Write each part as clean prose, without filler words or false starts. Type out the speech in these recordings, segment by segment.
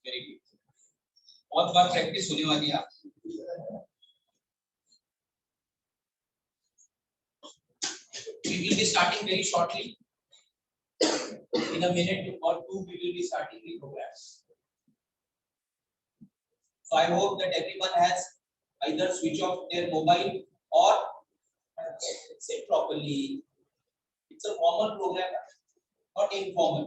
Very good, बहुत बार practice होने वाली है। We will be starting very shortly. In a minute or two, we will be starting the program. So I hope that everyone has either switch off their mobile or sit properly. It's a formal program, not informal.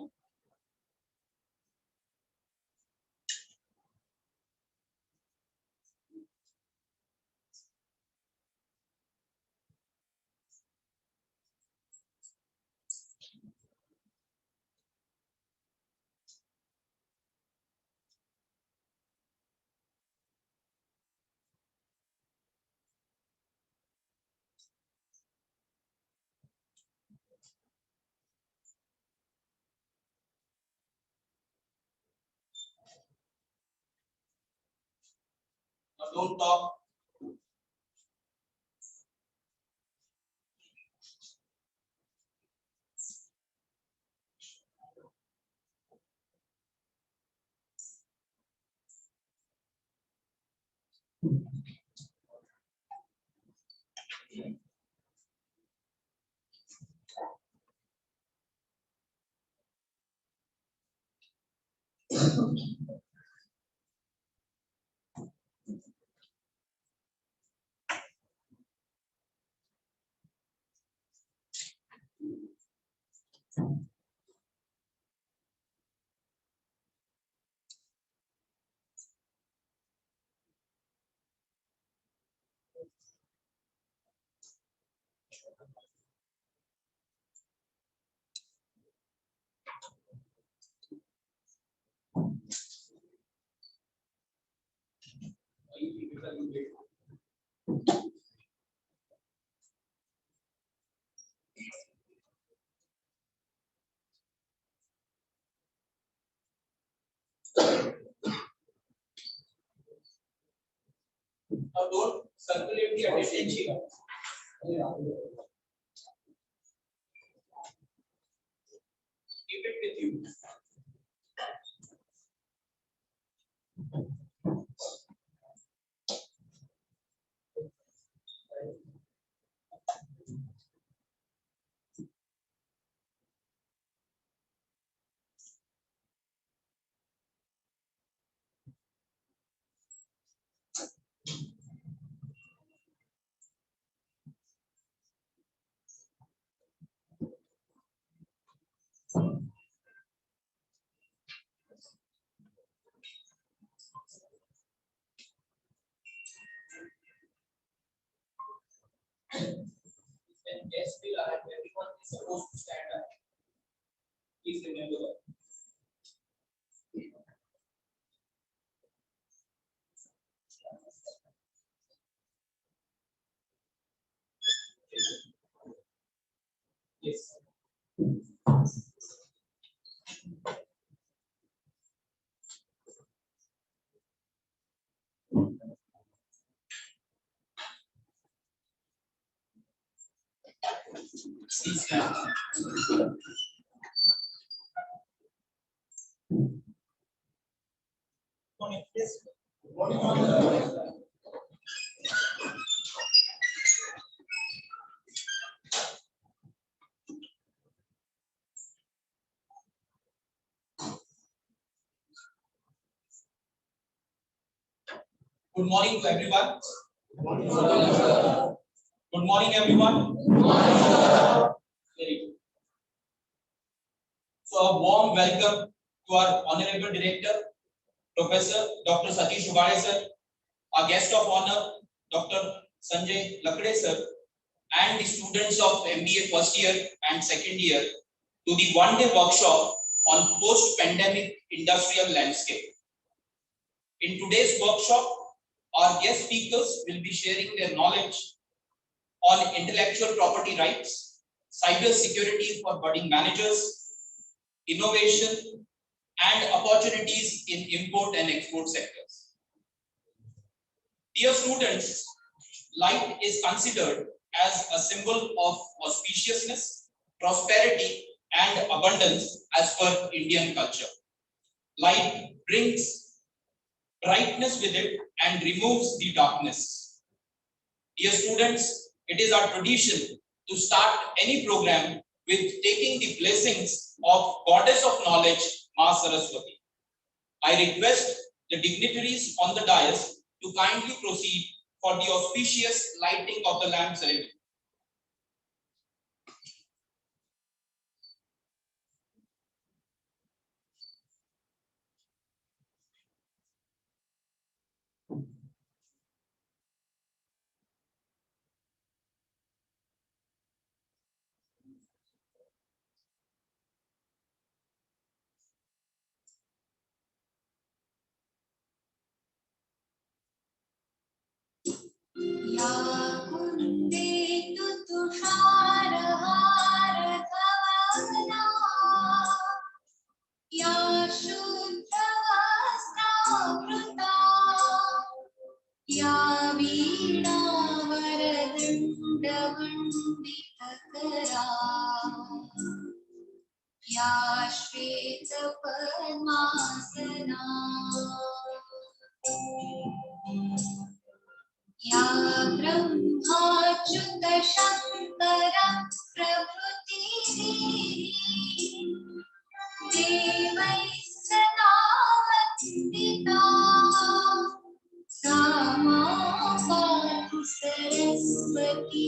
Now don't talk. Now don't circulate the attendance sheet. Keep it with you. And guest will arrive, everyone is supposed to stand up. Please remember that. Yes. Please stand. Morning. Yes. Morning. Good morning to everyone. Good morning, everyone. Very good. So a warm welcome to our Honorable Director, Professor Dr. Satish Ugade sir, our guest of honor, Dr. Sanjay Lakde sir, and the students of MBA first year and second year to the one-day workshop on post-pandemic industrial landscape. In today's workshop, our guest speakers will be sharing their knowledge on intellectual property rights, cyber security for budding managers, innovation, and opportunities in import and export sectors. Dear students, light is considered as a symbol of auspiciousness, prosperity, and abundance as per Indian culture. Light brings brightness with it and removes the darkness. Dear students, it is our tradition to start any program with taking the blessings of Goddess of Knowledge, Ma Saraswati. I request the dignitaries on the dais to kindly proceed for the auspicious lighting of the lamp ceremony. या कुन्देतु तुषारहारधवला या शुभ्रवस्त्रावृता या वीणावरदण्डमण्डितकरा या श्वेतपद्मासना या ब्रह्माच्युत शंकर प्रभृतिः देवैः सदा वन्दिता सा मां पातु Saraswati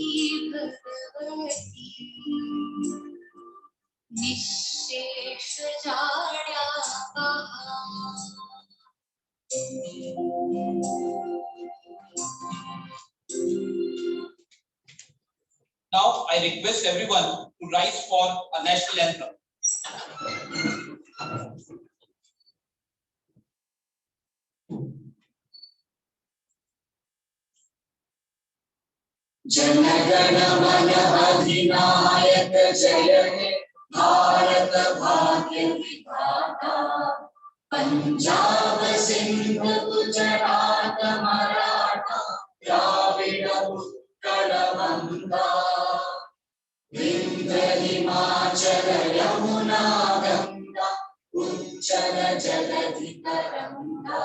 Bhagwati निःशेषजाड्यापहा। Now I request everyone to rise for a national anthem. Jana Gana मन अधिनायक जय हे भारत भाग्य विधाता पंजाब सिंध गुजरात मराठा द्राविड़ उत्कल गंगा विंध्य हिमाचल यमुना गंगा उच्चल जलधि तरंगा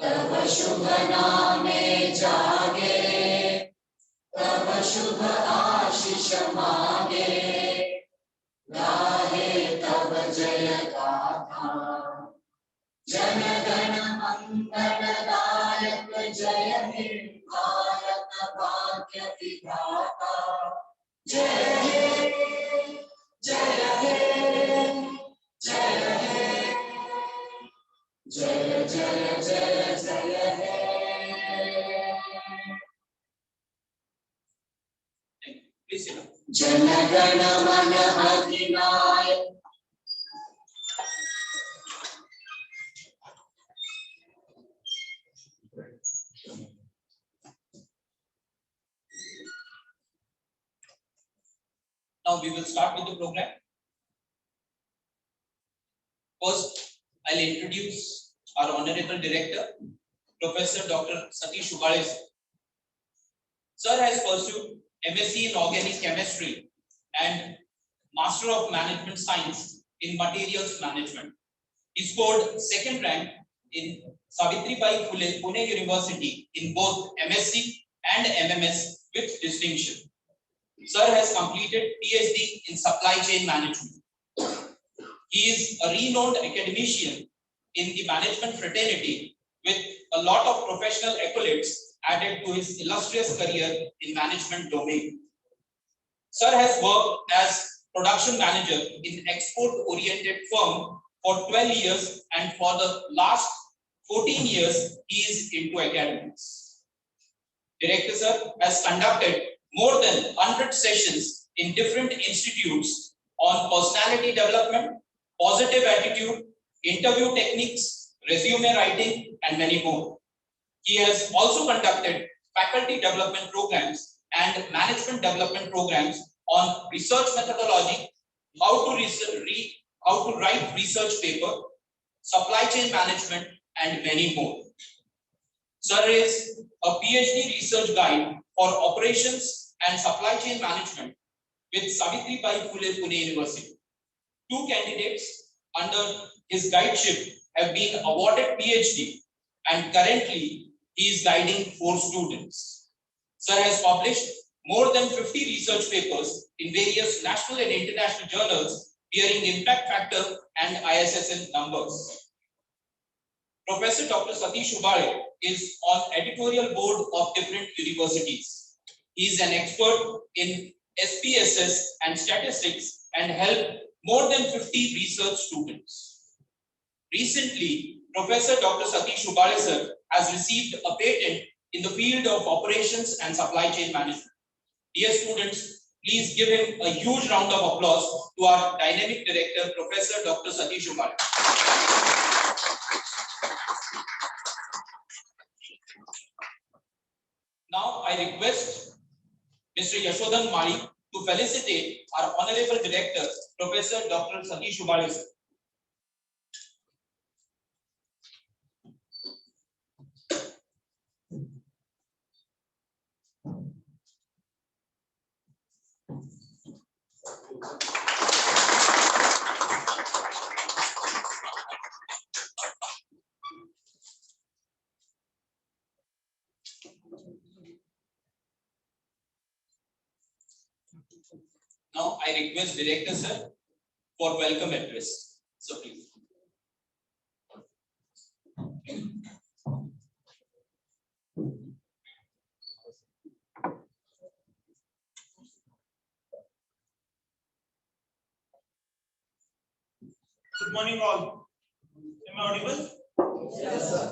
तब शुभ नामे जागे तब शुभ आशीष मांगे गाहे तब जय गाथा जन गण मंगलदायक जय हे भारत भाग्य विधाता जय हे जय हे जय हे जय जय जय जय हे। जन गण मन अधिनायक। Now we will start with the program. First, I'll introduce our Honorable Director, Professor Dr. Satish Shubhale. Sir has pursued MSc in Organic Chemistry and Master of Management Science in Materials Management. He scored second rank in Savitribai Phule Pune University in both MSc and MMS with distinction. Sir has completed PhD in Supply Chain Management. He is a renowned academician in the management fraternity with a lot of professional accolades added to his illustrious career in management domain. Sir has worked as production manager in export-oriented firm for 12 years, and for the last 14 years, he is into academics. Director Sir has conducted more than 100 sessions in different institutes on personality development, positive attitude, interview techniques, resume writing, and many more. He has also conducted faculty development programs and management development programs on research methodology, how to write research paper, supply chain management, and many more. Sir is a PhD research guide for operations and supply chain management with Savitribai Phule Pune University. Two candidates under his guideship have been awarded PhD, and currently he is guiding 4 students. Sir has published more than 50 research papers in various national and international journals bearing impact factor and ISSN numbers. Professor Dr. Satish Ubale is on editorial board of different universities. He is an expert in SPSS and statistics and helped more than 50 research students. Recently, Professor Dr. Satish Ubale sir has received a patent in the field of operations and supply chain management. Dear students, please give him a huge round of applause to our dynamic director, Professor Dr. Satish Ubale. Now I request Mr. Yashodhan Mali to felicitate our Honorable Director, Professor Dr. Satish Ubale sir. Now I request Director sir for welcome address. So please. Good morning all. Am I audible? Yes, sir.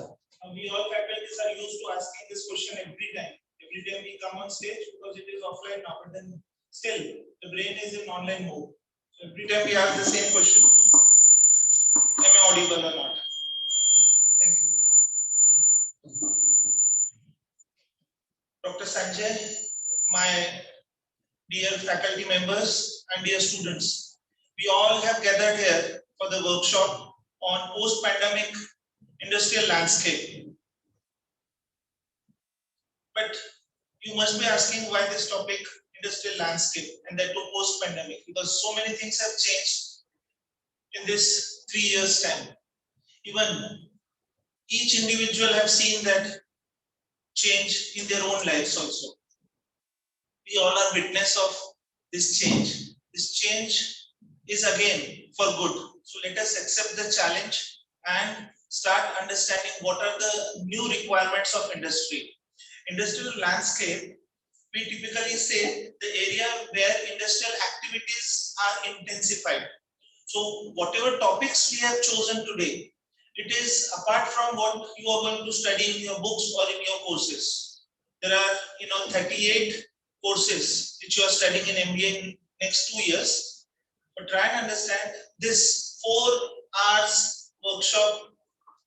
We all faculties are used to asking this question every time. Every time we come on stage, because it is offline now, but then still the brain is in online mode. So every time we ask the same question. Am I audible or not? Thank you. Dr. Sanjay, my dear faculty members and dear students, we all have gathered here for the workshop on post-pandemic industrial landscape. But you must be asking why this topic, industrial landscape, and that too post-pandemic, because so many things have changed in this 3 years' time. Even each individual have seen that change in their own lives also. We all are witness of this change. This change is again for good. So let us accept the challenge and start understanding what are the new requirements of industry. Industrial landscape, we typically say the area where industrial activities are intensified. So whatever topics we have chosen today, it is apart from what you are going to study in your books or in your courses. There are 38 courses which you are studying in MBA in next 2 years. But try and understand this 4 hours workshop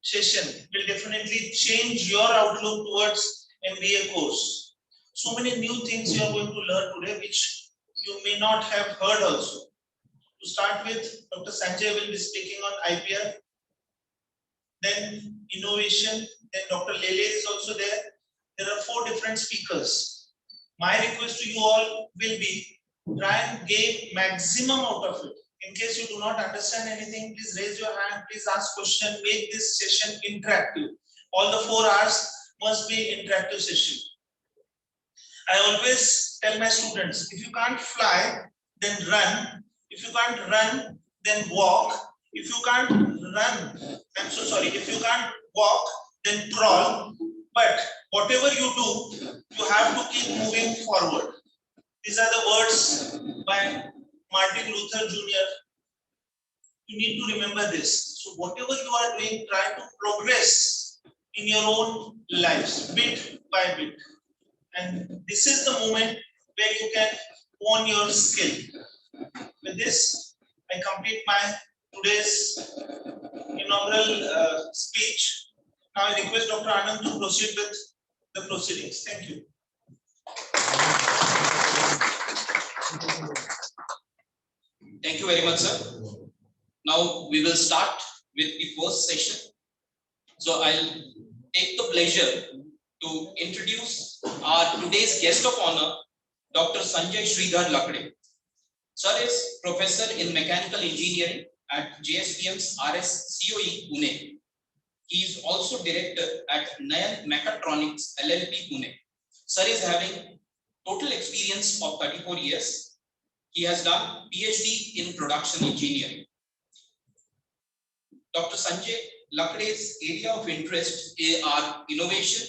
session will definitely change your outlook towards MBA course. So many new things you are going to learn today which you may not have heard also. To start with, Dr. Sanjay will be speaking on IPR, then innovation, then Dr. Lele is also there. There are 4 different speakers. My request to you all will be try and gain maximum out of it. In case you do not understand anything, please raise your hand, please ask question, make this session interactive. All the 4 hours must be interactive session. I always tell my students, if you can't fly, then run. If you can't run, then walk. If you can't run, I'm so sorry, if you can't walk, then crawl. But whatever you do, you have to keep moving forward. These are the words by Martin Luther Jr. You need to remember this. So whatever you are doing, try to progress in your own lives, bit by bit. And this is the moment where you can hone your skill. With this, I complete my today's inaugural speech. Now I request Dr. Anand to proceed with the proceedings. Thank you. Thank you very much, sir. Now we will start with the first session. So I'll take the pleasure to introduce our today's guest of honor, Dr. Sanjay Sridhar Lakde. Sir is professor in mechanical engineering at JSPM's RS COE Pune. He is also director at Nayan Mechatronics LLP Pune. Sir is having total experience of 34 years. He has done PhD in production engineering. Dr. Sanjay Lakde's area of interest are innovation,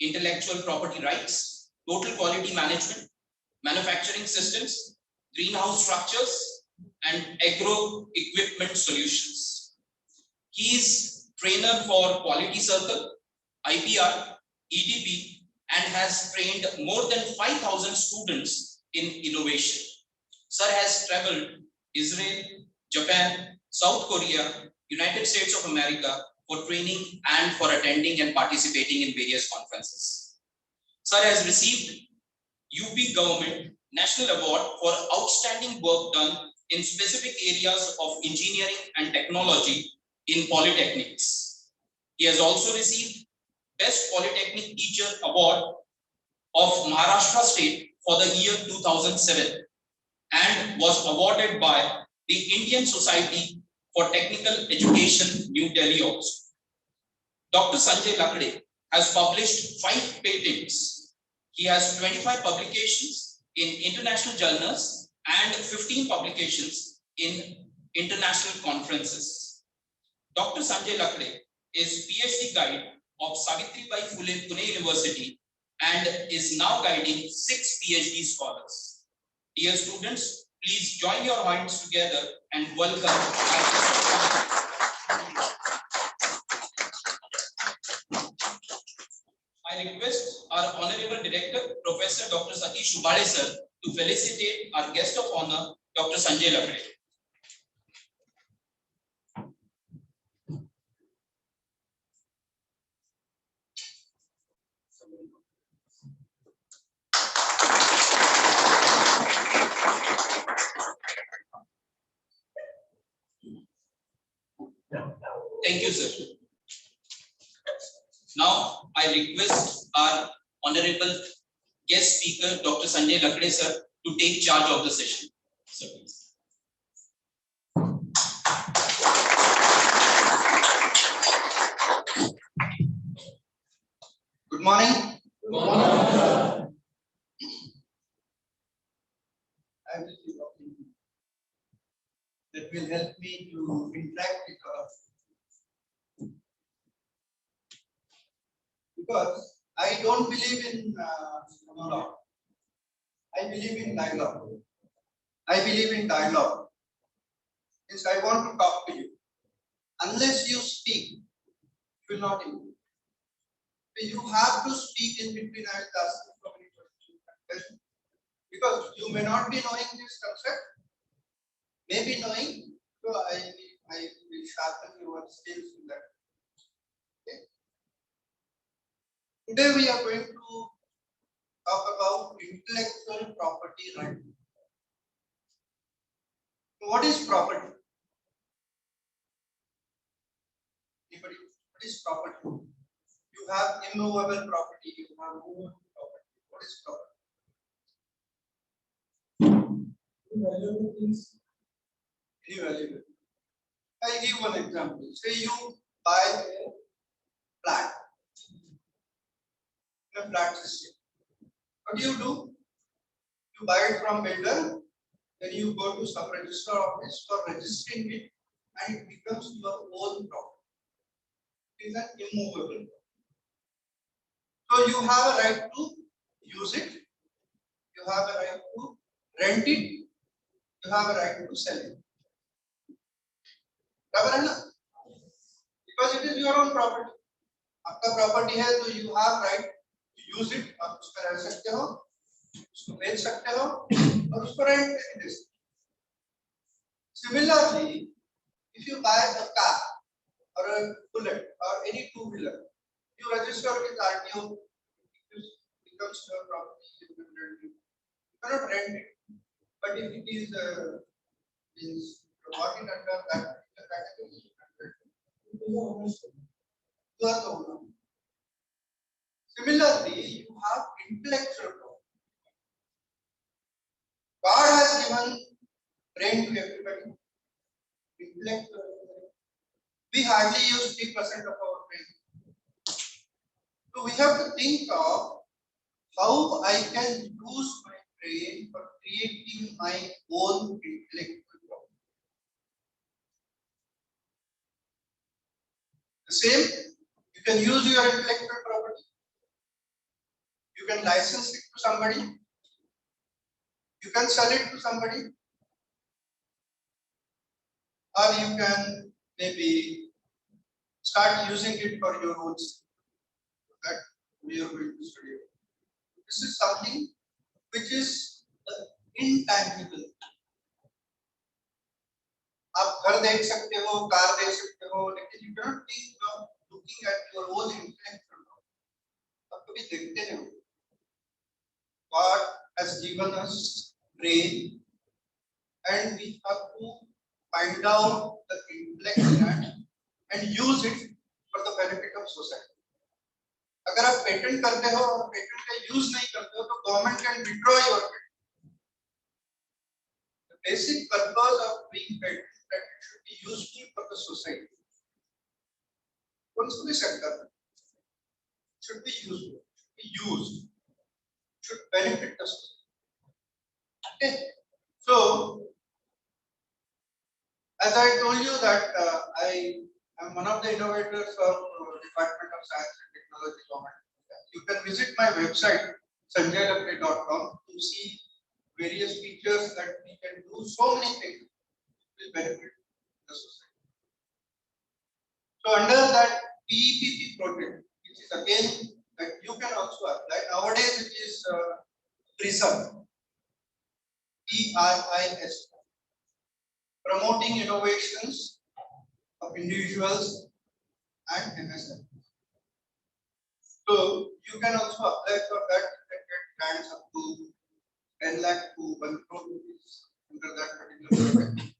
intellectual property rights, total quality management, manufacturing systems, greenhouse structures, and agro equipment solutions. He is trainer for Quality Circle, IPR, EDP, and has trained more than 5,000 students in innovation. Sir has traveled Israel, Japan, South Korea, United States of America for training and for attending and participating in various conferences. Sir has received UP Government National Award for outstanding work done in specific areas of engineering and technology in polytechnics. He has also received Best Polytechnic Teacher Award of Maharashtra State for the year 2007 and was awarded by the Indian Society for Technical Education, New Delhi also. Dr. Sanjay Lakde has published 5 patents. He has 25 publications in international journals and 15 publications in international conferences. Dr. Sanjay Lakde is PhD guide of Savitribai Phule Pune University and is now guiding 6 PhD scholars. Dear students, please join your hands together and welcome our guest of honor. I request our Honorable Director, Professor Dr. Satish Shubhade sir, to felicitate our guest of honor, Dr. Sanjay Lakde. Thank you, sir. Now, I request our Honorable guest speaker, Dr. Sanjay Lakde sir, to take charge of the session. Sir, please. Good morning. Good morning. I will be talking that will help me to interact with all. Because I don't believe in monologue. I believe in dialogue. I believe in dialogue. Yes, I want to talk to you. Unless you speak, you will not improve. You have to speak in between. I will ask you so many questions. Because you may not be knowing this concept, maybe knowing, so I will sharpen your skills in that. Okay. Today we are going to talk about intellectual property right. What is property? Anybody? What is property? You have immovable property, you have movable property. What is property? Invaluable things. Invaluable. I give one example. Say you buy a flat. In a flat system. What do? You buy it from builder, then you go to some register office for registering it, and it becomes your own property. It is an immovable property. So you have a right to use it, you have a right to rent it, you have a right to sell it. Because it is your own property. आपका property है तो you have right to use it. आप उस पर रह सकते हो, उसको बेच सकते हो और उसको रेंट पे दे सकते हो. Similarly, if you buy a car or a bullet or any two-wheeler, you register with RTO, it becomes your property. You cannot rent it. But if it is brought in under that category, you are the owner. Similarly, you have intellectual property. God has given brain to everybody. Intellectual. We hardly use 3% of our So we have to think of how I can use my brain for creating my own intellectual property. The same, you can use your intellectual property. You can license it to somebody. You can sell it to somebody. Or you can maybe start using it for your own sake. That we are going to study. This is something which is intangible. आप घर देख सकते हो, car देख सकते हो, लेकिन you cannot think of looking at your own intellectual property. आप कभी देखते नहीं हो. God has given us brain, and we have to find out the intellect in it and use it for the benefit of society. अगर आप patent करते हो और पेटेंट का यूज नहीं करते हो तो government can withdraw your patent. The basic purpose of being patent that it should be useful for the society. कौन सी sector should be useful, should be used, should benefit the society. Okay, so as I told you that I am one of the innovators of Department of Science and Technology, Government. You can visit my website sanjaylakde.com to see various features that we can do. So many things will benefit the society. So under that PEPP project, which is again that you can also apply. Nowadays it is PRISM, PRIS, promoting innovations of individuals and MSMEs. So you can also apply for that. You can get grants up to 10 lakh to 1 crore rupees under that particular project.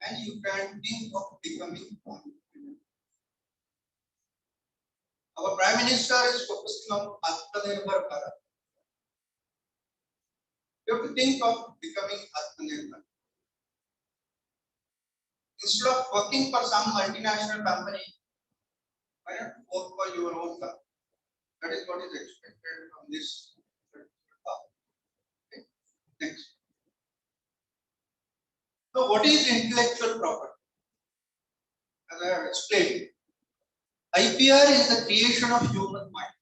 And you can think of becoming one. Our Prime Minister is focusing on Atmanirbhar Bharat. You have to think of becoming Atmanirbhar. Instead of working for some multinational company, why not work for your own company? That is what is expected from this path. Okay. Next. So, what is intellectual property? As I have explained, IPR is the creation of human mind.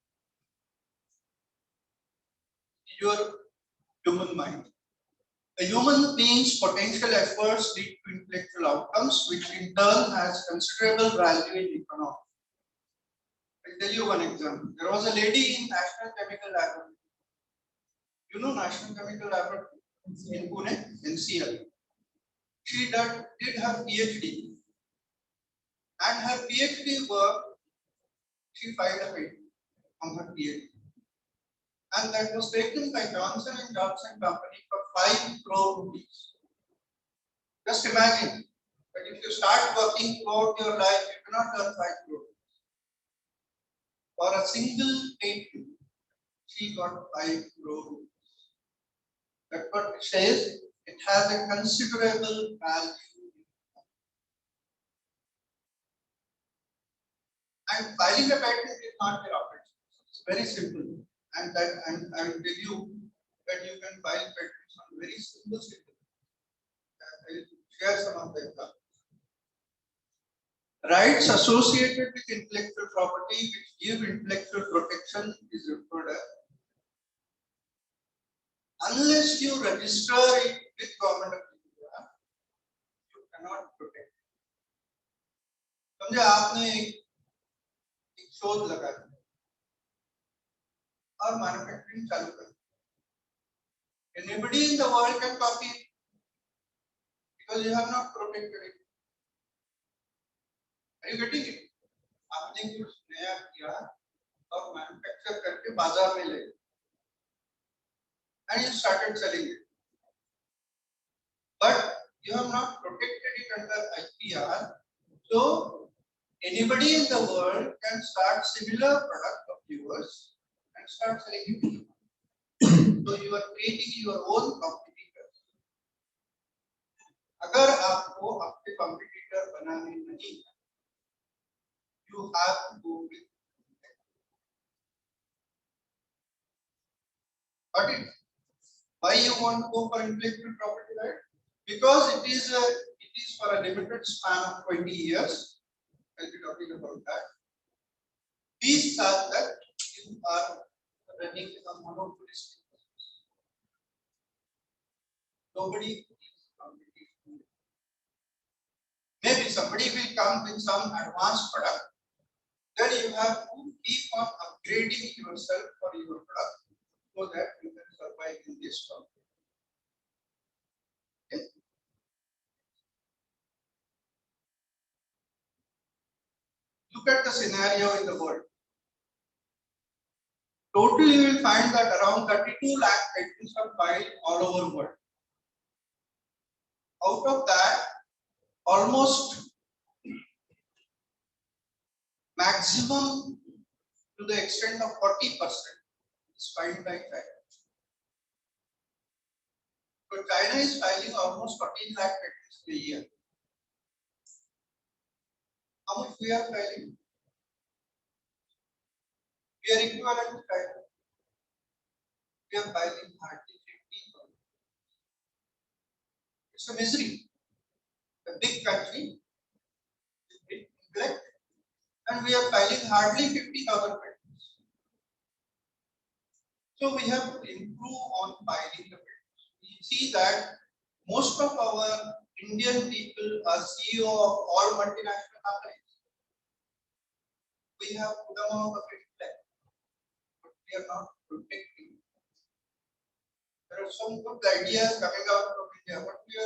Your human mind. A human being's potential efforts lead to intellectual outcomes, which in turn has considerable value in economy. I'll tell you one example. There was a lady in National Chemical Laboratory. You know National Chemical Laboratory in Pune, NCL. She did her PhD, and her PhD work, she filed a patent on her PhD. And that was taken by Johnson & Johnson company for 5 crore rupees. Just imagine that if you start working throughout your life, you cannot earn 5 crore. For a single patent, she got 5 crore. That's what it says. It has a considerable value. And filing a patent is not a rocket. It's very simple. And I will tell you that you can file patents on very simple. I will share some of the examples. Rights associated with intellectual property which give intellectual protection is referred as. Unless you register it with Government of India, you cannot protect. समझे आपने एक शोध लगा और manufacturing चालू कर. Anybody in the world can copy it because you have not protected it. Are you getting it? आपने कुछ नया किया और मैन्युफैक्चर करके बाजार में ले, and you started selling it, but you have not protected it under IPR. So anybody in the world can start similar product of yours and start selling it. So you are creating your own competitors. अगर आपको अपने competitor बनाने नहीं, you have to go with. Got it? Why you want to go for intellectual property right? Because it is for a limited span of 20 years. I'll be talking about that. These are that you are running a monopolistic business. Nobody is competing. Maybe somebody will come with some advanced product. Then you have to keep on upgrading yourself for your product so that you can survive in this world. Okay. Look at the scenario in the world. Totally, you will find that around 32 lakh patents are filed all over the world. Out of that, almost maximum to the extent of 40% is filed by China. So China is filing almost 14 lakh patents a year. How much we are filing? We are equivalent to China. We are filing hardly 50,000. It's a misery. A big country, big intellect, and we are filing hardly 50,000 patents. So we have to improve on filing the patents. We see that most of our Indian people are CEO of all multinational companies. We have good amount of intellect, but we are not protecting. There are some good ideas coming out from India, but we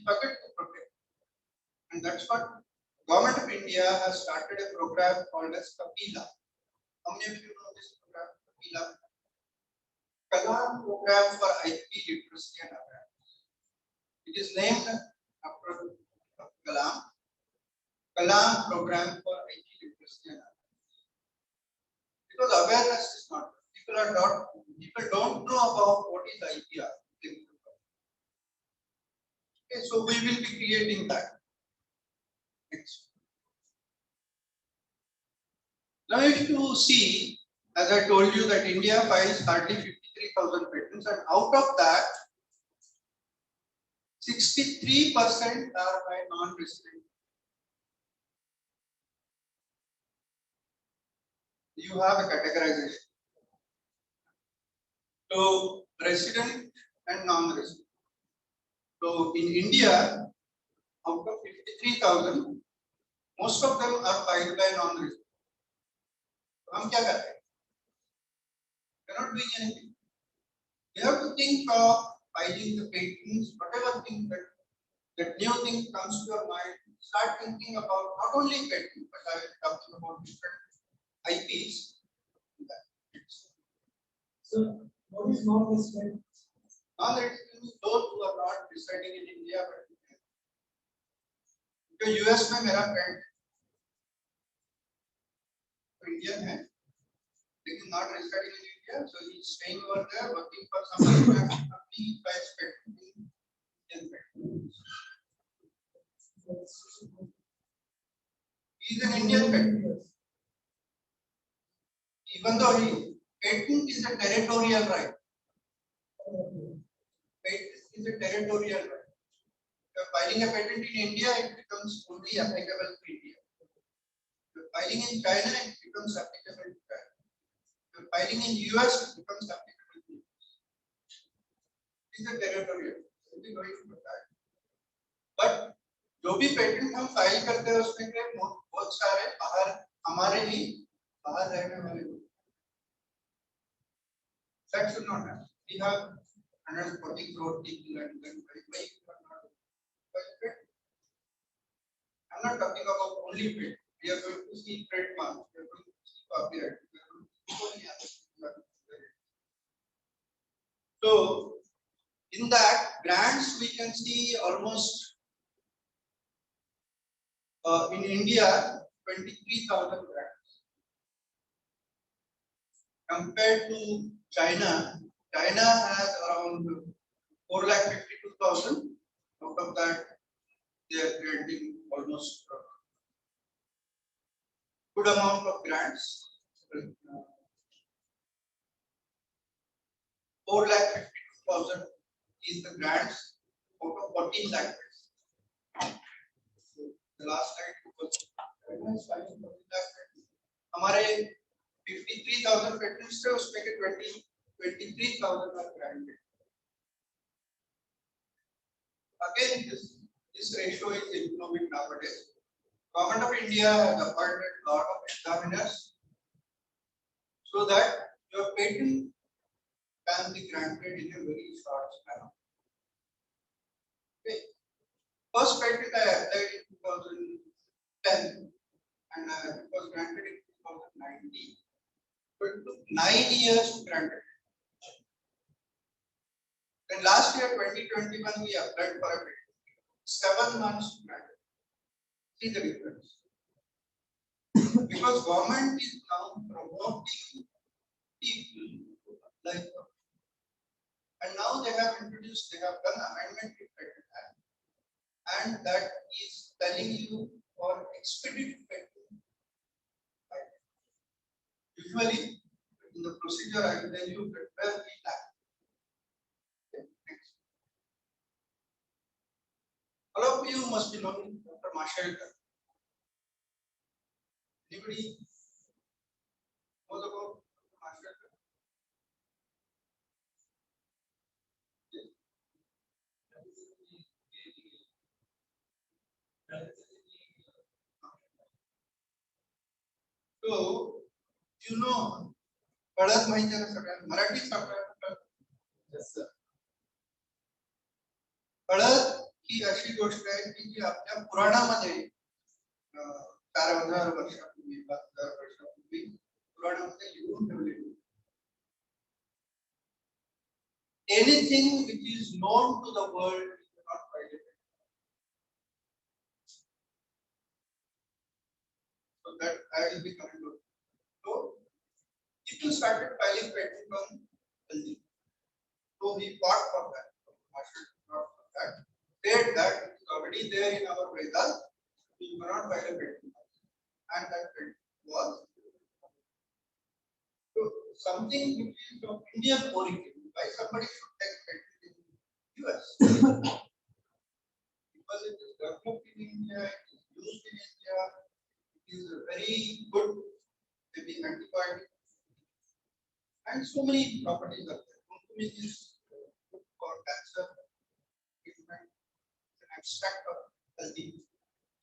forget to protect. And that's what Government of India has started a program called as Kapila. How many of you know this program, Kapila? Kalam program for IP literacy and awareness. It is named after Kalam. Kalam program for IP literacy and awareness. Because awareness is not. People don't know about what is IPR. Okay, so we will be creating that. Next. Now, if you see, as I told you, that India files hardly 53,000 patents, and out of that, 63% are by non-resident. You have a categorization. So, resident and non-resident. So, in India, out of 53,000, most of them are filed by non-resident. So, हम क्या कर रहे हैं? We are not doing anything. We have to think of filing the patents, whatever thing that new thing comes to your mind. Start thinking about not only patents, but I will talk about different IPs. So, what is non-resident? Non-resident means those who are not residing in India, but because US में मेरा friend Indian है, लेकिन not residing in India, so he is staying over there, working for some international company by spending Indian patents. He is an Indian patent. Even though patent is a territorial right. Patent is a territorial right. If you are filing a patent in India, it becomes only applicable to India. If you are filing in China, it becomes applicable to China. If you are filing in US, it becomes applicable to US. It is a territorial. We are going to do that. But जो भी patent हम file करते हैं उसमें के बहुत सारे बाहर हमारे ही बाहर रहने वाले लोग. That should not happen. We have 140 crore people and then why not? I'm not talking about only patent. We are going to see trademark. We are going to see copyright. We are going to see so many other things. So in that grants we can see almost in India 23,000 grants. Compared to China, China has around 4,52,000. Out of that, they are granting almost good amount of grants. 4,52,000 is the grants out of 14 lakh. The last slide was हमारे 53,000 patents थे उसमें के 23,000 are granted. Again, this ratio is improving nowadays. Government of India has appointed a lot of examiners so that your patent can be granted in a very short span. Okay. First patent I applied in 2010 and it was granted in 2019. So it took 9 years to grant it. Then last year 2021 we applied for a patent. 7 months to grant it. See the difference. Because government is now promoting people to apply for. And now they have done amendment to Patent Act, and that is telling you for expedited patent. Usually, in the procedure, I will tell you prepare the act. All of you must be knowing Dr. Mashelkar. Anybody knows about Dr. Mashelkar? So, you know, पळत माहिती आहे सगळ्यांना मराठी सांगतात. Yes sir. पळत ही अशी गोष्ट आहे की जी आपल्या पुराणामध्ये 4,000 वर्षापूर्वी 5,000 वर्षापूर्वी पुराणामध्ये लिहून ठेवलेली. Anything which is known to the world is not violated. So that I will be coming to. So people started filing patent on Haldi. So we fought for that. Said that it is already there in our Vedas. We cannot file a patent. And that patent was so something which is of Indian origin. Why somebody should take patent in US? Because it is developed in India, it is used in India, it is very good, maybe antibiotic, and so many properties are there. Curcumin is good for cancer treatment, an extract of healthy.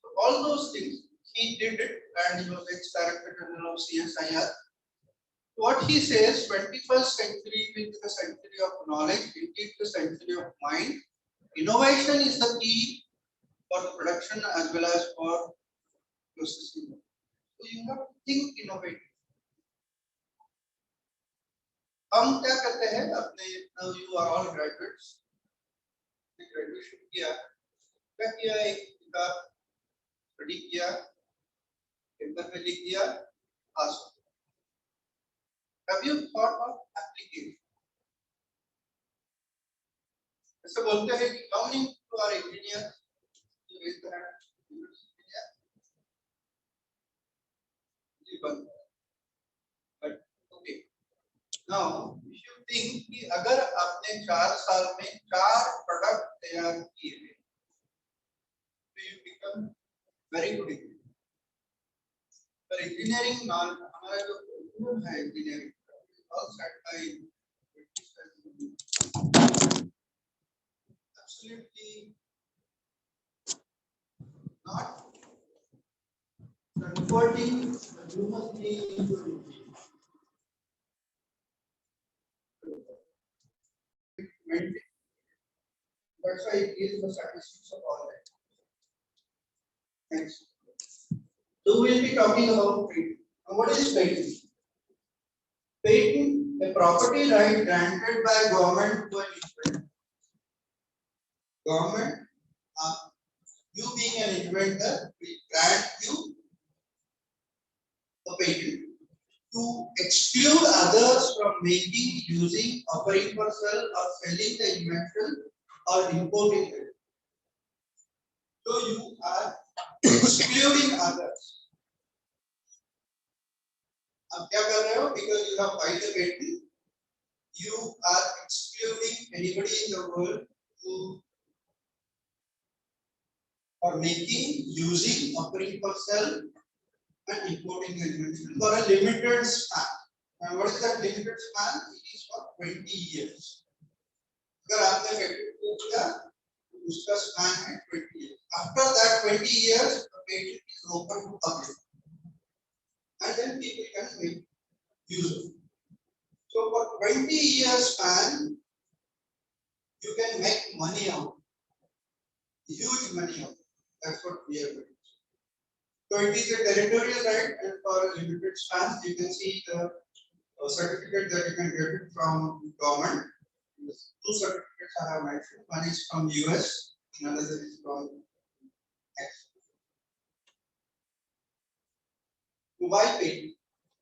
So all those things he did it, and he was ex-director general of CSIR. What he says, 21st century will be the century of knowledge, indeed the century of mind. Innovation is the key for the production as well as for processing. So you have to think innovative. हम क्या करते हैं अपने you are all graduates, graduation किया, क्या किया एक किताब स्टडी किया, पेपर में लिख दिया, पास. Have you thought of application? ऐसे बोलते हैं कि how many who are engineers? You raise the hand. But okay. Now, if you think कि अगर आपने 4 साल में 4 प्रोडक्ट तैयार किए, तो you become very good engineer. पर इंजीनियरिंग हमारा जो है engineering all set by absolutely not converting the human being into a machine. That's why it is the statistics of all that. Next. So we'll be talking about patent. Now what is patent? Patent, a property right granted by government to an inventor. Government, you being an inventor, will grant you a patent to exclude others from making, using, offering for sale, or selling the invention or importing it. So you are excluding others. अब क्या कर रहे हो? Because you have filed a patent, you are excluding anybody in the world who are making, using, offering for sale and importing the invention for a limited span. And what is that limited span? It is for 20 years. अगर आपने patent किया उसका span है 20 years. After that 20 years, the patent is open to public, and then people can make use of it. So for 20 years span, you can make money out, huge money out. That's what we are doing. So it is a territorial right, and for a limited span, you can see the certificate that you can get it from government. Two certificates I have mentioned. One is from US, another is from X. Why patent?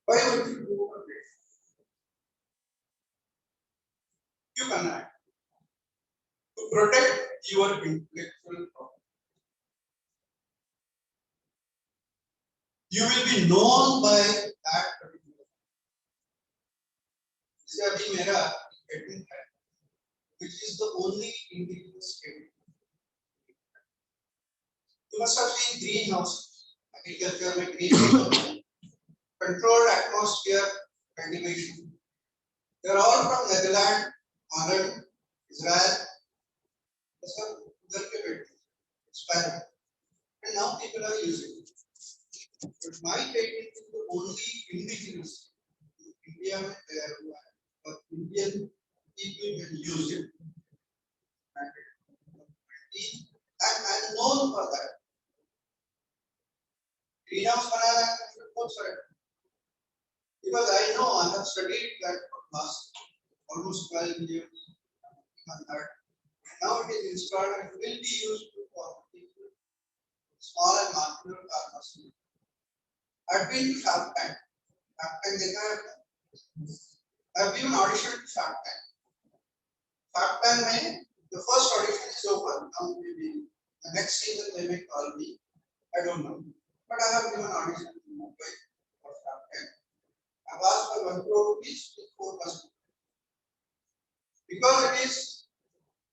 Why would you do a patent? You cannot. To protect your intellectual property. You will be known by that particular. जैसे अभी मेरा patent है, which is the only indigenous patent. You must have seen greenhouse agriculture में greenhouse, controlled atmosphere cultivation. They are all from Netherlands, Holland, Israel. Experiment. And now people are using it. But my patent is the only indigenous. India, but Indian people will use it. And I'm known for that. Greenhouse banana because I know I have studied that for last almost 12 years. Now it is installed and will be used for people, small and marginal farmers. I've been to Shark Tank. I've given audition to Shark Tank. Shark Tank, the first audition is open. Now maybe the next season they may call me. I don't know. But I have given audition to Mumbai for Shark Tank. I've asked for 1 crore rupees with 4%. Because it is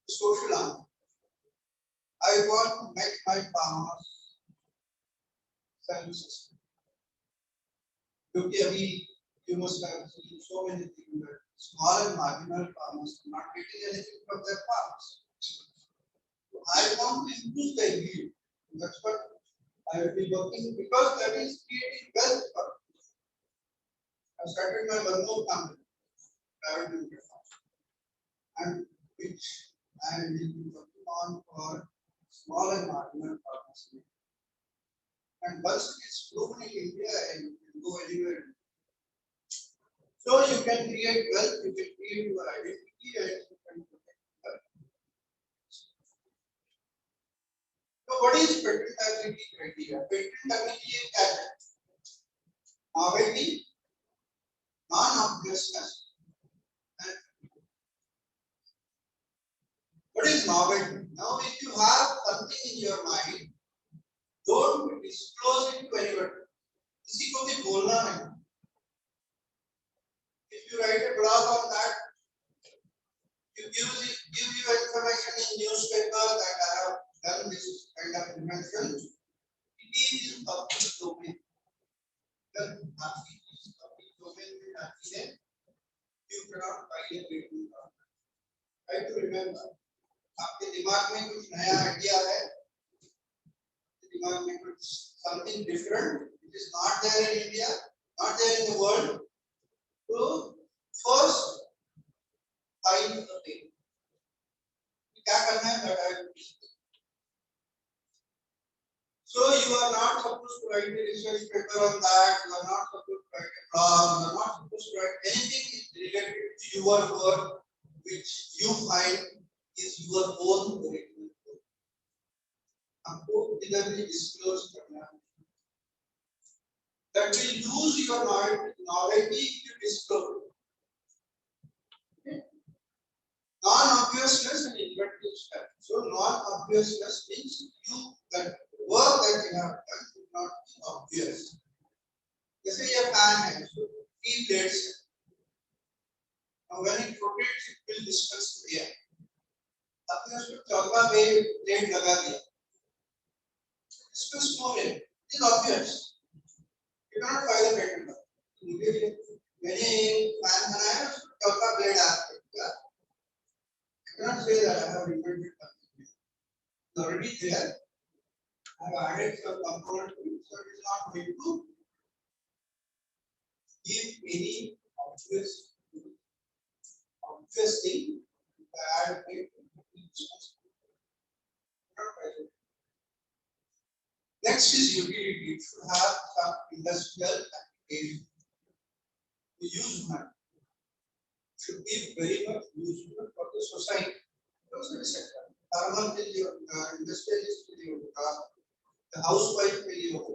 social harm. I want to make my farmers self-sustainable. Because you must have seen so many things that small and marginal farmers are not getting anything from their farms. So I want to improve their yield. That's what I will be working because that is creating wealth for them. I started my Bandhu company, private limited farm, and which I will be working on for small and marginal farmers. And once it is proven in India, and you can go anywhere. So you can create wealth, you can create your identity, and you can protect wealth. So what is patentability criteria? Patentability is that novelty, non-obviousness. What is novelty? Now, if you have something in your mind, don't disclose it to anyone. किसी को भी बोलना नहीं. If you write a blog on that, you give your information in newspaper that I have done this kind of invention. It is in public domain. Then आपकी public domain में आती है, you cannot file a patent. Try to remember. आपके दिमाग में कुछ नया idea है, दिमाग में कुछ something different, it is not there in India, not there in the world. So first file the patent. क्या करना है that I will teach. So you are not supposed to write a research paper on that. You are not supposed to write a blog. You are not supposed to write anything related to your work which you find is your own original work. आपको इधर भी disclose करना है. That will lose your novelty if you disclose. Non-obviousness and inventive step. So non-obviousness means that work that you have done is not obvious. जैसे ये fan है, so 3 blades. Now when it rotates plate लगा दिया, इसको store है, it is obvious, you can not file a patent. मैंने एक fan बनाया, चौथा ब्लेड आता है, you cannot say that I have invented something. It's already there. I have added some component to it, so it is not going to give any obvious thing. If I add it, next is utility. It should have some industrial application. The use money should be very much useful for the society. Also the sector. Farmer will use, industrialist will use, the housewife will use,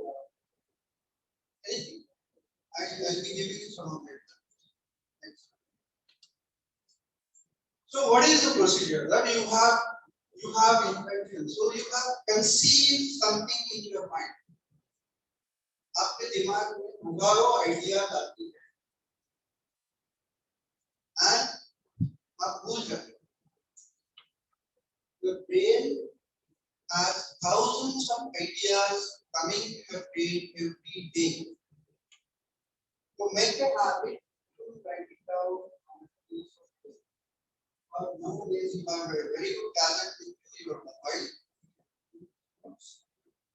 anything. I'll be giving you some of it. Next. So what is the procedure? That you have intention. So you have conceived something in your mind. आपके दिमाग में हजारों ideas आती है, and आप भूल जाते हो. The brain has thousands of ideas coming to your brain every day. So make a habit to write it down on a piece of paper. Or nowadays you have a very good talent with your mobile.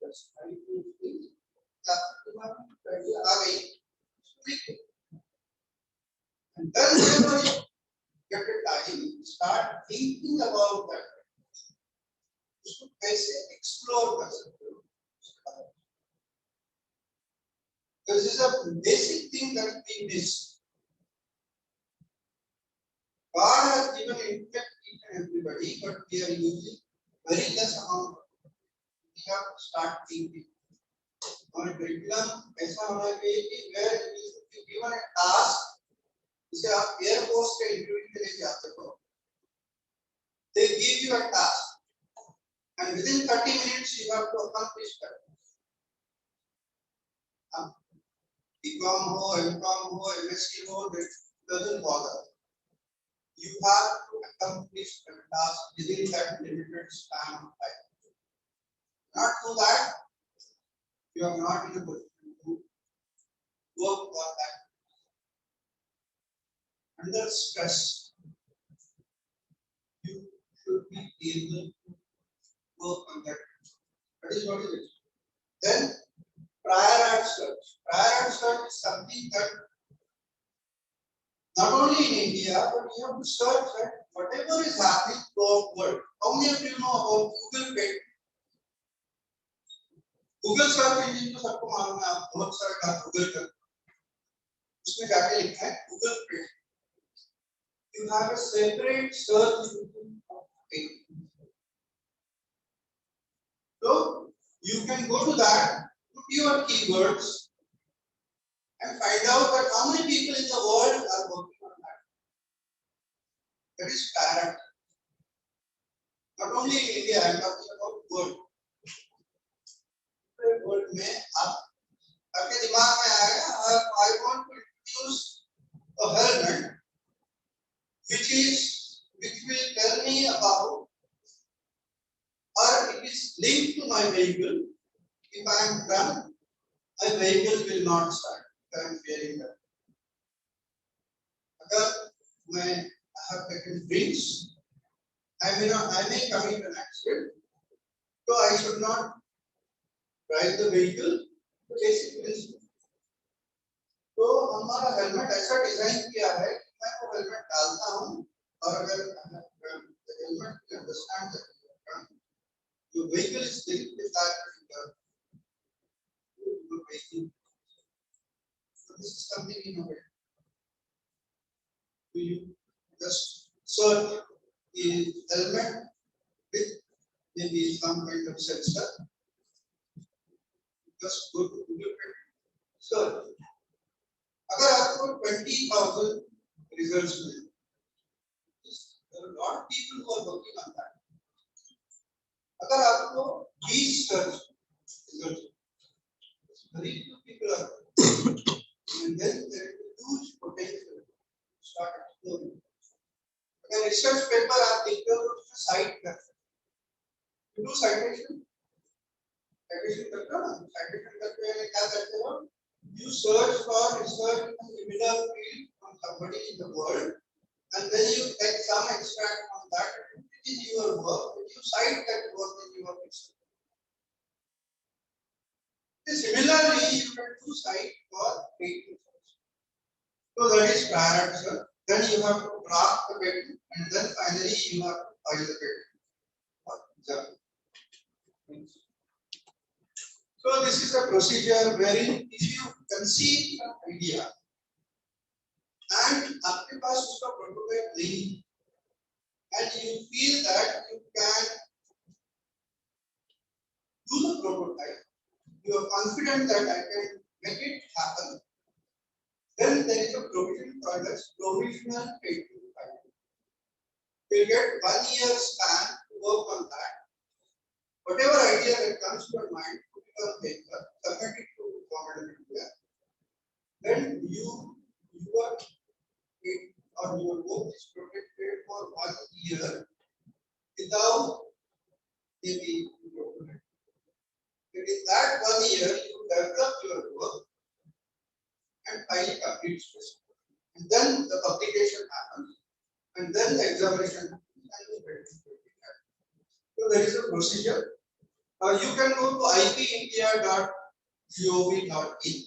Just try to think. And then whenever you get a time, start thinking about that. उसको कैसे explore कर सकते हो? This is a basic thing that we miss. God has given intellect each and everybody, but we are using very less amount. We have to start thinking. और curriculum ऐसा होना चाहिए कि where you should be given a task, जिसे आप Air Force के interview के लिए जाते हो, they give you a task, and within 30 minutes you have to accomplish that. BCom ho, MCom ho, MSc ho, that doesn't bother. You have to accomplish the task within that limited span of time. Not do that, you are not in a position to work on that. Under stress, you should be able to work on that. That is what it is. Then prior art search. Prior art search is something that not only in India, but you have to search that whatever is happening throughout the world. How many of you know about Google Patent? Google search engine तो सबको मालूम है, आप बहुत सारे काम Google कर, उसमें जाके लिखना है Google Patent. You have a separate search engine of patent. So you can go to that, put your keywords, and find out that how many people in the world are working on that. That is parent. Not only in India, I am talking about world. World में आप आपके दिमाग में आएगा, I want to introduce a helmet which will tell me about, or it is linked to my vehicle. If I am drunk, my vehicle will not start. I am wearing that. अगर मैं have taken drinks, I may commit an accident, so I should not drive the vehicle. The basic principle. तो हमारा helmet ऐसा design किया है कि मैं वो हेलमेट डालता हूँ, और अगर helmet understand the vehicle is linked with that vehicle. So this is something innovative. You just search the helmet with maybe some kind of sensor. Just go to Google search. अगर आपको 20,000 results मिले, there are a lot of people who are working on that. अगर आपको 20 search results, very few people are, and then there is a huge potential to start. अगर research paper आप लिखते हो तो उसमें cite कर सकते हो. अगर research paper आप लिखते हो तो उसमें cite कर सकते हो. अगर research paper आप लिखते हो तो उसमें cite कर सकते हो. अगर research paper आप लिखते हो तो उसमें cite कर सकते हो. अगर research paper आप लिखते हो तो उसमें cite कर सकते हो. अगर research paper आप लिखते हो तो उसमें cite कर सकते हो. You do citation. Citation करते हो ना? Citation करते हैं क्या करते हो? You search for research in a similar field from somebody in the world, and then you take some extract from that. It is your work. You cite that work in your research. Similarly, you can do cite for patent. So that is prior answer. Then you have to draft the patent, and then finally you have to file the patent. So this is a procedure wherein if you conceive an idea and आपके पास उसका prototype नहीं, and you feel that you can do the prototype, you are confident that I can make it happen, then there is a provision called as provisional patent filing. You get 1 year span to work on that. Whatever idea that comes to your mind, put it on paper, submit it to Government of India. Then your or your work is protected for 1 year without any prototype. In that 1 year, you develop your work and finally complete specification. And then the publication happens, and then the examination happens, and the patent will be done. So there is a procedure. You can go to ipindia.gov.in.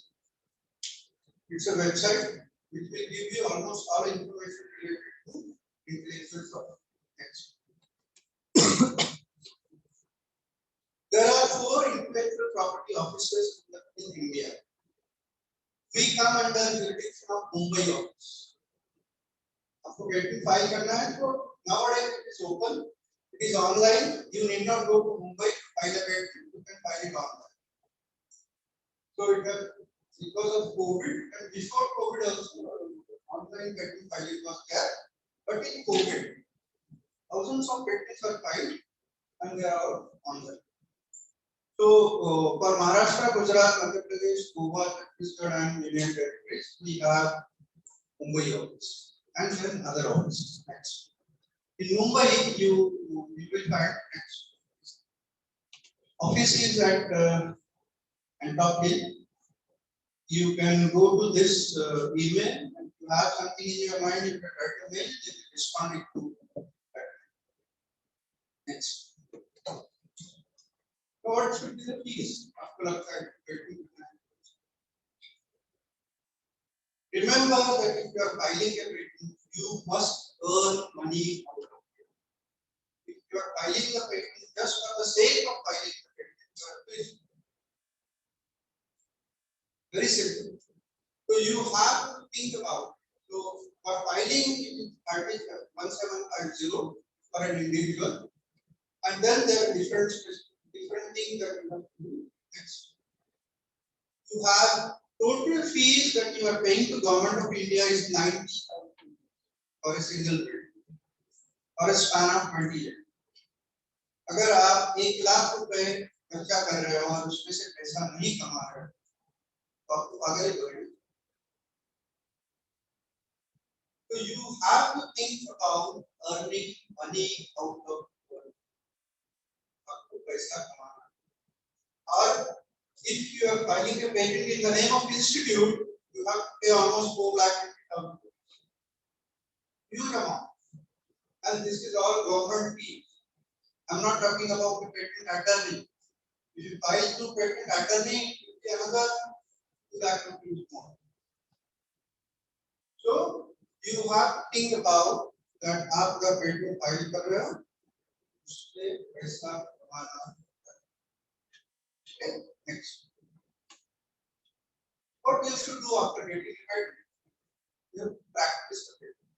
It's a website which will give you almost all information related to intellectual property. Next. There are 4 intellectual property offices in India. We come under jurisdiction of Mumbai office. आपको patent file करना है तो nowadays it is open, it is online. You need not go to Mumbai to file a patent. You can file it online. So it has, because of COVID and before COVID also online patent filing was there, but in COVID thousands of patents are filed and they are all online. So for Maharashtra, Gujarat, Madhya Pradesh, Goa, Chhattisgarh and Union Territories, we have Mumbai office and then other offices. Next. In Mumbai, you will find next. Office is at Antop Hill. You can go to this email. If you have something in your mind, you can write a mail. They will respond it to that. Next. So what should be the fees? Remember that if you are filing a patent, you must earn money out of it. If you are filing a patent just for the sake of filing the patent, you are doing very simple. So you have to think about. So for filing Article 1750 for an individual, and then there are different things that you have to do. Next. You have total fees that you are paying to Government of India is 90,000 for a single patent for a span of 20 years. अगर आप 1 लाख रुपए खर्चा कर रहे हो और उसमें से पैसा नहीं कमा रहे हो तो आपको आगे बढ़ेगा. So you have to think about earning money out of work. आपको पैसा कमाना. Or if you are filing a patent in the name of institute, you have to pay almost 4,50,000. Huge amount. And this is all government fees. I'm not talking about the patent attorney. If you file through patent attorney, it will be another 2 lakh rupees more. So you have to think about that आप अगर patent file कर रहे हो, उससे पैसा कमाना. Okay, next. What you should do after getting it? You practice the patent.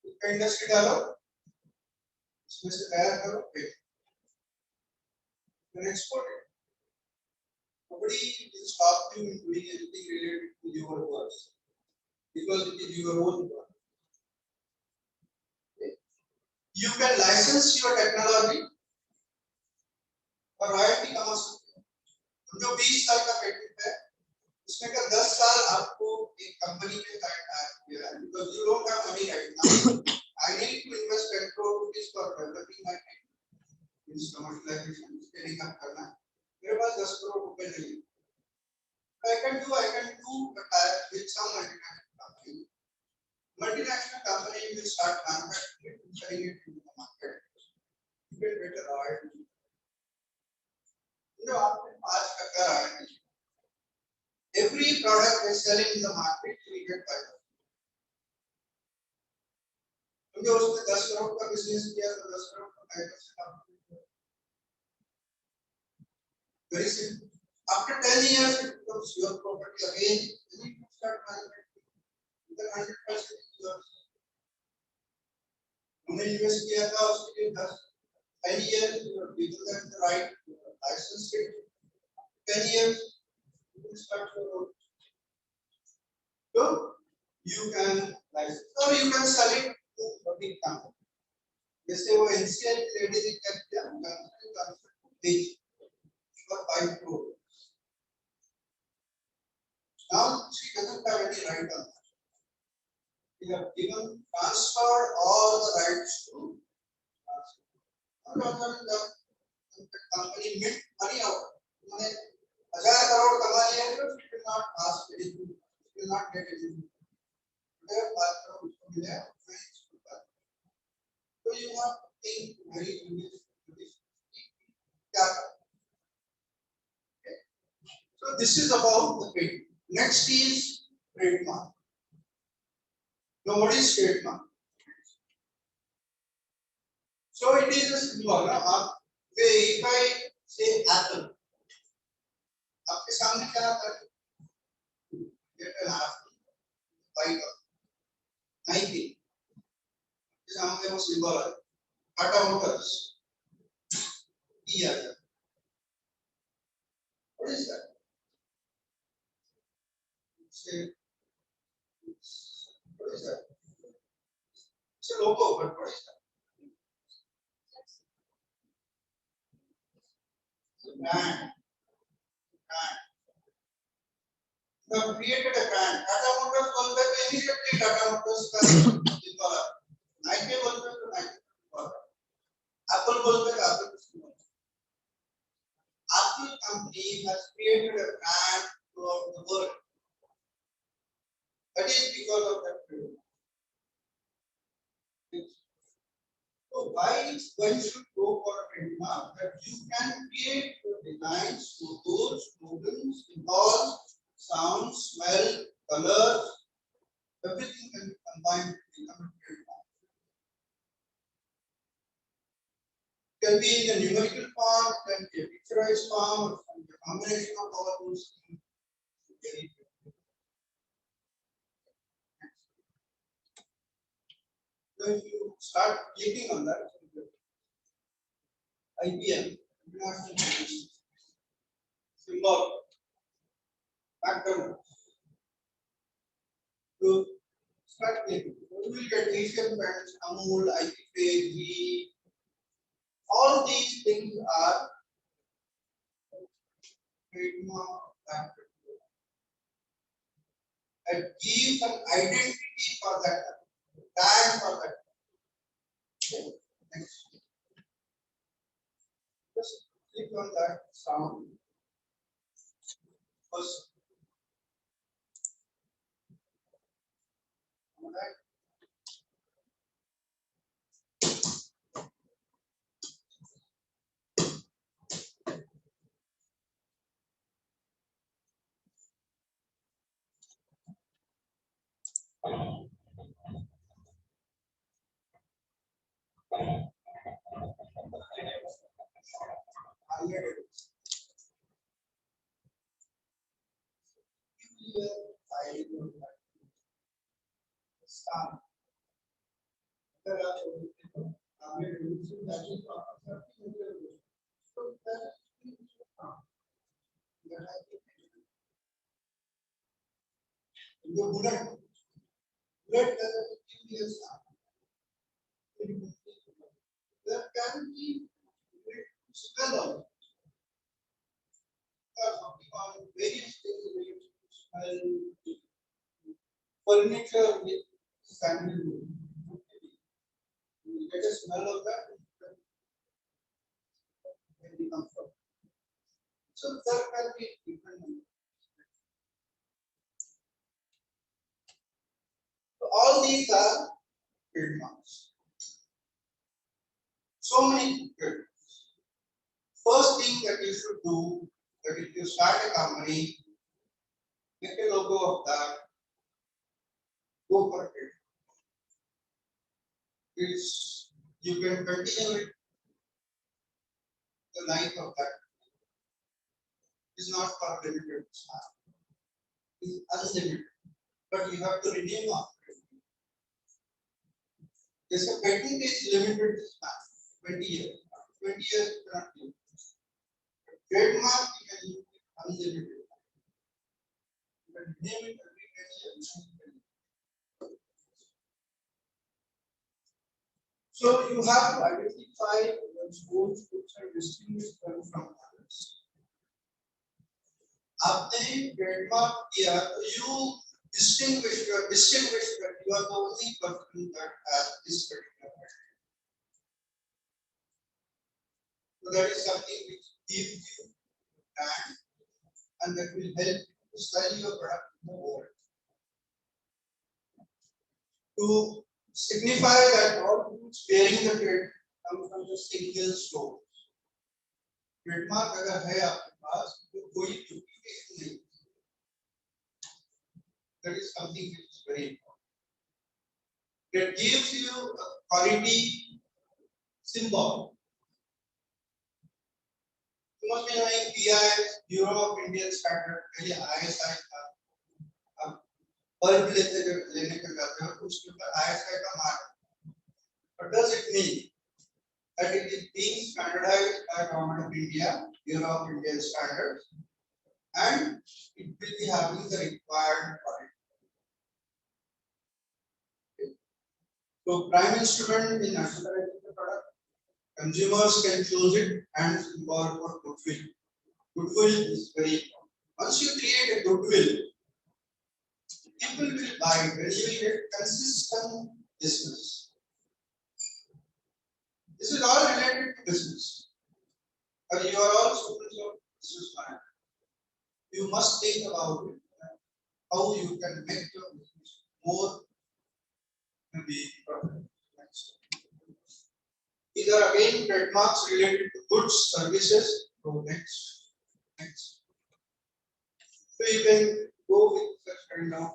उसका industry डालो, इसमें से तैयार करो patent. Then export it. Nobody will stop you in doing anything related to your work because it is your own work. Okay. You can license your technology और royalty कमा सकते हो. जो 20 साल का पेटेंट है, उसमें का 10 साल आपको एक कंपनी में टाइम किया है, because you don't have money right now. I need to invest 10 crore rupees for developing my patent. इस कमर्शियलाइजेशन स्केलिंग अप करना है, मेरे पास 10 करोड़ रुपए नहीं है। I can do a tie with some multinational company. Multinational company will start manufacturing it and selling it into the market. You get better royalty. जो आपके पास टक्कर आएगी, every product is selling in the market, you get better. जो उसने 10 करोड़ का business किया तो 10 करोड़ का फायदा से काम किया। Very simple. After 10 years, it becomes your property again. You need to start manufacturing. The 100% is yours. हमने इन्वेस्ट किया था उसके लिए 10 years, you are given them the right license it. 10 years, you can start your own. So you can license or you can sell it to a big company. जैसे वो NCL lady ने क्या किया, बेच for 5 crore. Now she doesn't have any right on that. We have given transferred all the rights to us. The company made money out. उन्होंने 1000 करोड़ कमा लिया है तो she will not ask anything. She will not get anything. अगर 5 करोड़ उसको मिला है तो you have to think very क्या करना. So this is about the patent. Next is trademark. Now what is trademark? So it is a symbol. If I say apple, आपके सामने क्या आता है? Get an apple, bite of Nike. आपके सामने वो symbol है. Tata Motors. E आता है. What is that? What is that? It's a logo, but what is that? It's a brand. You have created a brand. Tata Motors बोलते हैं immediately Tata Motors का symbol है. Nike बोलते हैं तो Nike का symbol है. Apple बोलते हैं Apple का symbol है. Apple company has created a brand throughout the world. That is because of that trademark. So why one should go for a trademark? That you can create your designs, logos, slogans, symbols, sound, smell, colors, everything can be combined to become a trademark. It can be in a numerical form, it can be a picturized form, or it can be a combination of all those things. When you start clicking on that, IBM, International symbol, McDonald's. So start clicking. You will get Asian brands, Amul, IPA, G. All these things are trademark and gives an identity for that, tag for that. Okay. Next. Just click on that sound. First. Alright. There can be smell of on various things related to smell, furniture with sandalwood. You get a smell of that. can become fraud. So there can be different numbers. So all these are trademarks. So many trademarks. First thing that you should do, that if you start a company, make a logo of that, go for it. It's you can continue it the life of that. It's not for limited time. It's unlimited. But you have to renew after it. Yes, a patent is limited span, 20 years. After 20 years, you cannot use it. Trademark, you can use it unlimited. You can name it every 10 years. So you have to identify those goals which are distinguished them from others. आपने trademark किया तो you distinguish that you are the only person that has this particular brand. So that is something which gives you brand and that will help you to sell your product in the world. To signify that all goods bearing the trade come from the single source. Trademark अगर है आपके पास तो कोई duplication नहीं. That is something which is very important. That gives you a quality symbol. You must be knowing BIS, Bureau of Indian Standard, पहले ISI था. अब bulb लेने के जाते हो उसके ऊपर ISI का mark. What does it mean? That it is being standardized by Government of India, Bureau of Indian Standards, and it will be having the required quality. So prime instrument in nationalizing the product, consumers can choose it and symbol for goodwill. Goodwill is very important. Once you create a goodwill, people will buy it and you will get consistent business. This is all related to business. But you are all students of business management. You must think about it, how you can make your business more to be profitable. These are again trademarks related to goods, services. So next. So you can go with such kind of.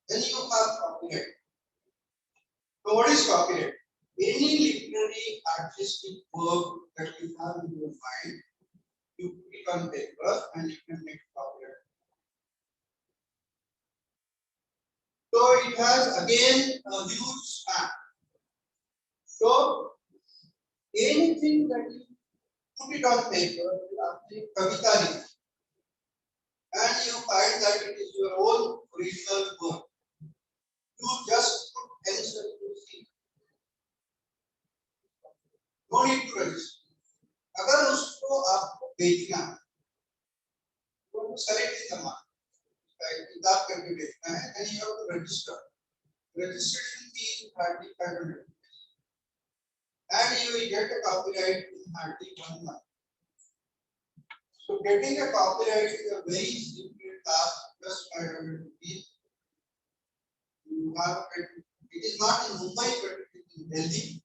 Then you have copyright. So what is copyright? Any literary artistic work that you have in your mind, you put it on paper and you can make copyright. So it has again a huge span. So anything that you put it on paper, you have kavita likhi, and you find that it is your own original work. You just put answer to see. No need to register. अगर उसको आपको बेचना है, तो select the mark. किताब करके बेचना है, then you have to register. Registration fee is hardly 500, and you will get a copyright in hardly 1 month. So getting a copyright is a very simple task, just 500 rupees. You have it is not in Mumbai, but it is in Delhi.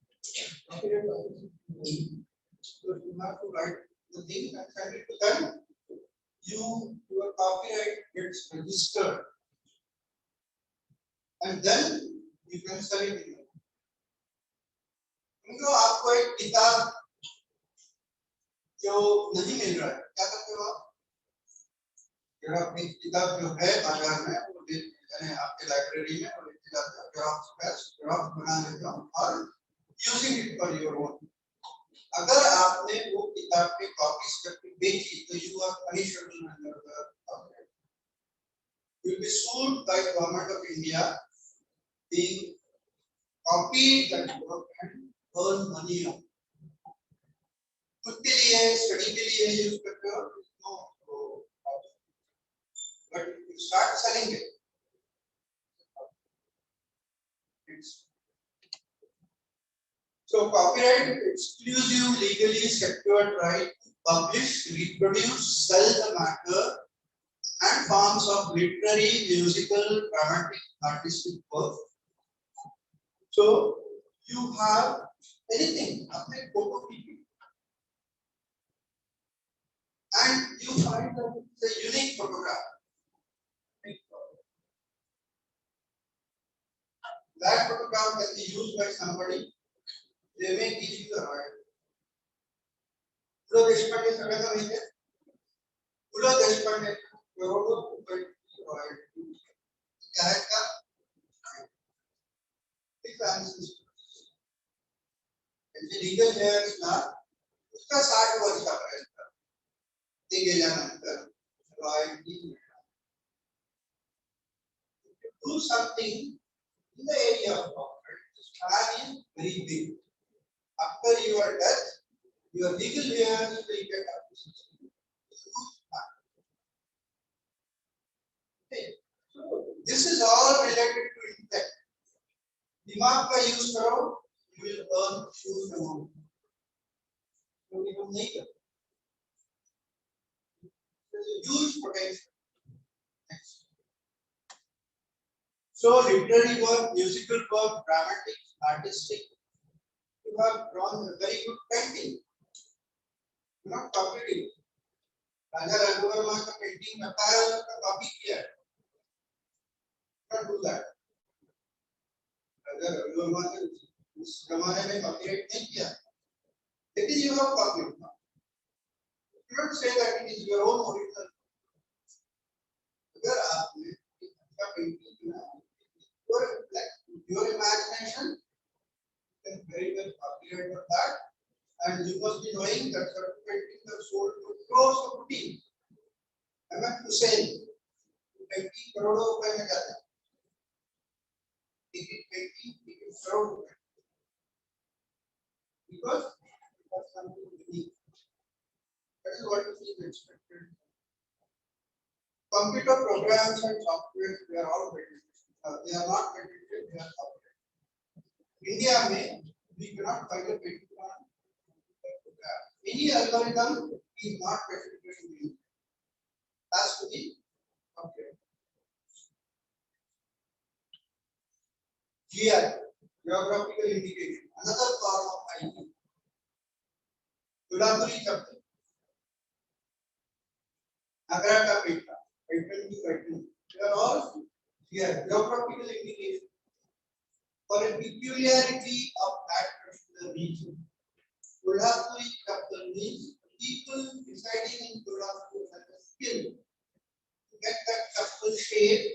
Copyright office is in Delhi. So you have to write the thing and send it to them. Your copyright gets registered, and then you can sell it. क्योंकि आपको एक किताब जो नहीं मिल रहा है, क्या करते हो आप? अगर अपनी किताब जो है बाजार में वो यानी आपके लाइब्रेरी में वो लेके जाते हो, ज़ेरॉक्स बना लेते हो और using it for your own. अगर आपने वो किताब के कॉपीज करके बेची तो you are punishable under the copyright. You will be sued by Government of India. The copy that work and earn money on. खुद के लिए स्टडी के लिए यूज करते हो no, but if you start selling it, So copyright exclusive legally secured right to publish, reproduce, sell the matter and forms of literary, musical, dramatic, artistic work. So you have anything, अपने photo की, and you find that it's a unique photograph. That photograph can be used by somebody. They may give you the right. पुलो Deshpande सगळ्यांना माहिती आहे. पुलो देशपांडे करोडो रुपये royalty क्या है का? लीगल हेयर्स ना उसका 60 वर्षापर्यंत ते गेल्यानंतर royalty do something in the area of copyright. This plan is very big. After your death, your legal heirs will get appreciation. Okay. So this is all related to intellect. दिमाग का use करो, you will earn huge amount. क्योंकि हम नहीं करते. There is a huge potential. Next. So literary work, musical work, dramatic, artistic, you have drawn a very good painting. You not copied it. Raja Raghuvarma का painting रखा है उसका copy किया है. Not do that. Raja Raghuvarma ने उस जमाने में copyright नहीं किया. Lekin you have copied. You not say that it is your own original. अगर आपने इसका painting किया, your imagination can very well copyright for that, and you must be knowing that certain paintings are sold for crores of rupees. I meant to say, painting करोड़ों रुपए में जाता है. Painting crore रुपए. Because it was something unique. That is what is expected. Computer programs and software, they are all patented. They are not patented, they are copyrighted. India में we cannot find a patent on program. Any algorithm is not patented in India. Has to be copyrighted. GI, geographical indication, another form of IP. Gulaburi Chapter, Agra ka Peta, patent to patent. They are all GI, geographical indication. For a peculiarity of that particular region. Kolhapuri chapter means people residing in Kolhapur have a skill to get that chapel shape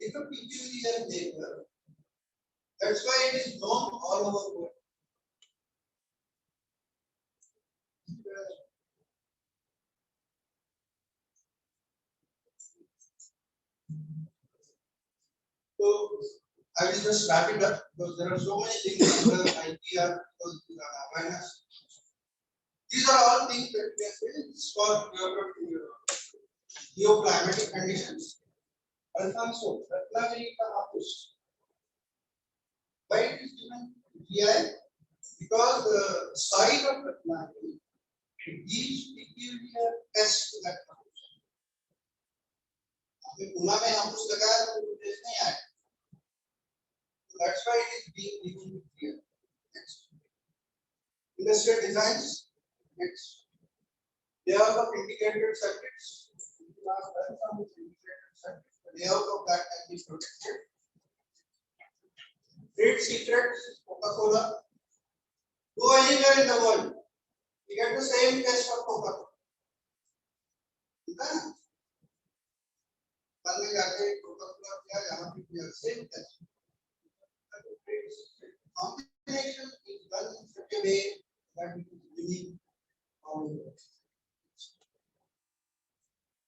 in a peculiar nature. That's why it is known all over the world. So I will just wrap it up because there are so many things under IPR because these are awareness. These are all things that we are saying for geoclimatic conditions. Alfonso, Ratnagiri ka hapus. Why it is given GI? Because the soil of Ratnagiri gives peculiar test to that hapus. आपने पुणे में hapus लगाया तो वो test नहीं आया. That's why it is being given here. Next. Industrial designs. Next. Layout of integrated circuits. The layout of that can be protected. Trade secrets. Coca-Cola. Go anywhere in the world. You get the same taste of Coca-Cola. बाद में जाके Coca-Cola क्या जहाँ पे same taste. Combination is done in such a way that it is unique.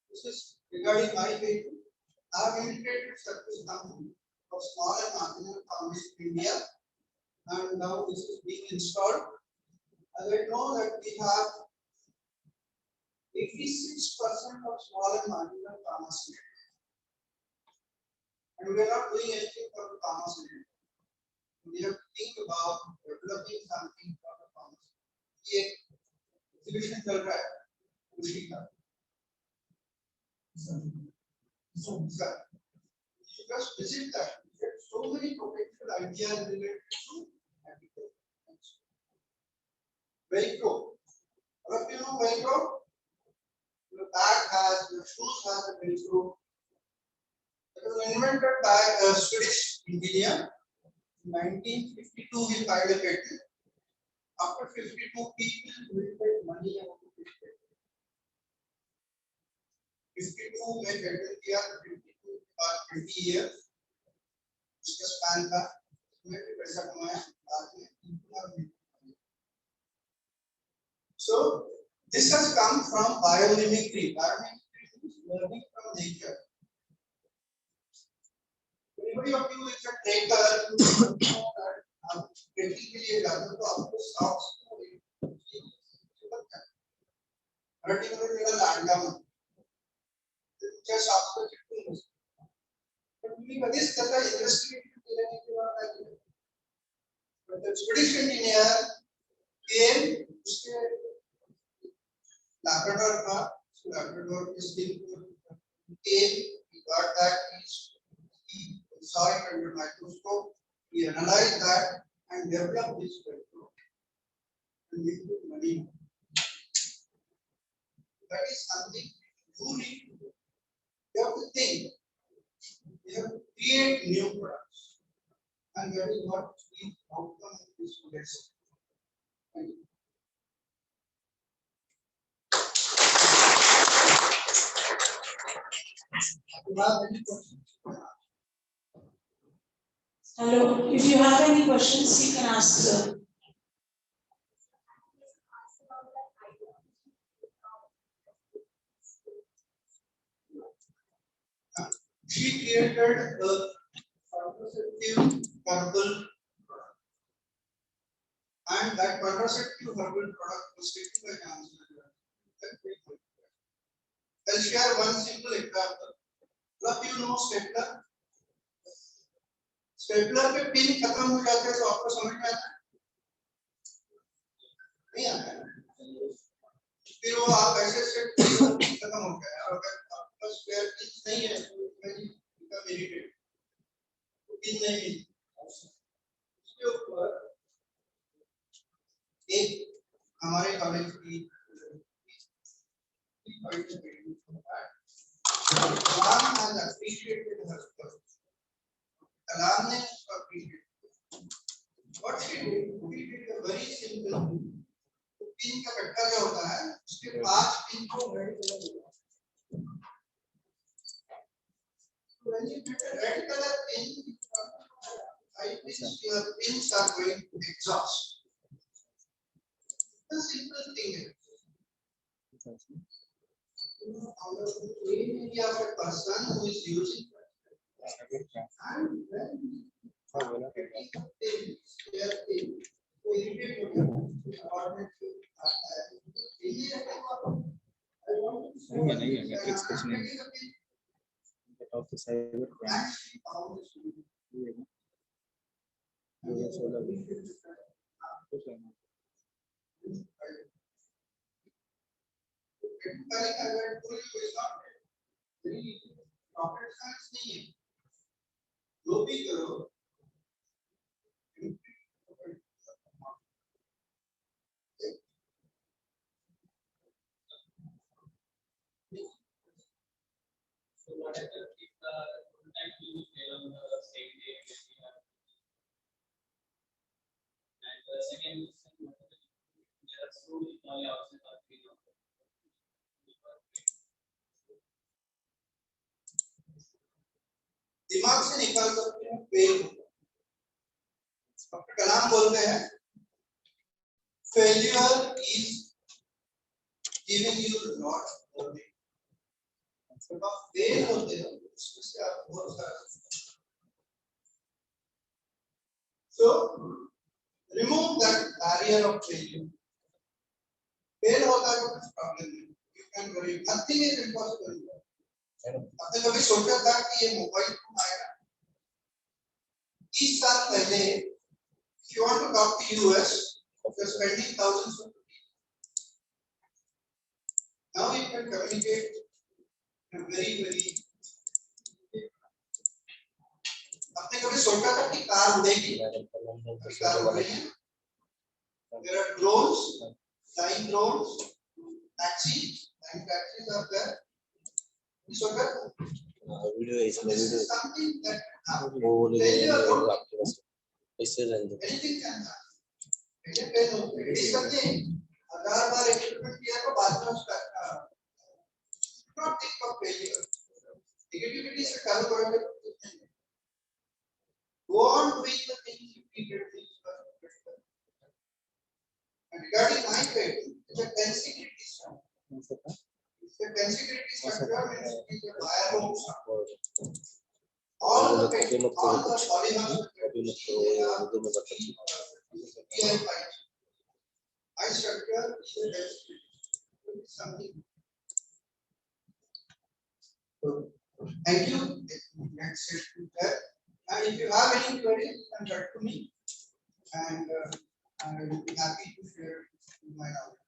This is regarding my patent. I have integrated circuit company for small and marginal farmers in India, and now this is being installed. As I know that we have 86% of small and marginal farmers in India, and we are not doing anything for the farmers in India. We have to think about developing something for the farmers. ये exhibition चल रहा है कृषि का. So, sir, you just visit that. There are so many potential ideas related to agriculture. Velcro. All of you know Velcro? Your bag has, your shoes has a Velcro. It was invented by a Swedish engineer. In 1952, he filed a patent. After 52 people will pay money out of this patent. 52 में patent किया, 52 बाद 20 years उसका span था, उसमें भी पैसा कमाया, बाद में इतना भी. So this has come from biomimicry. Biomimicry is learning from nature. Anybody of you is a tracker, you know that आप trekking के लिए जाते हो तो आपको socks हरटी में मेरा लाडला में क्या socks को चिपकूंगा. But we कभी इस तरह investigate करने के बाद आगे. But the Swedish engineer came उसके Labrador था, Labrador is being came, he got that, he saw it under microscope, he analyzed that and developed this Velcro and we put money. That is something you need to do. You have to think, you have to create new products, and that is what the outcome of this lesson. Thank you. Do you have any questions? Hello, if you have any questions, you can ask, sir. She created a contraceptive herbal product, and that contraceptive herbal product was taken by cancer. I'll share one simple example. All of you know stapler. Stapler पे pin खत्म हो जाते हैं तो आपको समझ में आता है? नहीं आता है. फिर वो आप ऐसे से खत्म हो गया और अगर आपके पास स्पेयर पिन नहीं है तो इसका इरिटेट तो पिन नहीं मिली. उसके ऊपर एक हमारे कॉलेज की कलाम has appreciated her work. Kalam ने उसका appreciate. What she did, we did a very simple thing. तो पिन का कट्टा क्या होता है? उसके 5 पिन को रेड कलर होता है. When you put a red color pin, I think your pins are going to exhaust. The simple thing is, our brain area of a person who is using and when नहीं है matrix कुछ नहीं है of the cyber crime ये है ना 2016 जो भी करो So whatever if the contact you fail on the same day and the second there are so many only options are free. दिमाग से निकाल सकते हैं फेल. डॉक्टर कलाम बोलते हैं failure is giving you lot learning. जब आप फेल होते हो उसमें से आप बहुत सारा. So remove that barrier of failure. Fail होता है तो कुछ प्रॉब्लम नहीं. You can worry. Nothing is impossible. आपने कभी सोचा था कि ये मोबाइल फोन आएगा? 30 साल पहले If you want to talk to US, you're spending thousands of rupees. Now you can communicate in a very आपने कभी सोचा था कि कार उड़ेगी? अभी कार उड़ रही है। There are drones, flying drones, taxis, and taxis are there. You सोचा? वीडियो इसमें This video is something that वो बोले आपके पास इससे रहने anything can happen. ऐसे पेन होते हैं। इस करके 1000 बार एक्सपेरिमेंट किया तो बाद में उसका not think of failure. Negativity से कल करोगे go on doing the things repeatedly. And regarding my painting, it's a 10-security structure. It's a 10-security structure means it's a wire rope structure. All the painting, all the polygons, my structure is a 10-security something. So, thank you. That's it. And if you have any queries, you can write to me, and I will be happy to share my knowledge.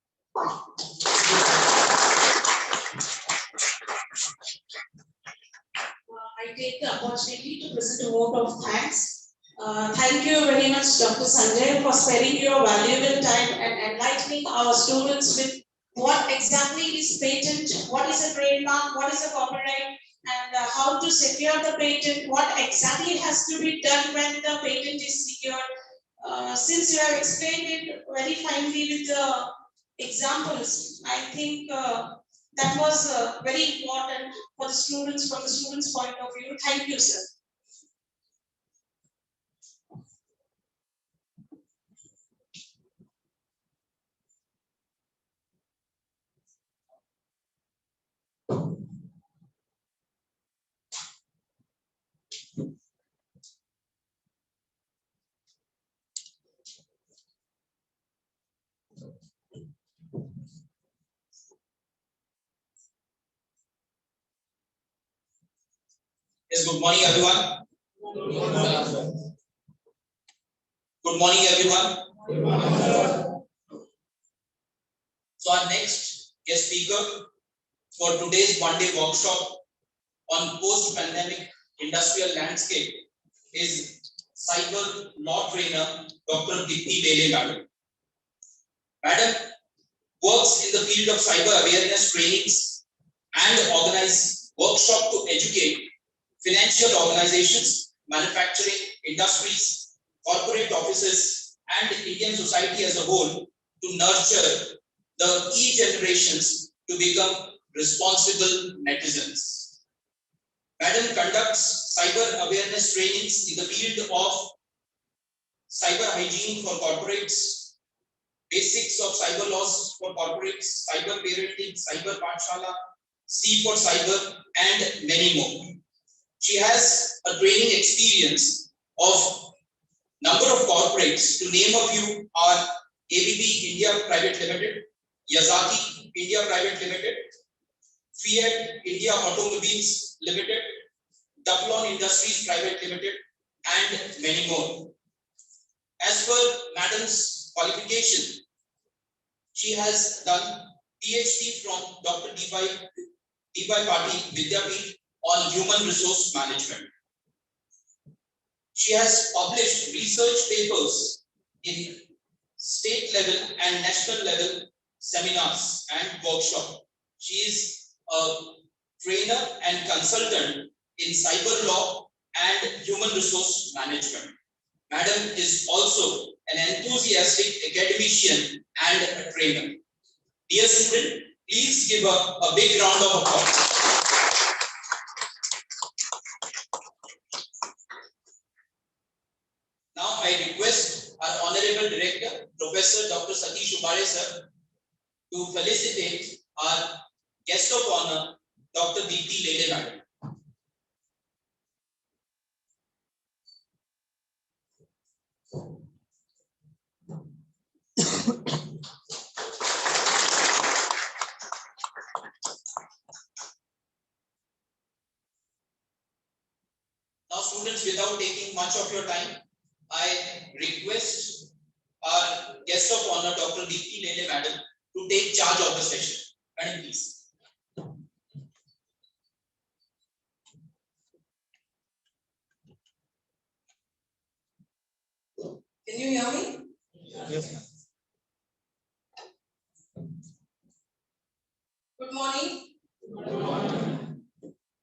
I take the opportunity to present a vote of thanks. Thank you very much, Dr. Sanjay, for sparing your valuable time and enlightening our students with what exactly is patent, what is a trademark, what is a copyright, and how to secure the patent, what exactly has to be done when the patent is secured. Since you have explained it very finely with the examples, I think that was very important for the students, from the students' point of view. Thank you, sir. Yes, good morning, everyone. Good morning, everyone. So our next guest speaker for today's one-day workshop on post-pandemic industrial landscape is cyber law trainer Dr. Dipti Bele Madam. Madam works in the field of cyber awareness trainings and organize workshop to educate financial organizations, manufacturing industries, corporate offices, and Indian society as a whole to nurture the e-generations to become responsible netizens. Madam conducts cyber awareness trainings in the field of cyber hygiene for corporates, basics of cyber laws for corporates, cyber parenting, cyber pathshala, C for cyber, and many more. She has a training experience of number of corporates. To name a few are ABB India Private Limited, Yazaki India Private Limited, Fiat India Automobiles Limited, Duplon Industries Private Limited, and many more. As per Madam's qualification, she has done PhD from Dr. D.Y. Patil Vidyapeeth on human resource management. She has published research papers in state level and national level seminars and workshops. She is a trainer and consultant in cyber law and human resource management. Madam is also an enthusiastic academician and a trainer. Dear student, please give a big round of applause. Now I request our Honorable Director, Professor Dr. Satish Ubade sir, to felicitate our guest of honor, Dr. Dipti Bele Madam. Now students, without taking much of your time, I request our guest of honor, Dr. Deepti Lele Madam, to take charge of the session. Madam, please. Can you hear me? Yes. Good morning.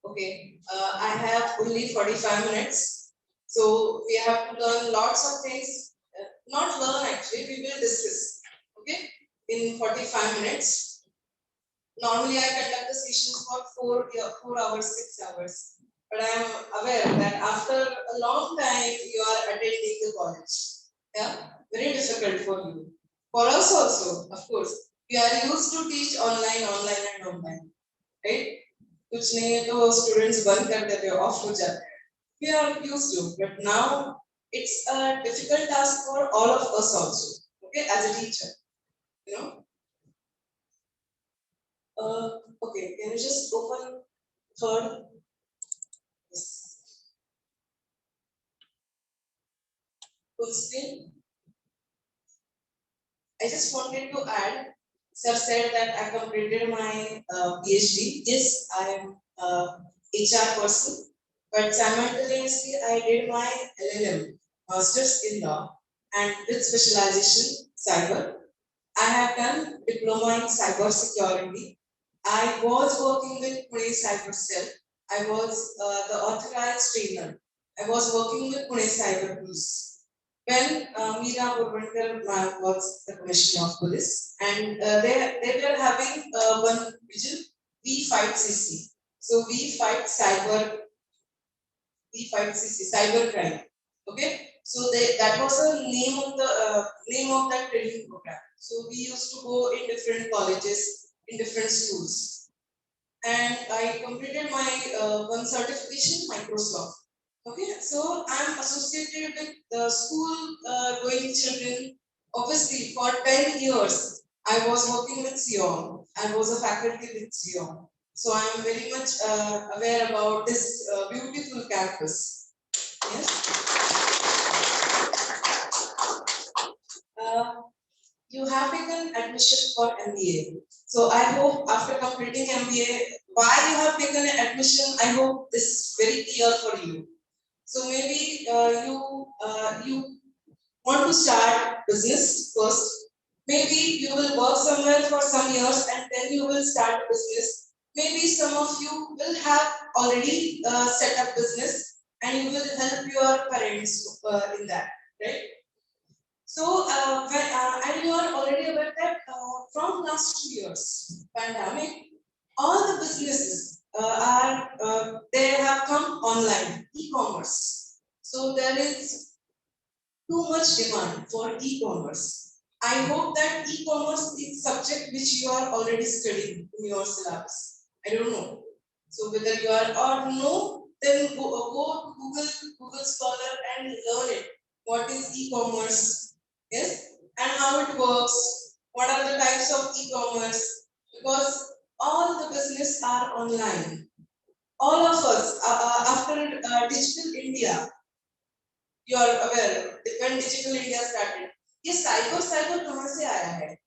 Okay, I have only 45 minutes. So we have to learn lots of things. Not learn actually, we will discuss. Okay, in 45 minutes. Normally I conduct the sessions for 4 hours, 6 hours. But I am aware that after a long time you are attending the college. Yeah, very difficult for you. For us also, of course. We are used to teach online and online. Right? कुछ नहीं है तो students बंद कर देते हैं, off हो जाते हैं. We are used to, but now it's a difficult task for all of us also. Okay, as a teacher, you know. Okay, can you just open third? Yes. Full screen. I just wanted to add. Sir said that I completed my PhD. Yes, I am HR person, but simultaneously I did my LLM, Masters in Law, and with specialization cyber. I have done diploma in cyber security. I was working with Pune Cyber Cell. I was the authorized trainer. I was working with Pune Cyber Police. When Meera Purvankar was the Commissioner of Police, and they were having one vision, we fight CC. So we fight cyber crime. Okay, so that was the name of that training program. So we used to go in different colleges, in different schools, and I completed my one certification, Microsoft. Okay, so I'm associated with the school going children. Obviously, for 10 years, I was working with SIOM. I was a faculty with SIOM. So I'm very much aware about this beautiful campus. Yes. You have taken admission for MBA. So I hope after completing MBA, why you have taken admission, I hope this is very clear for you. So maybe you want to start business first. Maybe you will work somewhere for some years and then you will start a business. Maybe some of you will have already set up business and you will help your parents in that, right? So, and you are already aware that from last 2 years, pandemic, all the businesses they have come online, e-commerce. So there is too much demand for e-commerce. I hope that e-commerce is subject which you are already studying in your syllabus. I don't know. So whether you are or no, then go to Google Scholar and learn it. What is e-commerce? Yes, and how it works. What are the types of e-commerce? Because all the business are online. All of us, after Digital India, you are aware when Digital India started. ये cyber कहाँ से आया है?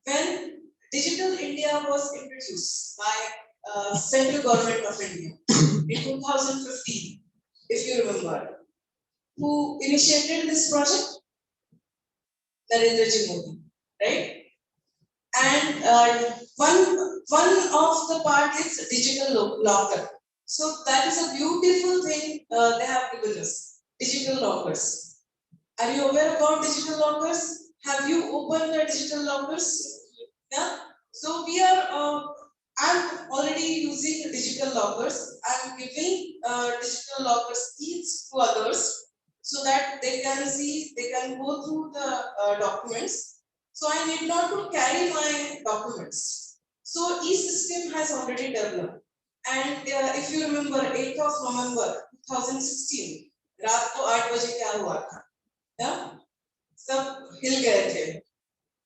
When Digital India was introduced by Central Government of India in 2015, if you remember, who initiated this project? Narendra Ji Modi, right? And one of the part is digital locker. So that is a beautiful thing they have given us, digital lockers. Are you aware about digital lockers? Have you opened the digital lockers? Yeah. So we are. I'm already using digital lockers. I'm giving digital lockers keys to others so that they can see, they can go through the documents. So I need not to carry my documents. So e-system has already developed. And if you remember, 8th of November 2016, रात को 8 बजे क्या हुआ था? Yeah, सब हिल गए थे.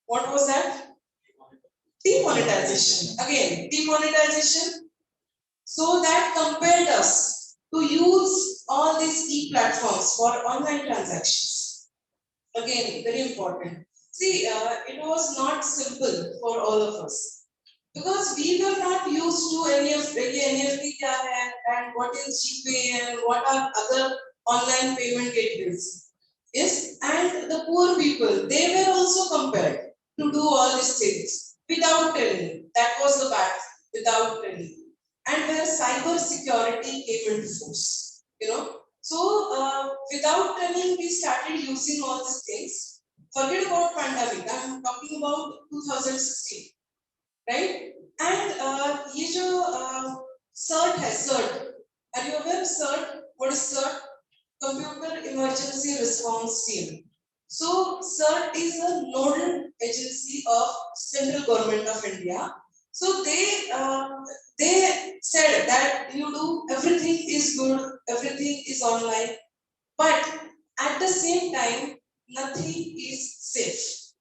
What was that? Demonetization. Again, demonetization. So that compelled us to use all these e-platforms for online transactions. Again, very important. See, it was not simple for all of us because we were not used to NEFT kya hai, and what is GPay and what are other online payment gateways. Yes, and the poor people, they were also compelled to do all these things without training. That was the bad, without training. And where cyber security came into force, you know. So without training, we started using all these things. Forget about pandemic. I'm talking about 2016, right? And ये जो CERT है, CERT. Are you aware of CERT? What is CERT? Computer Emergency Response Team. So CERT is a nodal agency of Central Government of India. So they said that you do everything is good, everything is online, but at the same time, nothing is safe.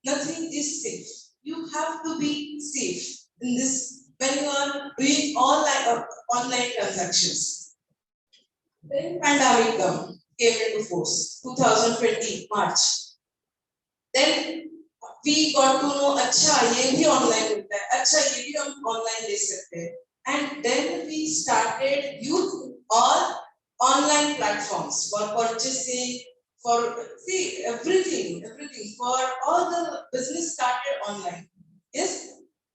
Nothing is safe. You have to be safe in this when you are doing online transactions. Then pandemic came into force, 2020 March. Then we got to know, अच्छा ये भी online होता है, अच्छा ये भी हम online ले सकते हैं. And then we started use all online platforms for purchasing, for everything for all the business started online. Yes,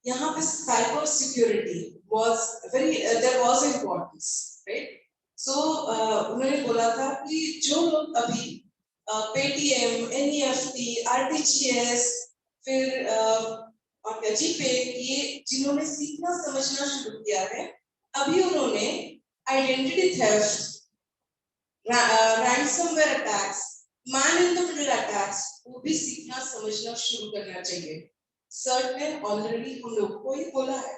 यहाँ पे cyber security was very there was importance, right? So उन्होंने बोला था कि जो लोग अभी पेटीएम, NEFT, RTGS, फिर जीपे ये जिन्होंने सीखना समझना शुरू किया है, अभी उन्होंने identity theft, ransomware attacks, man in the middle attacks वो भी सीखना समझना शुरू करना चाहिए. CERT ने already हम लोग को ये बोला है.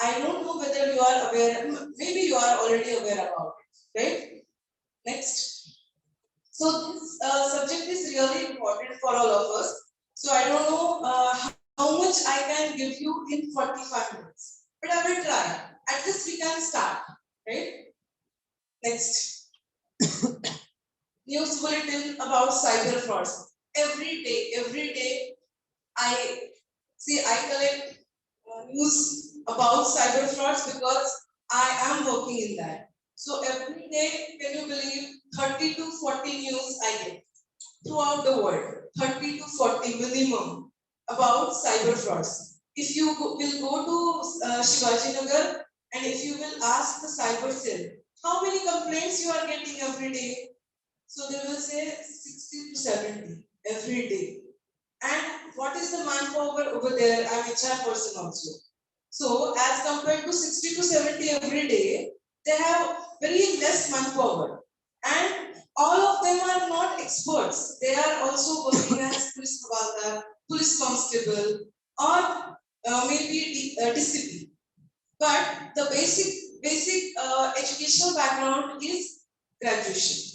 I don't know whether you are aware, maybe you are already aware about it, right? Next. So this subject is really important for all of us. So I don't know how much I can give you in 45 minutes, but I will try. At least we can start, right? Next. News bulletin about cyber frauds. Every day, I collect news about cyber frauds because I am working in that. So every day, can you believe 30 to 40 news I get throughout the world, 30 to 40 minimum about cyber frauds. If you will go to Shivaji Nagar and if you will ask the cyber cell, how many complaints you are getting every day? So they will say 60 to 70 every day. And what is the manpower over there? I'm HR person also. So as compared to 60 to 70 every day, they have very less manpower. And all of them are not experts. They are also working as police hawaldar, police constable, or maybe DCP. But the basic educational background is graduation.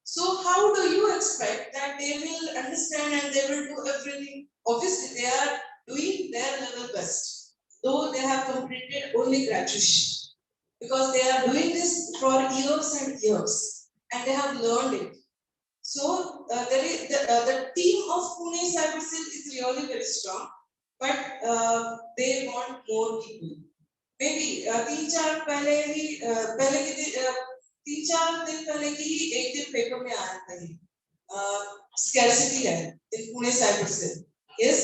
So how do you expect that they will understand and they will do everything? Obviously, they are doing their level best, though they have completed only graduation, because they are doing this for years and years, and they have learned it. So there is the team of Pune Cyber Cell is really very strong, but they want more people. Maybe 3-4 दिन पहले ही एक दिन paper में आया था ये scarcity है in Pune Cyber Cell. Yes.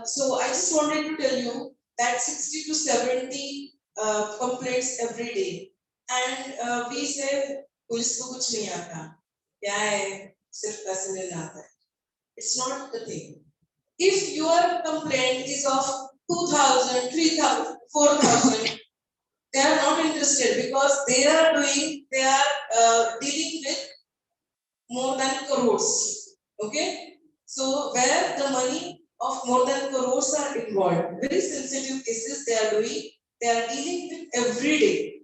So I just wanted to tell you that 60 to 70 complaints every day, and we say police को कुछ नहीं आता, क्या है सिर्फ पैसे लेना आता है. It's not the thing. If your complaint is of 2,000, 3,000, 4,000, they are not interested because they are dealing with more than crores. Okay, so where the money of more than crores are involved, very sensitive cases they are dealing with every day.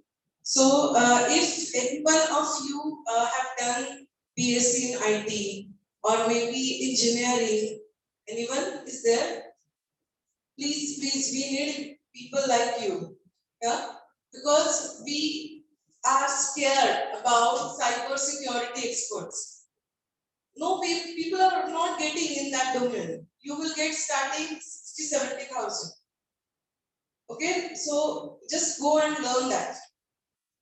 So if any one of you have done BSc in IT or maybe engineering, anyone is there? Please, we need people like you. Yeah, because are scared about cyber security experts. No, people are not getting in that domain. You will get starting 60,000-70,000. Okay, so just go and learn that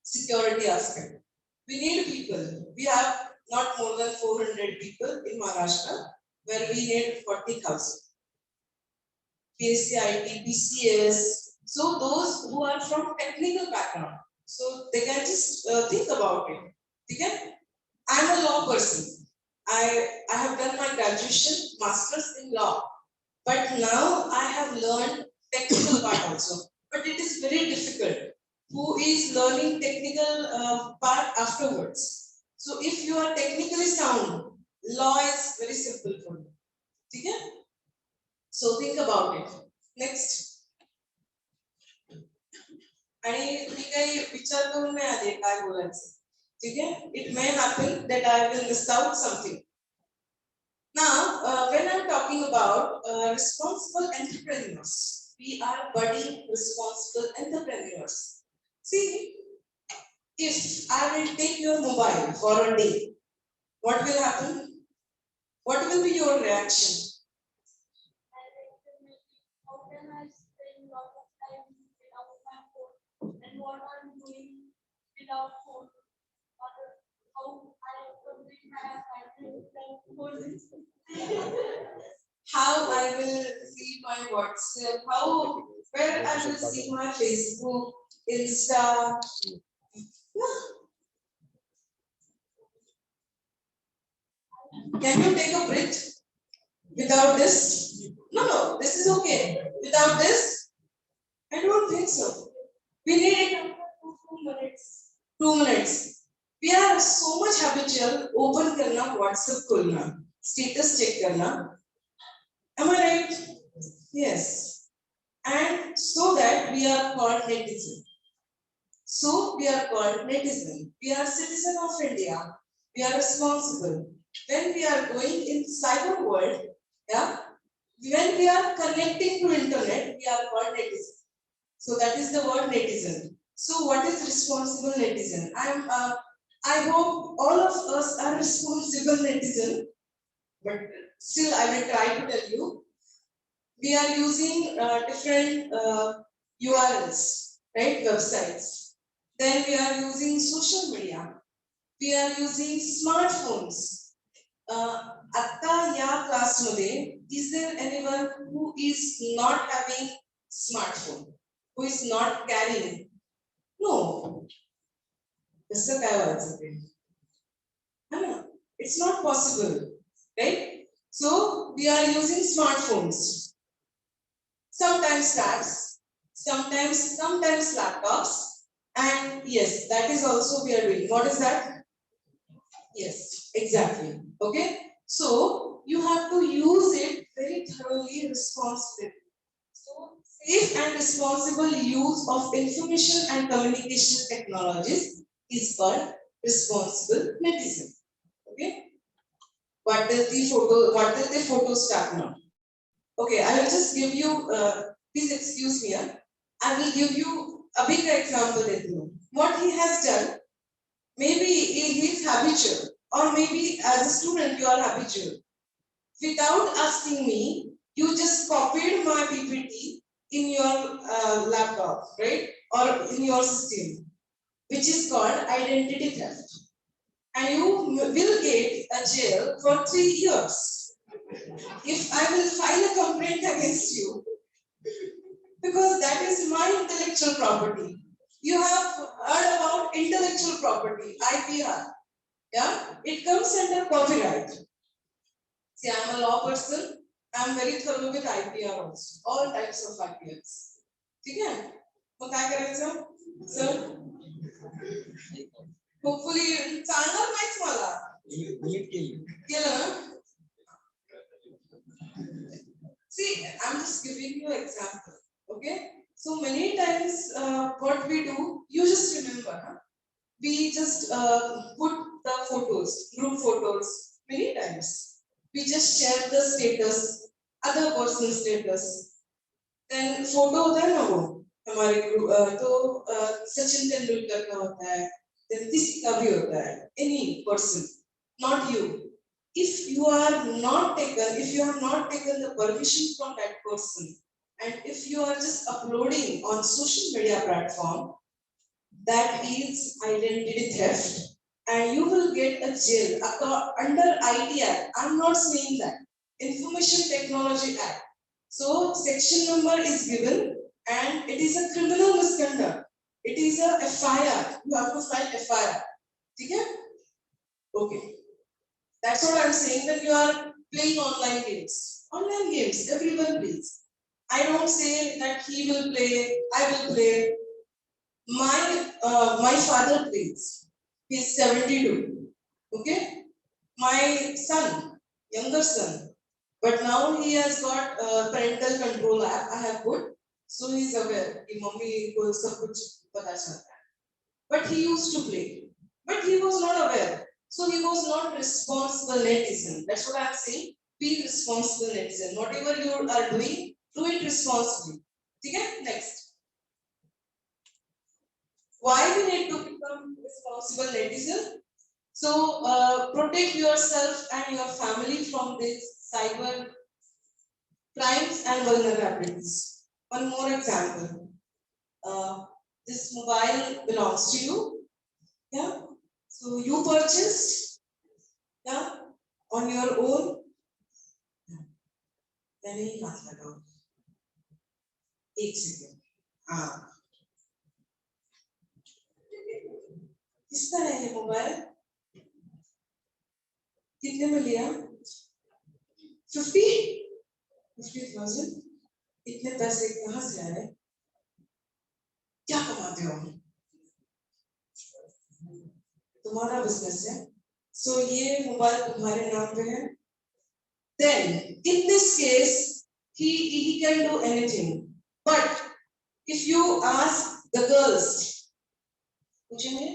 security aspect. We need people. We have not more than 400 people in Maharashtra, where we need 40,000. PSCIT, PCS. So those who are from technical background, so they can just think about it. Okay? I'm a law person. I have done my graduation, masters in law, but now I have learned technical part also. But it is very difficult. Who is learning technical part afterwards? So if you are technically sound, law is very simple for you. Okay? So think about it. Next. आणि तुम्ही काही विचार करून नाही आले काय बोलायचं ठीक आहे it may happen that I will miss out something. Now when I'm talking about responsible entrepreneurs, we are budding responsible entrepreneurs. See, if I will take your mobile for a day, what will happen? What will be your reaction? How can I spend a lot of time without my phone? And what I'm doing without phone? Or how I complete my assignment without phone? How I will see my WhatsApp, where I will see my Facebook, Insta. Can you take a breath without this? No, this is okay. Without this, I don't think so. We need 2 minutes. 2 minutes. We are so much habitual. Open karna, WhatsApp खोलना, status check karna. Am I right? Yes. And so that we are called netizen. So we are called netizen. We are citizen of India. We are responsible. When we are going in cyber world, yeah, when we are connecting to internet, we are called netizen. So that is the word netizen. So what is responsible netizen? I hope all of us are responsible netizen, but still I will try to tell you. We are using different URLs, right? Websites. Then we are using social media. We are using smartphones. Atta ya class मध्ये, is there anyone who is not having smartphone? Who is not carrying? No. कसं काय व्हायचं ते? It's not possible, right? So we are using smartphones. Sometimes tabs, sometimes laptops, and yes, that is also we are doing. What is that? Yes, exactly. Okay, so you have to use it very thoroughly, responsibly. So safe and responsible use of information and communication technologies is called responsible netizen. Okay, what does the photo start now? Okay, I will just give you, please excuse me, I will give you a big example. What he has done, maybe he is habitual, or maybe as a student you are habitual. Without asking me, you just copied my PPT in your laptop, right? Or in your system, which is called identity theft. And you will get a jail for 3 years. If I will file a complaint against you, because that is my intellectual property. You have heard about intellectual property, IPR. Yeah, it comes under copyright. See, I am a law person. I am very thorough with IPR also, all types of IPRs. Okay? मग काय करायचं? Sir? Hopefully, चालणार नाहीच मला. केलं ना? See, I'm just giving you an example, okay? So many times, what we do, you just remember, we just put the photos, group photos, many times. We just share the status, other person's status. Then photo होता है ना वो हमारे group तो सचिन तेंदुलकर का होता है, then किसी का भी होता है, any person, not you. If you are not taken, if you have not taken the permission from that person, and if you are just uploading on social media platform, that is identity theft, and you will get a jail under IT Act. I'm not saying that. Information Technology Act. So section number is given, and it is a criminal misconduct. It is a FIR. You have to file FIR. Okay? Okay. That's what I'm saying, when you are playing online games. Online games, everyone plays. I don't say that he will play, I will play. My father plays. He's 72. Okay? My son, younger son, but now he has got parental control app. I have put, so he's aware कि mummy को सब कुछ पता चलता है. But he used to play, but he was not aware. So he was not responsible netizen. That's what I'm saying. Be responsible netizen. Whatever you are doing, do it responsibly. Okay? Next. Why we need to become responsible netizen? So protect yourself and your family from this cyber crimes and vulnerabilities. One more example. This mobile belongs to you. Yeah. So you purchased, yeah, on your own. मैंने ही हाथ लगाओ. एक second. हाँ. किस तरह है mobile? कितने में लिया? 50,000. इतने पैसे कहाँ से आए? क्या कमाते हो? तुम्हारा बिजनेस है. So ये मोबाइल तुम्हारे नाम पे है. Then in this case he can do anything. But if you ask the girls, पूछेंगे?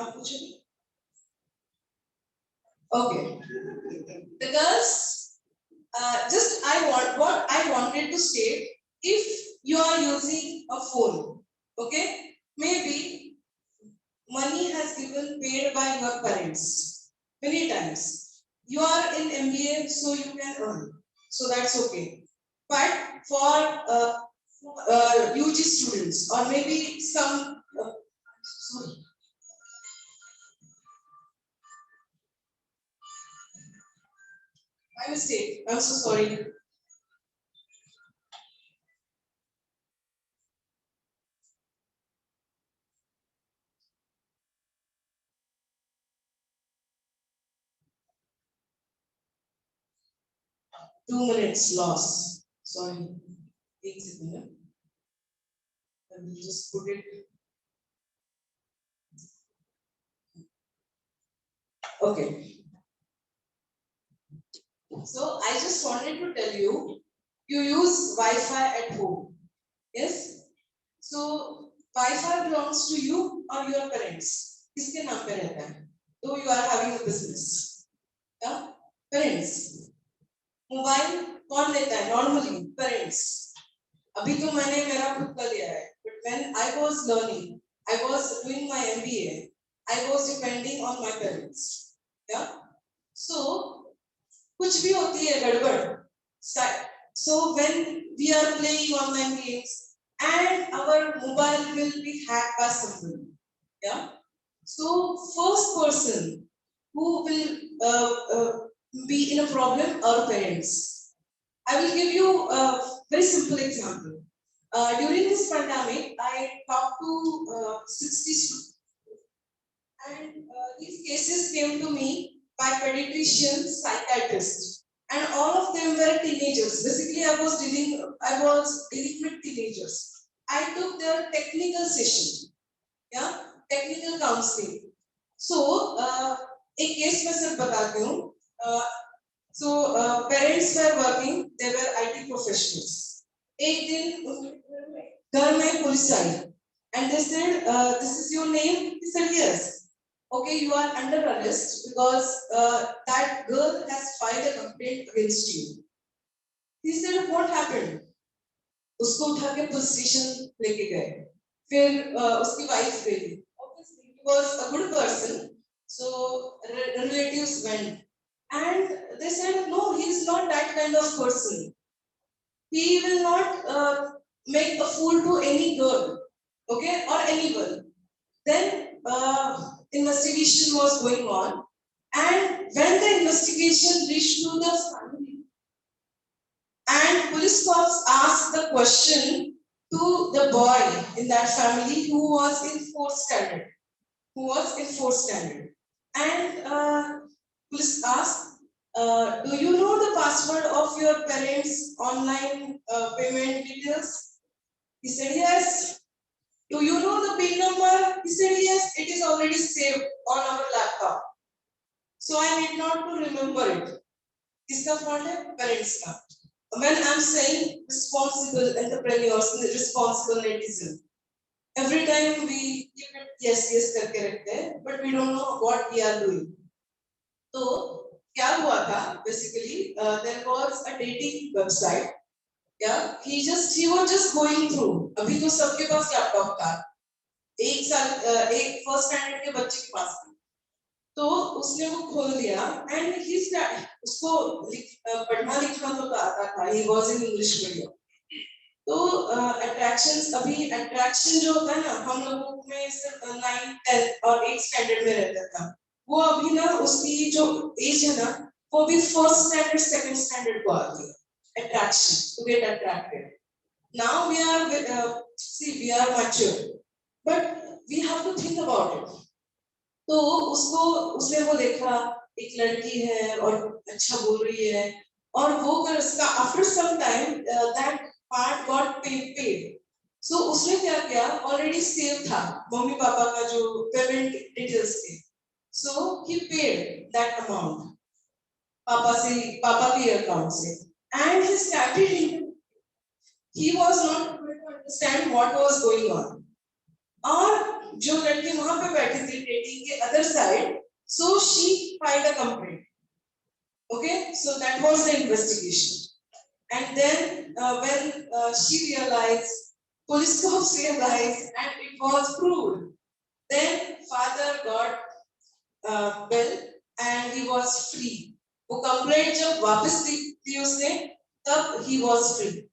आप पूछेंगे? Okay. The girls, just what I wanted to state, if you are using a phone, okay, maybe money has given paid by your parents many times. You are in MBA, so you can earn, so that's okay. But for UG students, or maybe some, sorry. My mistake. I'm so sorry. Two minutes loss. Sorry. एक second. I will just put it. Okay. So I just wanted to tell you, you use Wi-Fi at home. Yes? So Wi-Fi belongs to you or your parents. किसके नाम पे रहता है? Though you are having a business. Yeah? Parents. Mobile कौन लेता है? Normally parents. अभी तो मैंने मेरा खुद का लिया है. But when I was learning, I was doing my MBA, I was depending on my parents. Yeah? So कुछ भी होती है गड़बड़. So when we are playing online games and our mobile will be hacked by someone, yeah. So first person who will be in a problem are parents. I will give you a very simple example. During this pandemic, I talked to 60 students, and these cases came to me by pediatricians, psychiatrists, and all of them were teenagers. Basically, I was dealing with teenagers. I took their technical session, yeah, technical counseling. So, एक case में सिर्फ बताती हूँ. So parents were working, they were IT professionals. एक दिन घर में police I, and they said, "This is your name?" He said, "Yes." Okay, you are under arrest because that girl has filed a complaint against you. He said, "What happened?" उसको उठा के police station लेके गए. फिर उसकी wife गई. Obviously, was a good person. So relatives went and they said, no, he's not that kind of person. He will not make a fool to any girl, okay, or anyone. Then investigation was going on, and when the investigation reached to the family, and police cops asked the question to the boy in that family who was in fourth standard, and police asked, do you know the password of your parents' online payment details? He said yes. Do you know the PIN number? He said yes. It is already saved on our laptop. So I need not to remember it. Kiska fault hai? Parents ka. When I'm saying responsible entrepreneurs, responsible netizen, every time we keep it yes करके रखते हैं, but we don't know what we are doing. तो क्या हुआ था? Basically, there was a dating website. Yeah, he was just going through. अभी तो सबके पास लैपटॉप था. एक फर्स्ट स्टैंडर्ड के बच्चे के पास था. तो उसने वो खोल दिया and उसको पढ़ना लिखना तो आता था. He was in English medium. तो अट्रैक्शन जो होता है ना, हम लोगों में सिर्फ 9, 10 और 8 स्टैंडर्ड में रहता था. वो अभी ना उसकी जो एज है ना, वो भी फर्स्ट स्टैंडर्ड सेकंड स्टैंडर्ड को आती है. Attraction, to get attracted. Now we are mature, but we have to think about it. तो उसने वो देखा, एक लड़की है और अच्छा बोल रही है, और वो कर उसका after some time that part got paid. So उसने क्या किया, already saved था मम्मी पापा का जो payment details थे. So he paid that amount पापा के account से. And he started, he was not able to understand what was going on. और जो लड़की वहां पे बैठी थी dating के other side, so she filed a complaint. Okay, so that was the investigation. And then when she realized, police cops realized, and it was proved, then father got bail and he was free. वो complaint जब वापस दी उसने, तब he was free.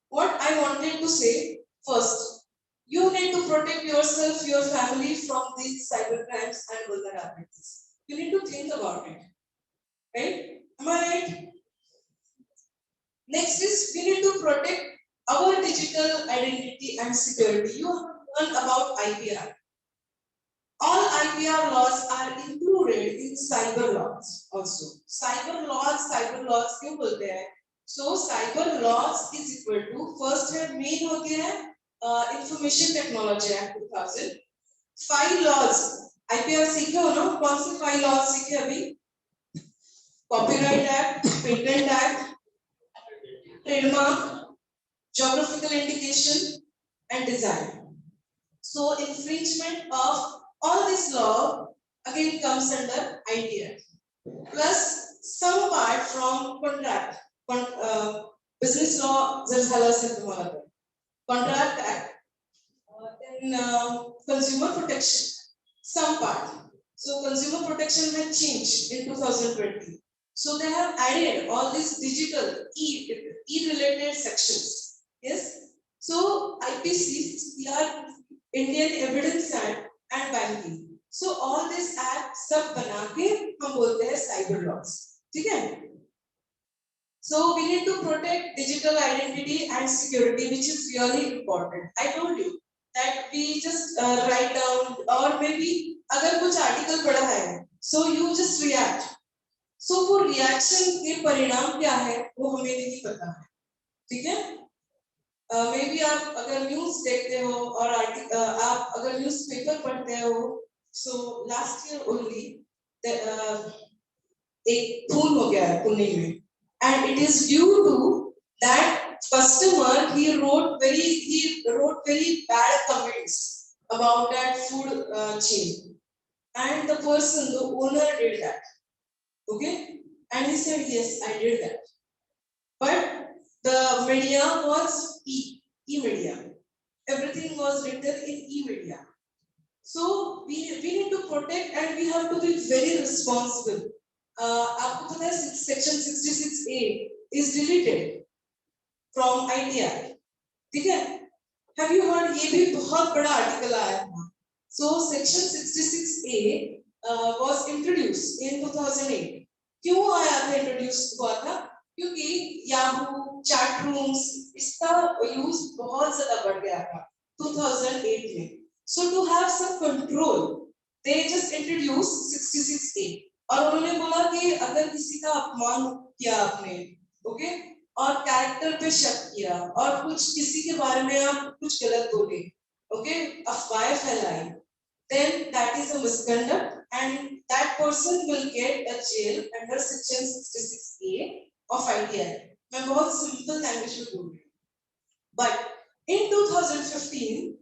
What I wanted to say first, you need to protect yourself, your family from these cyber crimes and vulnerabilities. You need to think about it, right? Am I right? Next is we need to protect our digital identity and security. You have learned about IPR. All IPR laws are included in cyber laws also. Cyber laws क्यों बोलते हैं? So cyber laws is equal to first है main होती है Information Technology Act 2000. 5 laws IPR सीखे हो ना? कौन से 5 laws सीखे अभी? Copyright Act, Patent Act, Trademark, Geographical Indication, and Design. So infringement of all this law again comes under ITR. Plus some part from contract, business law, Contract Act, then consumer protection, some part. So consumer protection had changed in 2020. So they have added all these digital e-related sections. Yes. So IPC, CR, Indian Evidence Act and banking. So all this act सब बना के हम बोलते हैं cyber laws. ठीक है? So we need to protect digital identity and security, which is really important. I told you that we just write down, or maybe अगर कुछ article पढ़ा है, so you just react. So वो reaction के परिणाम क्या है, वो हमें नहीं पता है. ठीक है? Maybe आप अगर news देखते हो और आप अगर newspaper पढ़ते हो, so last year only एक खून हो गया है पुणे में, and it is due to that customer he wrote very bad comments about that food chain, and the person, the owner, did that. Okay, and he said yes, I did that, but the media was e-media. Everything was written in e-media. So we we have to be very responsible. आपको पता है section 66A is deleted from ITI, ठीक है? Have you heard? ये भी बहुत बड़ा article आया था. So section 66A was introduced in 2008. क्यों आया था, introduced हुआ था? क्योंकि Yahoo, chat rooms इसका use बहुत ज़्यादा बढ़ गया था 2008 में. So to have some control, they just introduced 66A. और उन्होंने बोला कि अगर किसी का अपमान किया आपने, ओके, और कैरेक्टर पे शक किया और कुछ किसी के बारे में आप कुछ गलत बोले, ओके, अफवाहें फैलाई, then that is a misconduct and that person will get a jail under section 66A of ITI. मैं बहुत simple language में बोल रही हूँ. But in 2015,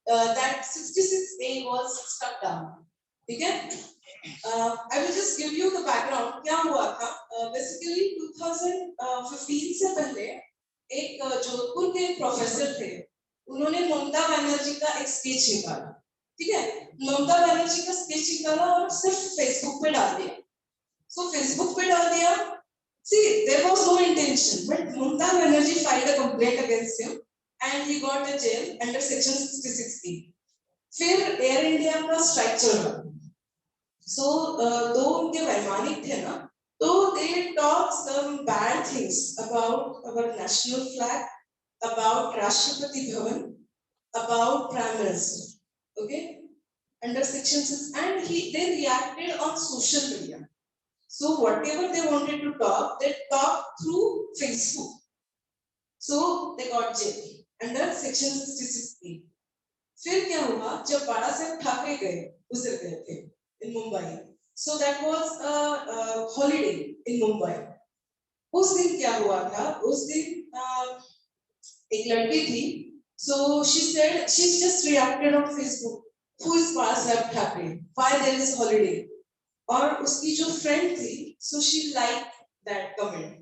that 66A was struck down. ठीक है? I will just give you the background. क्या हुआ था? Basically 2015 से पहले एक जोधपुर के प्रोफेसर थे. उन्होंने ममता बनर्जी का एक स्पीच निकाला. ठीक है? ममता बनर्जी का स्पीच निकाला और सिर्फ फेसबुक पे डाल दिया. So फेसबुक पे डाल दिया. See, there was no intention, but Mamta Banerjee filed a complaint against him, and he got a jail under section 66A. फिर एयर इंडिया का स्ट्राइक चल रहा. So दो उनके वैमानिक थे ना, तो they talk some bad things about our national flag, about Rashtrapati Bhavan, about Prime Minister, okay, under section 6, and they reacted on social media. So whatever they wanted to talk, they talked through Facebook. So they got jail under section 66A. फिर क्या हुआ जब बाला साहब ठाकरे गए, गुजर गए थे in Mumbai. So that was a holiday in Mumbai. उस दिन क्या हुआ था? उस दिन एक लड़की थी. So she said she just reacted on Facebook. Who is Bala Saheb Thackeray? Why there is holiday? और उसकी जो फ्रेंड थी, so she liked that comment.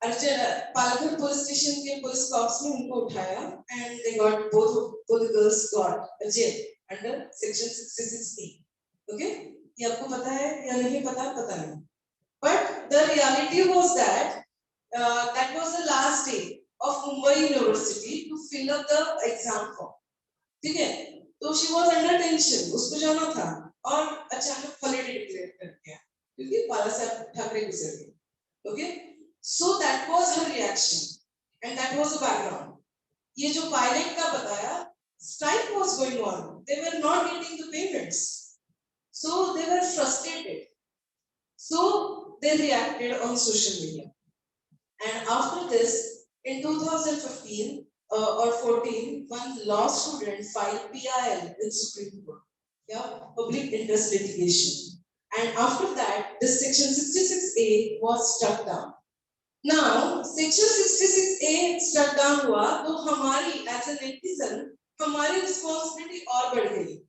Palghar police station के पुलिस कॉप्स ने उनको उठाया and they got both the girls got a jail under section 66A. Okay? ये आपको पता है या नहीं पता नहीं. But the reality was that that was the last day of Mumbai University to fill up the exam form. ठीक है? तो she was under tension. उसको जाना था. और अचानक हॉलिडे डिक्लेयर कर दिया क्योंकि बाला साहब ठाकरे गुजर गए. Okay, so that was her reaction and that was the background. ये जो पायलट का बताया, strike was going on, they were not getting the payments, so they were frustrated, so they reacted on social media. And after this in 2015 or 14, one law student filed PIL in Supreme Court. Yeah, public interest litigation. And after that, this section 66A was struck down. Now, section 66A struck down हुआ, तो हमारी as a netizen, हमारी responsibility और बढ़ गई.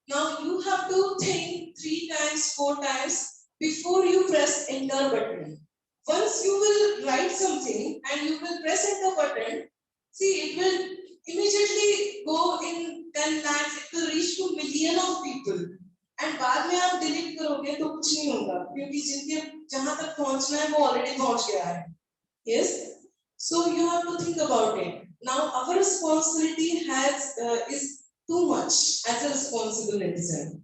Now you have to think 3 times, 4 times before you press enter button. Once you will write something and you will press enter button, see it will immediately go in 10 lakhs, it will reach to million of people. And बाद में आप delete करोगे तो कुछ नहीं होगा क्योंकि जिनके जहाँ तक पहुँचना है वो already पहुँच गया है. Yes, so you have to think about it. Now our responsibility is too much as a responsible citizen.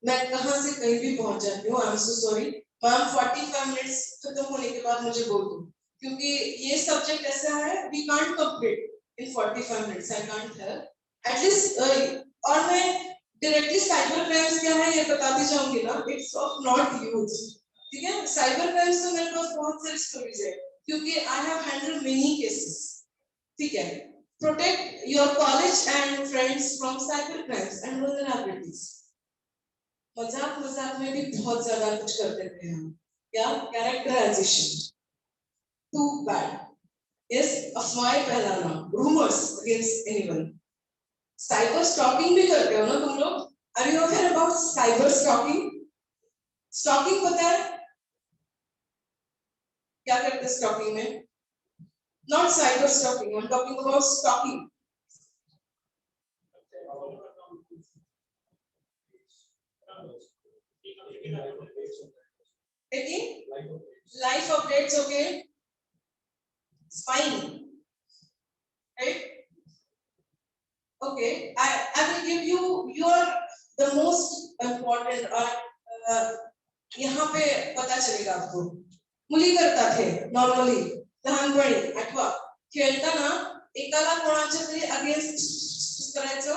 मैं कहाँ से कहीं भी पहुँच जाती हूँ. I'm so sorry. Ma'am 45 minutes खत्म होने के बाद मुझे बोल दो क्योंकि ये सब्जेक्ट ऐसा है we can't complete in 45 minutes. I can't help at least. और मैं डायरेक्टली साइबर क्राइम्स क्या है ये बताती जाऊंगी ना. It's of not use. ठीक है? साइबर क्राइम्स तो मेरे पास बहुत सारी स्टोरीज है क्योंकि I have handled many cases. ठीक है? Protect your college and friends from cyber crimes and vulnerabilities. मजाक में भी बहुत ज्यादा कुछ कर देते हैं हम. क्या? कैरेक्टराइजेशन. To bad. यस, अफवाहें फैलाना, rumours against anyone. Cyber stalking भी करते हो ना तुम लोग? Are you aware about cyber stalking? Stalking पता है क्या करते हैं स्टॉकिंग में? Not cyber stalking, I am talking about stalking. Taking life updates, okay. Fine, right? Okay, I will give you your the most important और यहाँ पे पता चलेगा आपको. मुली करता थे normally लहानपणी आठवा खेळताना एकाला कोणाच्या तरी अगेन्स्ट करायचं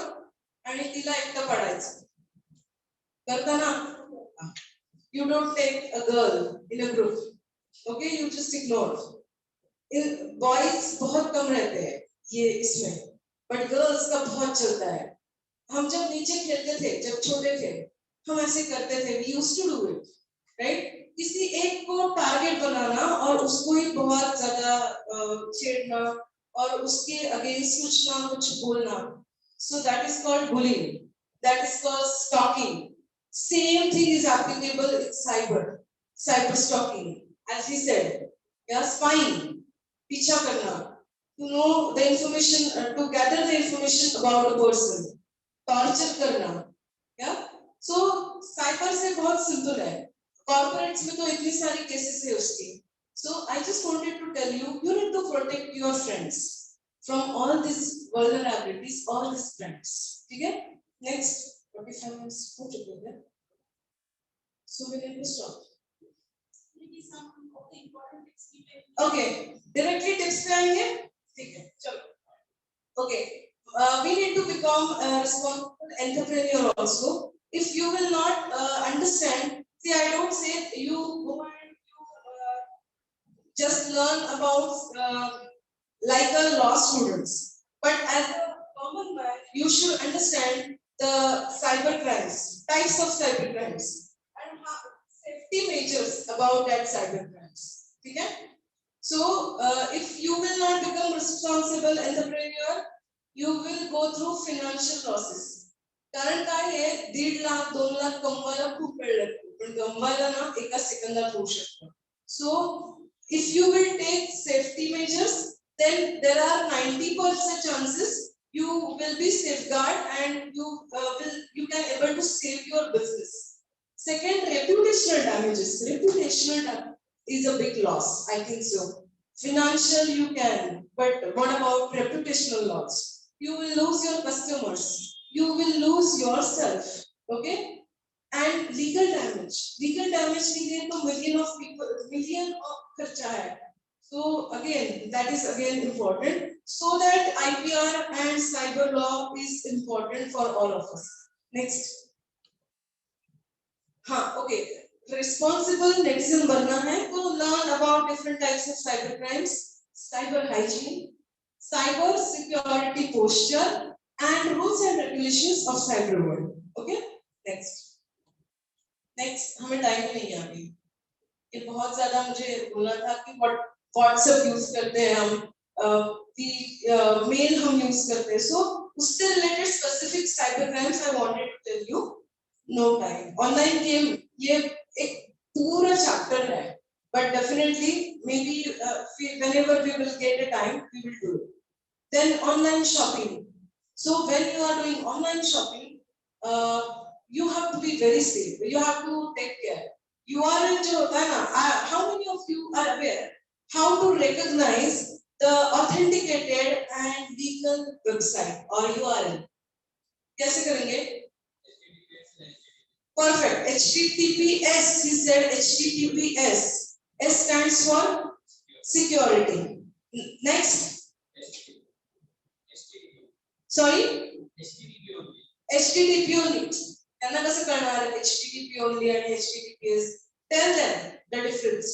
आणि तिला एकटं पाडायचं. करताना you don't take a girl in a group, okay, you just ignore. Boys बहुत कम रहते हैं ये इसमें, but girls का बहुत चलता है. हम जब नीचे खेलते थे जब छोटे थे हम ऐसे करते थे, we used to do it, right? किसी एक को टारगेट बनाना और उसको ही बहुत ज्यादा छेड़ना और उसके अगेंस्ट कुछ ना कुछ बोलना, so that is called bullying, that is called stalking. Same thing is applicable in cyber stalking, as he said. Yeah, spying, पीछा करना, to know the information, to gather the information about a person, torture करना, yeah. So cyber से बहुत simple है. Corporates में तो इतनी सारी cases है उसकी. So I just wanted to tell you, you need to protect your friends from all these vulnerabilities, all these friends. ठीक है? Next. 45 minutes put together. So we need to stop. Maybe some of the important tips we may. Okay, directly tips पे आएंगे. ठीक है, चलो. Okay, we need to become a responsible entrepreneur also. If you will not understand, see, I don't say you go and you just learn about like a law students, but as a common man, you should understand the cyber crimes, types of cyber crimes, and safety measures about that cyber crimes. Okay? So, if you will not become responsible entrepreneur, you will go through financial losses. कारण काय आहे 1.5 लाख 2 लाख कमवायला खूप वेळ लागतो, पण गमवायला ना एका सेकंदात होऊ शकतं. So, if you will take safety measures, then there are 90% chances you will be safeguarded and you can able to save your business. Second, reputational damages. Reputational is a big loss, I think so. Financial you can, but what about reputational loss? You will lose your customers. You will lose yourself. Okay? And legal damage. Legal damage के लिए तो million of खर्चा है. So again, that is again important. So that IPR and cyber law is important for all of us. Next. हाँ, okay. Responsible netizen बनना है तो learn about different types of cyber crimes, cyber hygiene, cyber security posture, and rules and regulations of cyber world. Okay? Next. Next, हमें time नहीं है अभी. ये बहुत ज़्यादा मुझे बोला था कि WhatsApp यूज करते हैं हम, मेल हम यूज करते हैं. So उससे related specific cyber crimes I wanted to tell you. No time. Online game ये एक पूरा chapter है, but definitely maybe whenever we will get a time we will do it. Then online shopping. So when you are doing online shopping, you have to be very safe. You have to take care. URL जो होता है ना, how many of you are aware how to recognize the authenticated and legal website or URL? कैसे करेंगे? Perfect. HTTPS. He said HTTPS. S stands for security. Next. Sorry? HTTP only. त्यांना कसं कळणार HTTP only and HTTPS? Tell them the difference.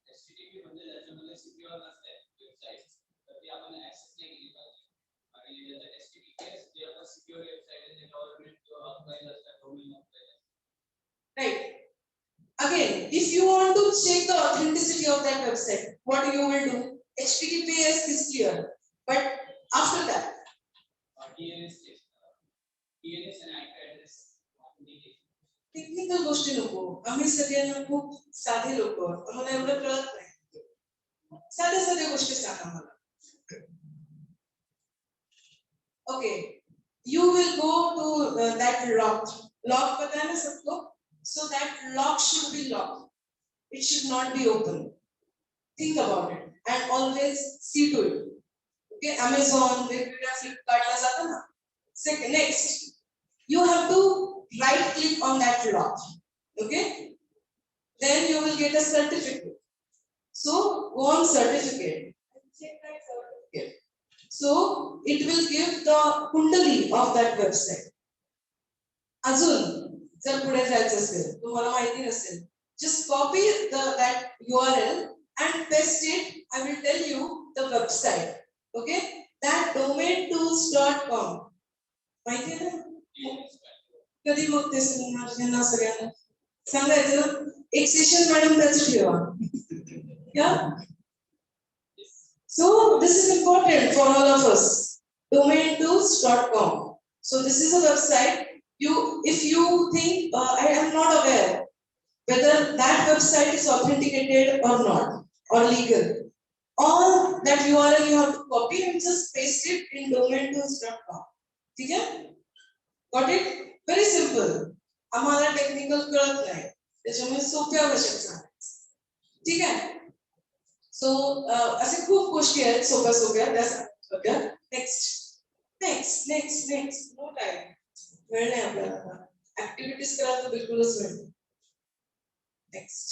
HTTP म्हणजे त्याच्यामध्ये secure नसते website, तर ती आपण ऍक्सेस नाही केली पाहिजे. आणि त्याचं HTTPS जे आपण सिक्युअर वेबसाईट आहे जे गव्हर्नमेंट ऑथराइज असतात, domain authorise. Right. Again, if you want to check the authenticity of that website, what you will do? HTTPS is clear, but after that, DNS and IP address. Technical गोष्टी नको. आम्ही सगळ्यांना खूप साधे लोक आहोत, आम्हाला एवढं कळत नाही. साध्या साध्या गोष्टी सांगा मला. Okay, you will go to that lock. Lock पता है ना सबको? So that lock should be locked. It should not be open. Think about it and always see to it. Okay, Amazon, Flipkart, Lazada. Second, next, you have to right click on that lock. Okay, then you will get a certificate. So go on certificate. Check that certificate. So it will give the kundali of that website. अजून जर पुढे जायचं असेल तुम्हाला माहिती नसेल just copy that URL and paste it. I will tell you the website. Okay, that domaintools.com. माहिती आहे ना कधी मग ते सांगणार सगळ्यांना सांगायचं ना एक सेशन मॅडम त्याचं ठेवा yeah. So this is important for all of us. Domaintools.com. So this is a website. If you think I am not aware whether that website is authenticated or not or legal, all that URL you have to copy and just paste it in domaintools.com. Okay? Got it? Very simple. आम्हाला technical कळत नाही त्याच्यामुळे सोप्या भाषेत सांगायचं ठीक आहे सो असे खूप गोष्टी आहेत सोप्या सोप्या त्या सांगा नेक्स्ट नो टाइम वेळ नाही आपल्याला ऍक्टिव्हिटीज करायला तर बिलकुलच वेळ नाही next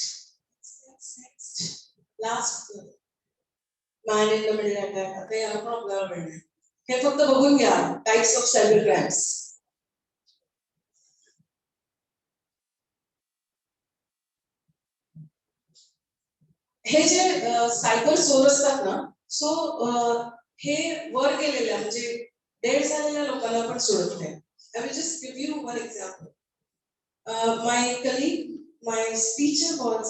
last man in the middle attack आता याला पण आपल्याला वेळ नाही हे फक्त बघून घ्या टाइप्स ऑफ सायबर क्राइम्स हे जे सायबर चोर असतात ना सो हे वर गेलेल्या म्हणजे डेड झालेल्या लोकांना पण सोडत नाही I will just give you one example. My colleague, my teacher was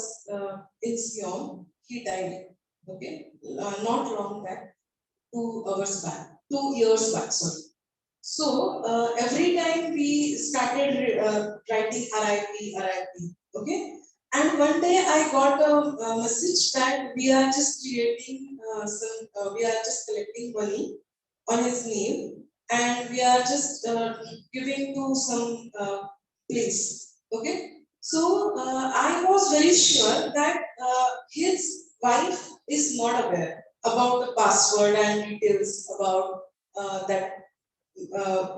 in Sion. He died. Okay, not long back, 2 years back. Sorry. So every time we started writing RIP. Okay, and one day I got a message that we are just creating we are just collecting money on his name. And we are just giving to some place. Okay, so I was very sure that his wife is not aware about the password and details about that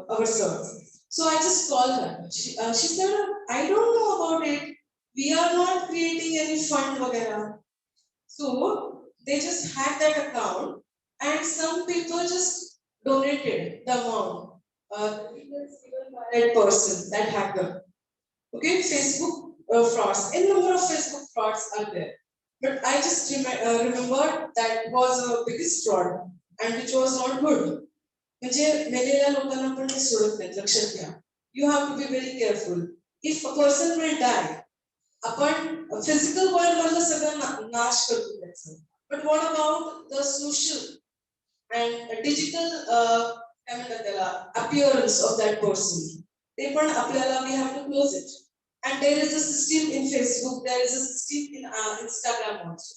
our server. So I just called her. She said, I don't know about it. We are not creating any fund वगैरह. So they just hacked that account, and some people just donated the amount given by that person, that hacker. Okay, Facebook frauds. A number of Facebook frauds are there, but I just remembered that was a biggest fraud and which was not good. म्हणजे मेलेल्या लोकांना पण ते सोडत नाही लक्षात घ्या. You have to be very careful. If a person will die, आपण physical world मधलं सगळं नाश करतो त्याचं. But what about the social and digital appearance of that person? They पण आपल्याला we have to close it. And there is a system in Facebook, there is a system in Instagram also.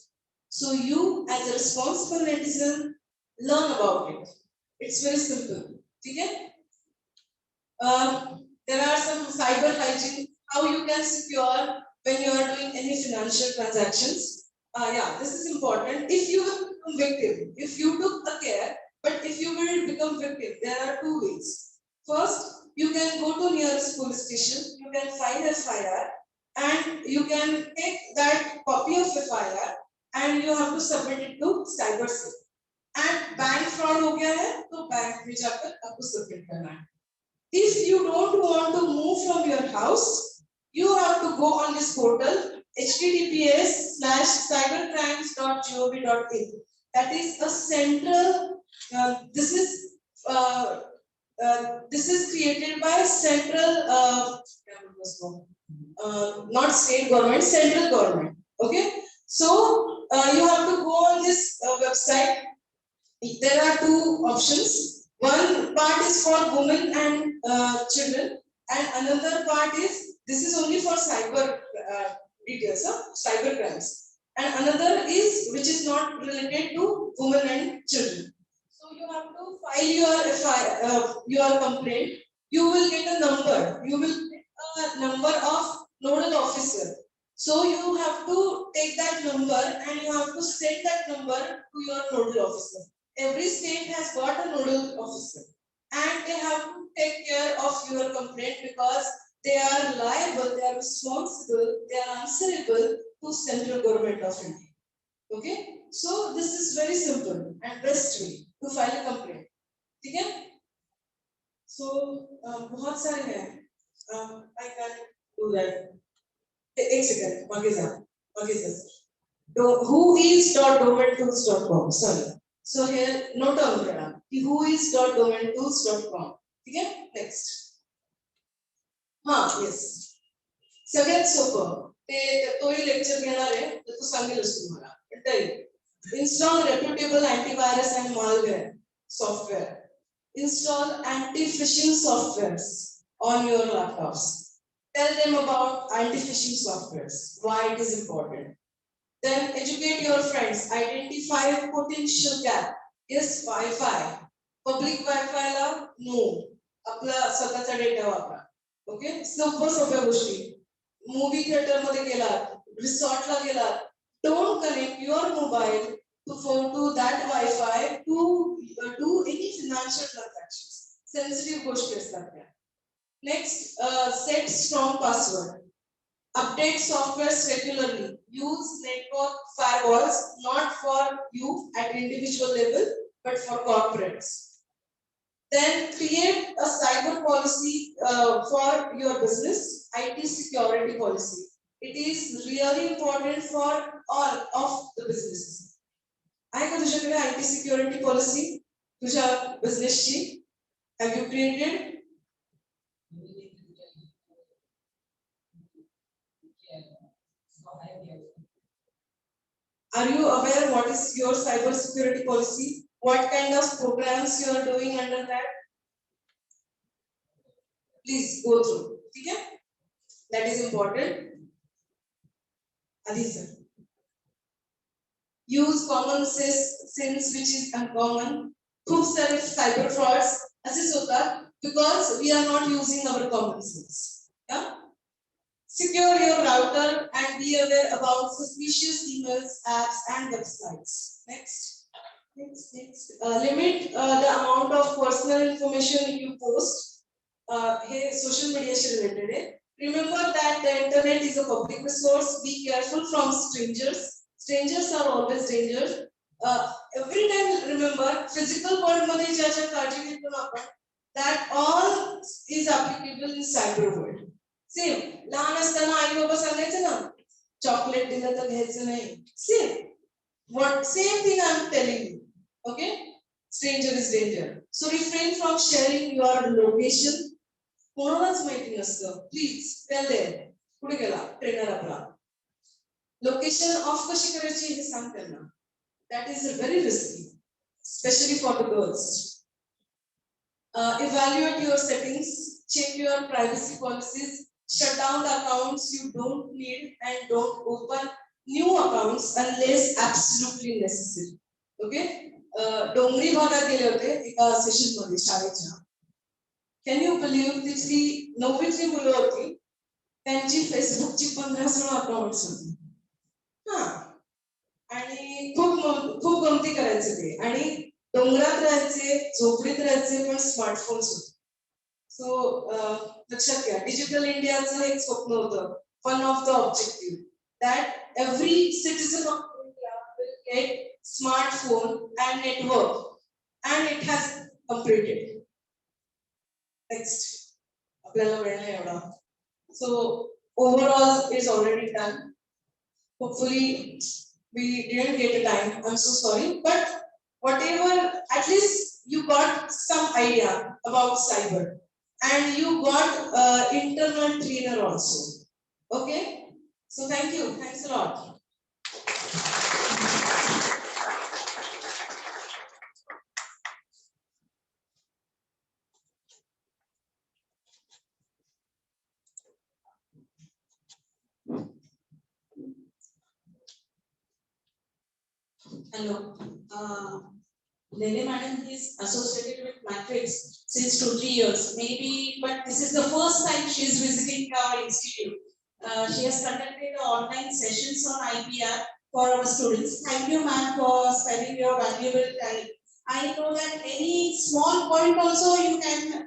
So you as a responsible netizen learn about it. It's very simple. Okay? There are some cyber hygiene, how you can secure when you are doing any financial transactions. Yeah, this is important. If you will become victim, if you took a care, but if you will become victim, there are 2 ways. First, you can go to nearest police station, you can file FIR, and you can take that copy of FIR and you have to submit it to CyberSafe. And bank fraud हो गया है, तो bank में जाकर आपको submit करना है. If you don't want to move from your house, you have to go on this portal https:/cybercrimes.gov.in. That is a central. This is created by central, not state government, central government. Okay, so you have to go on this website. There are 2 options. One part is for women and children, and another part is this is only for cyber details, cyber crimes. And another is which is not related to women and children. So you have to file your complaint. You will get a number. You will get a number of nodal that number and you have to send that number to your nodal officer. Every state has got a nodal officer and they have to take care of your complaint because they are liable, they are responsible, they are answerable to central government of India. Okay, so this is very simple and best way to file a complaint. ठीक है? So बहुत सारे हैं. I can do that. एक second, आगे जा. whois.domaintools.com. Sorry. So here note down करा. whois.domaintools.com. ठीक है? Next. Yes. सगळ्यात सोपं ते तोही लेक्चर घेणार आहे तर तो सांगेलच तुम्हाला. Install reputable antivirus and malware software. Install anti-phishing softwares on your laptops. Tell them about anti-phishing softwares, why it is important. Then educate your friends. Identify potential gap. Yes, Wi-Fi. Public Wi-Fi la no. आपला स्वतःचा data वापरा. Okay? सोप्या गोष्टी. Movie theater मध्ये गेलात, resort ला गेलात, don't connect your mobile to that Wi-Fi to do any financial transactions. Sensitive गोष्टी असतात त्या. Next, set strong password. Update software regularly. Use network firewalls not for you at individual level but for corporates. Then create a cyber policy for your business, IT security policy. It is really important for all of the businesses. I का तुझ्याकडे IT security policy तुझ्या business ची? Have you created? Are you aware what is your cyber security policy? What kind of programs you are doing under that? Please go through. Okay? That is important. Adi sir. Use common sense which is uncommon. Proof cyber frauds. Assist hota because we are not using our common sense. Yeah? Secure your router and be aware about suspicious emails, apps, and websites. Next. Limit the amount of personal information you post. Hey, social media related. Remember that the internet is a public resource. Be careful from strangers. Strangers are always danger. Every time remember, physical world मध्ये ज्याच्या काळजी घेतो आपण, that all is applicable in cyber world. Same. लहान असताना आई बाबा सांगायचं ना, chocolate दिलं तर घ्यायचं नाही. Same thing I am telling you. Okay? Stranger is danger. So refrain from sharing your location. कोणालाच माहिती नसतं. Please tell them. कुठे गेला ट्रेनर आपला. Location off कशी करायची हे सांग त्यांना. That is very risky, especially for the girls. Evaluate your settings. Check your privacy policies. Shut down the accounts you don't need and don't open new accounts unless absolutely necessary. Okay? डोंगरी भागात गेले होते एका session मध्ये शाळेच्या. Can you believe तिथली 9वीतली मुलं होती त्यांची फेसबुकची 15-16 अकाउंट्स होती. आणि खूप गमती करायचे ते आणि डोंगरात राहायचे झोपडीत राहायचे पण स्मार्टफोन्स होते. सो लक्षात घ्या डिजिटल इंडियाचं एक स्वप्न होतं. One of the objective that every citizen of India will get smartphone and network and it has completed. Next. आपल्याला वेळ नाही एवढा. So overall is already done. Hopefully we didn't get a time. I'm so sorry. But whatever, at least you got some idea about cyber and you got internal trainer also. Okay? So thank you. Thanks a lot. Hello. Lele Madam is associated with Matrix since 2-3 years, maybe, but this is the first time she is visiting our institute. She has conducted online sessions on IPR for our students. Thank you, ma'am, for spending your valuable time. I know that any small point also you can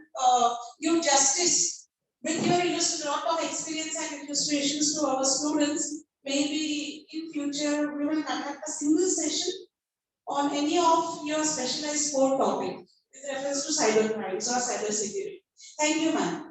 give justice with your lot of experience and illustrations to our students. Maybe in future we will conduct a single session on any of your specialized sport topic with reference to cyber crimes or cyber security. Thank you, ma'am.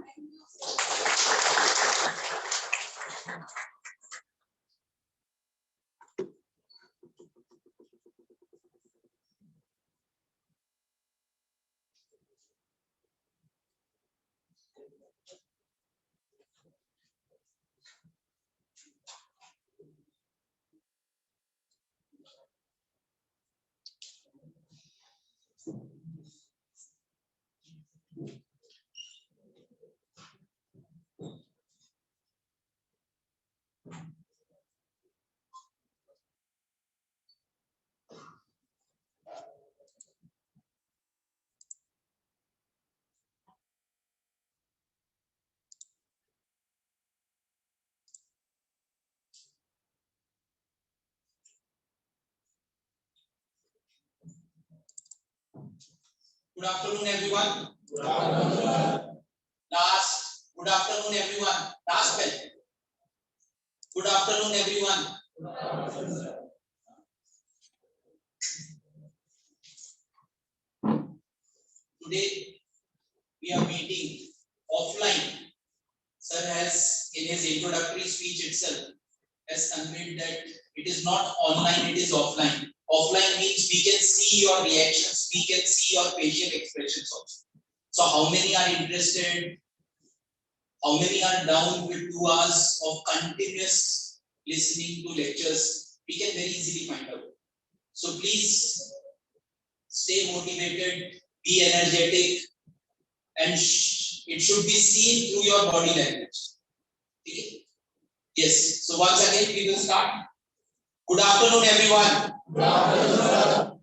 Good afternoon, everyone. Good afternoon. Last. Good afternoon, everyone. Last bell. Good afternoon, everyone. Good afternoon. Today we are meeting offline. Sir has, in his introductory speech itself, has conveyed that it is not online, it is offline. Offline means we can see your reactions, we can see your facial expressions also. So how many are interested? How many are down with 2 hours of continuous listening to lectures? We can very easily find out. So please stay motivated, be energetic, and it should be seen through your body language. Okay? Yes. So once again, we will start. Good afternoon, everyone. Good afternoon.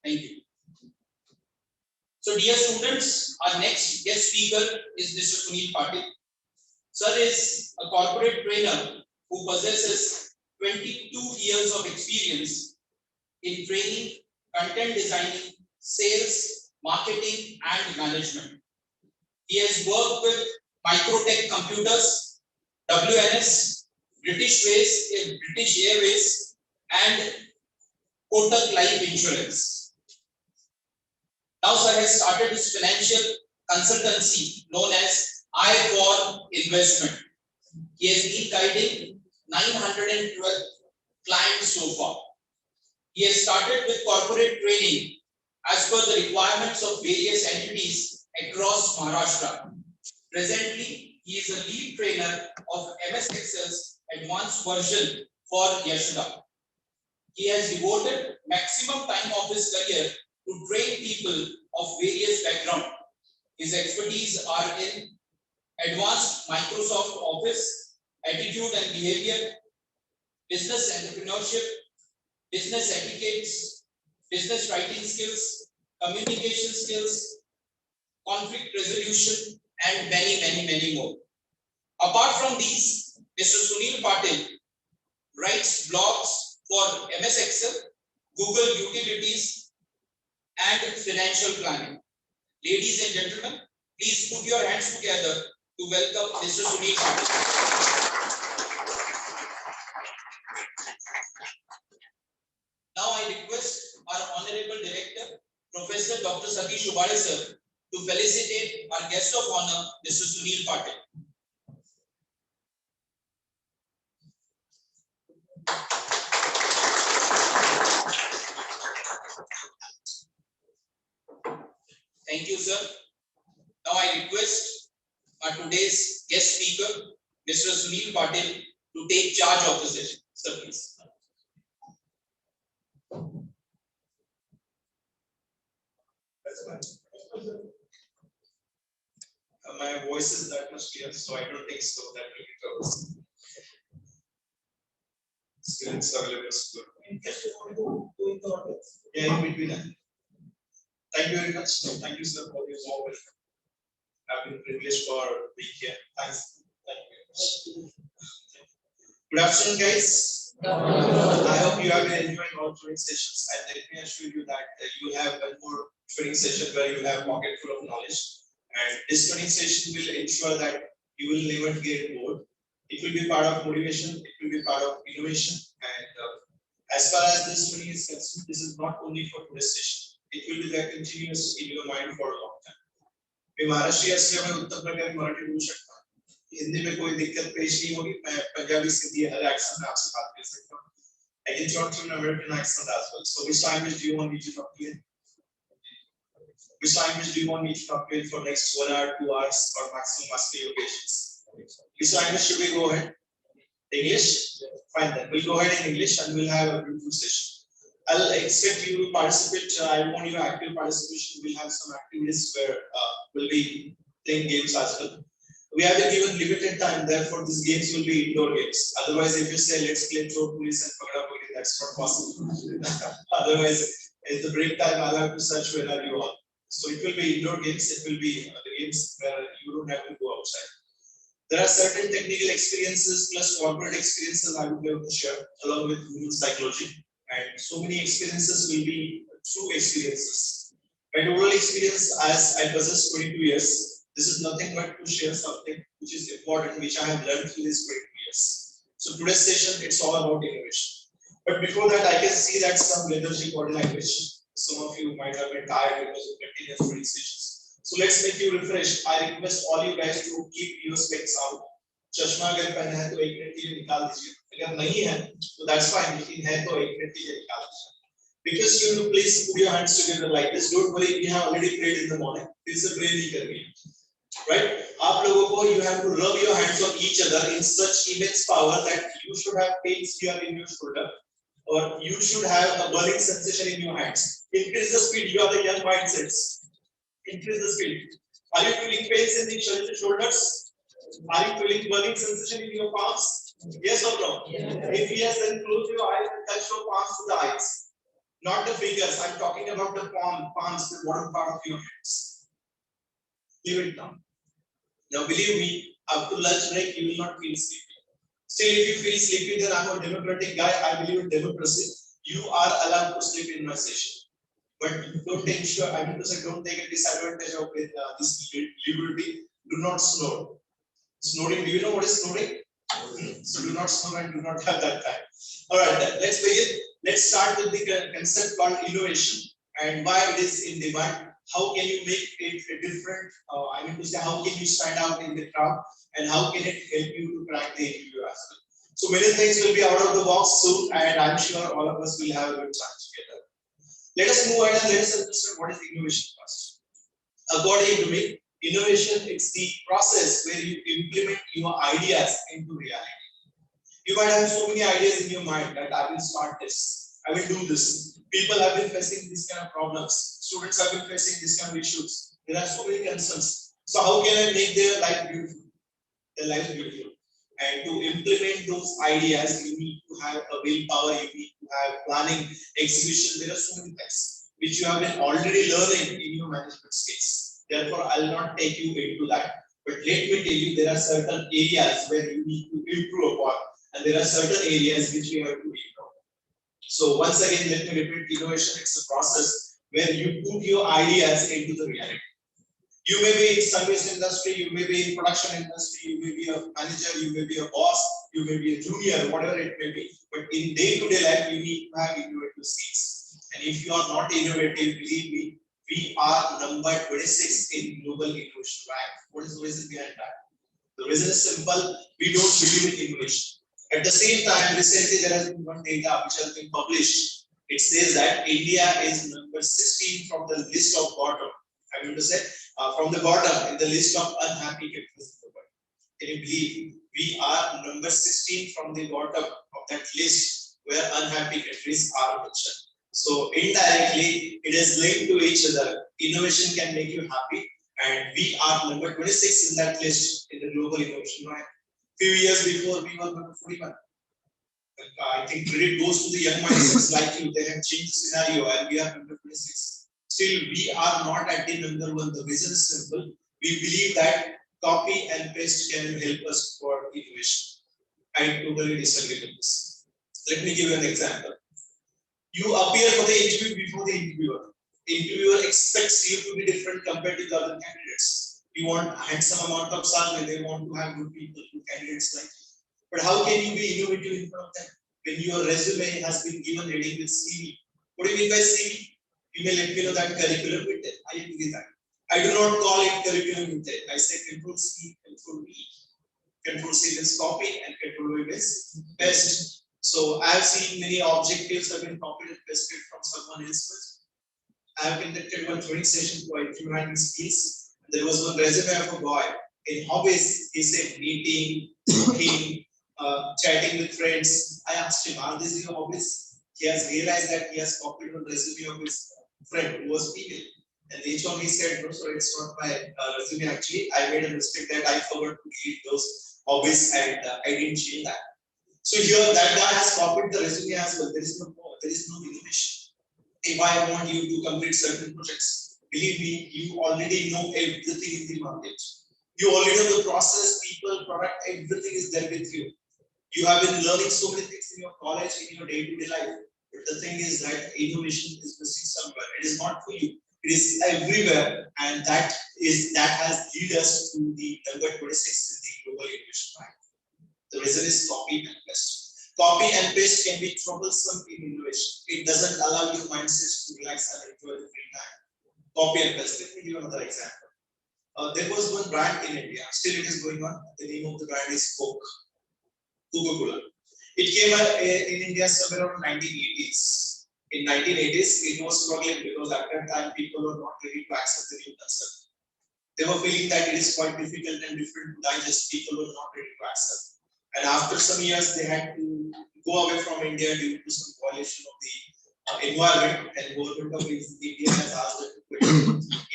Thank you. So, dear students, our next guest speaker is Mr. Sunil Patil. Sir is a corporate trainer who possesses 22 years of experience in training, content designing, sales, marketing, and management. He has worked with Microtech Computers, WNS, British Airways, and Kotak Life Insurance. Now, sir has started his financial consultancy known as I4 Investment. He has been guiding 912 clients so far. He has started with corporate training as per the requirements of various entities across Maharashtra. Presently, he is a lead trainer of MS Excel's advanced version for Yashoda. He has devoted maximum time of his career to train people of various backgrounds. His expertise are in advanced Microsoft Office, attitude and behavior, business entrepreneurship, business etiquettes, business writing skills, communication skills, conflict resolution, and many more. Apart from these, Mr. Sunil Patil writes blogs for MS Excel, Google Utilities, and financial planning. Ladies and gentlemen, please put your hands together to welcome Mr. Sunil Patil. Now I request our Honorable Director, Professor Dr. Satish Shubhade sir, to felicitate our guest of honor, Mr. Sunil Patil. Thank you, sir. Now I request our today's guest speaker, Mr. Sunil Patil, to take charge of the session. Sir, please. My voice is that much clear, so I don't think so that will be troubles. Still, it's available. Yeah, in between. Thank you very much. Thank you, sir, for your warm welcome. I've been privileged for being here. Thanks. Thank you very much. Good afternoon, guys. I hope you have been enjoying all training sessions, and let me assure you that you have one more training session where you have pocket full of knowledge. And this training session will ensure that you will never get bored. It will be part of motivation. It will be part of innovation. And as far as this training is concerned, this is not only for today's session. It will be there continuous in your mind for a long time. मैं महाराष्ट्र से मैं उत्तर प्रदेश में मराठी बोल सकता हूँ. हिंदी में कोई दिक्कत पेश नहीं होगी. मैं पंजाबी सिंधी हर एक्सेंट में आपसे बात कर सकता हूँ. I can talk to an American accent as well. So which language do you want me to talk to you in? Which language do you want me to talk to you in for next 1 hour, 2 hours, or maximum asking your patients? Which language should we go ahead? English? Fine then. We'll go ahead in English and we'll have a beautiful session. I'll expect you to participate. I want your active participation. We'll have some activities where we'll be playing games as well. We have been given limited time, therefore these games will be indoor games. Otherwise, if you say let's play Chor Police and Pagda Pagdi, that's not possible. Otherwise, at the break time, I'll have to search where are you all. So it will be indoor games. It will be the games where you don't have to go outside. There are certain technical experiences plus corporate experiences I would be able to share along with human psychology. And so many experiences will be true experiences. My total experience as I possess 22 years. This is nothing but to share something which is important, which I have learned through these 22 years. So today's session, it's all about innovation. But before that, I can see that some lethargy body language. Some of you might have been tired because of continuous training sessions. So let's make you refreshed. I request all you guys to keep your specs out. चश्मा अगर पहना है तो 1 minute के लिए निकाल दीजिए. अगर नहीं है तो that's fine. लेकिन है तो 1 मिनट के लिए निकाल दीजिए. Because you know, please put your hands together like this. Don't worry, we have already prayed in the morning. This is a prayer नहीं करनी. Right? आप लोगों को you have to rub your hands on each other in such immense power that you should have pains here in your shoulder, or you should have a burning sensation in your hands. Increase the speed. You are the young mindsets. Increase the speed. Are you feeling pains in the shoulders? Are you feeling burning sensation in your palms? Yes or no? If yes, then close your eyes and touch your palms to the eyes. Not the fingers. I'm talking about the palms, the bottom part of your hands. Leave it down. Now believe me, up to lunch break, you will not feel sleepy. Still, if you feel sleepy, then I'm a democratic guy. I believe in democracy. You are allowed to sleep in my session. But don't take sure, I mean to say, don't take a disadvantage of this liberty. Do not snore. Snoring, do you know what is snoring? So do not snore and do not have that time. Alright, let's begin. Let's start with the concept called innovation and why it is in demand. How can you make it different? I mean to say, how can you stand out in the crowd and how can it help you to crack the interview as well? So many things will be out of the box soon and I'm sure all of us will have a good time together. Let us move ahead and let us understand what is innovation first. According to me, innovation is the process where you implement your ideas into reality. You might have so many ideas in your mind that I will start this, I will do this. People have been facing this kind of problems. Students have been facing this kind of issues. There are so many concerns. So how can I make their life beautiful? Their life beautiful. And to implement those ideas, you need to have a willpower, you need to have planning, execution. There are so many things which you have been already learning in your management skills. Therefore, I will not take you into that. But let me tell you, there are certain areas where you need to improve upon, and there are certain areas which you have to improve. So once again, let me repeat, innovation is a process where you put your ideas into the reality. You may be in service industry, you may be in production industry, you may be a manager, you may be a boss, you may be a junior, whatever it may be. But in day-to-day life, you need to have innovative skills. And if you are not innovative, believe me, we are number 26 in global innovation rank. What is the reason behind that? The reason is simple, we don't believe in innovation. At the same time, recently there has been one data which has been published. It says that India is number 16 from the list of bottom. I mean to say, from the bottom in the list of unhappy countries in the world. Can you believe we are number 16 from the bottom of that list where unhappy countries are mentioned? So indirectly, it is linked to each other. Innovation can make you happy, and we are number 26 in that list in the global innovation rank. Few years before, we were number 41. I think credit goes to the young mindsets like you. They have changed the scenario, and we are number 26. Still, we are not at the number one. The reason is simple. We believe that copy and paste can help us for innovation. I totally disagree with this. Let me give you an example. You appear for the interview before the interviewer. Interviewer expects you to be different compared to the other candidates. You want a handsome amount of salary, they want to have good people, good candidates like you. But how can you be innovative in front of them when your resume has been given ready with CV? What do you mean by CV? You may let me know that curriculum vitae. I agree that. I do not call it curriculum vitae. I say Control C, Control V. Control C means copy and Control V means paste. So I have seen many objectives have been copied and pasted from someone else's. I have conducted one training session for interview handling skills. There was one resume of a boy. In hobbies, he said meeting, cooking, chatting with friends. I asked him, are these your hobbies? He has realized that he has copied one resume of his friend who was female. And later on he said, no, sorry, it's not my resume actually. I made a mistake that I forgot to delete those hobbies and I didn't change that. So here that guy has copied the resume as well. There is no innovation. If I want you to complete certain projects, believe me, you already know everything in the market. You already know the process, people, product, everything is there with you. You have been learning so many things in your college, in your day-to-day life. But the thing is that innovation is missing somewhere. It is not for you. It is everywhere, and that has led us to the number 26 in the global innovation rank. The reason is copy and paste. Copy and paste can be troublesome in innovation. It doesn't allow your mindsets to relax and enjoy the free time. Copy and paste. Let me give you another example. There was one brand in India. Still, it is going on. The name of the brand is Coke. Coca-Cola. It came in India somewhere around 1980s. In 1980s, it was struggling because at that time people were not ready to accept the new concept. They were feeling that it is quite difficult and different to digest. People were not ready to accept. And after some years, they had to go away from India due to some violation of the environment, and government of India has asked them to quit.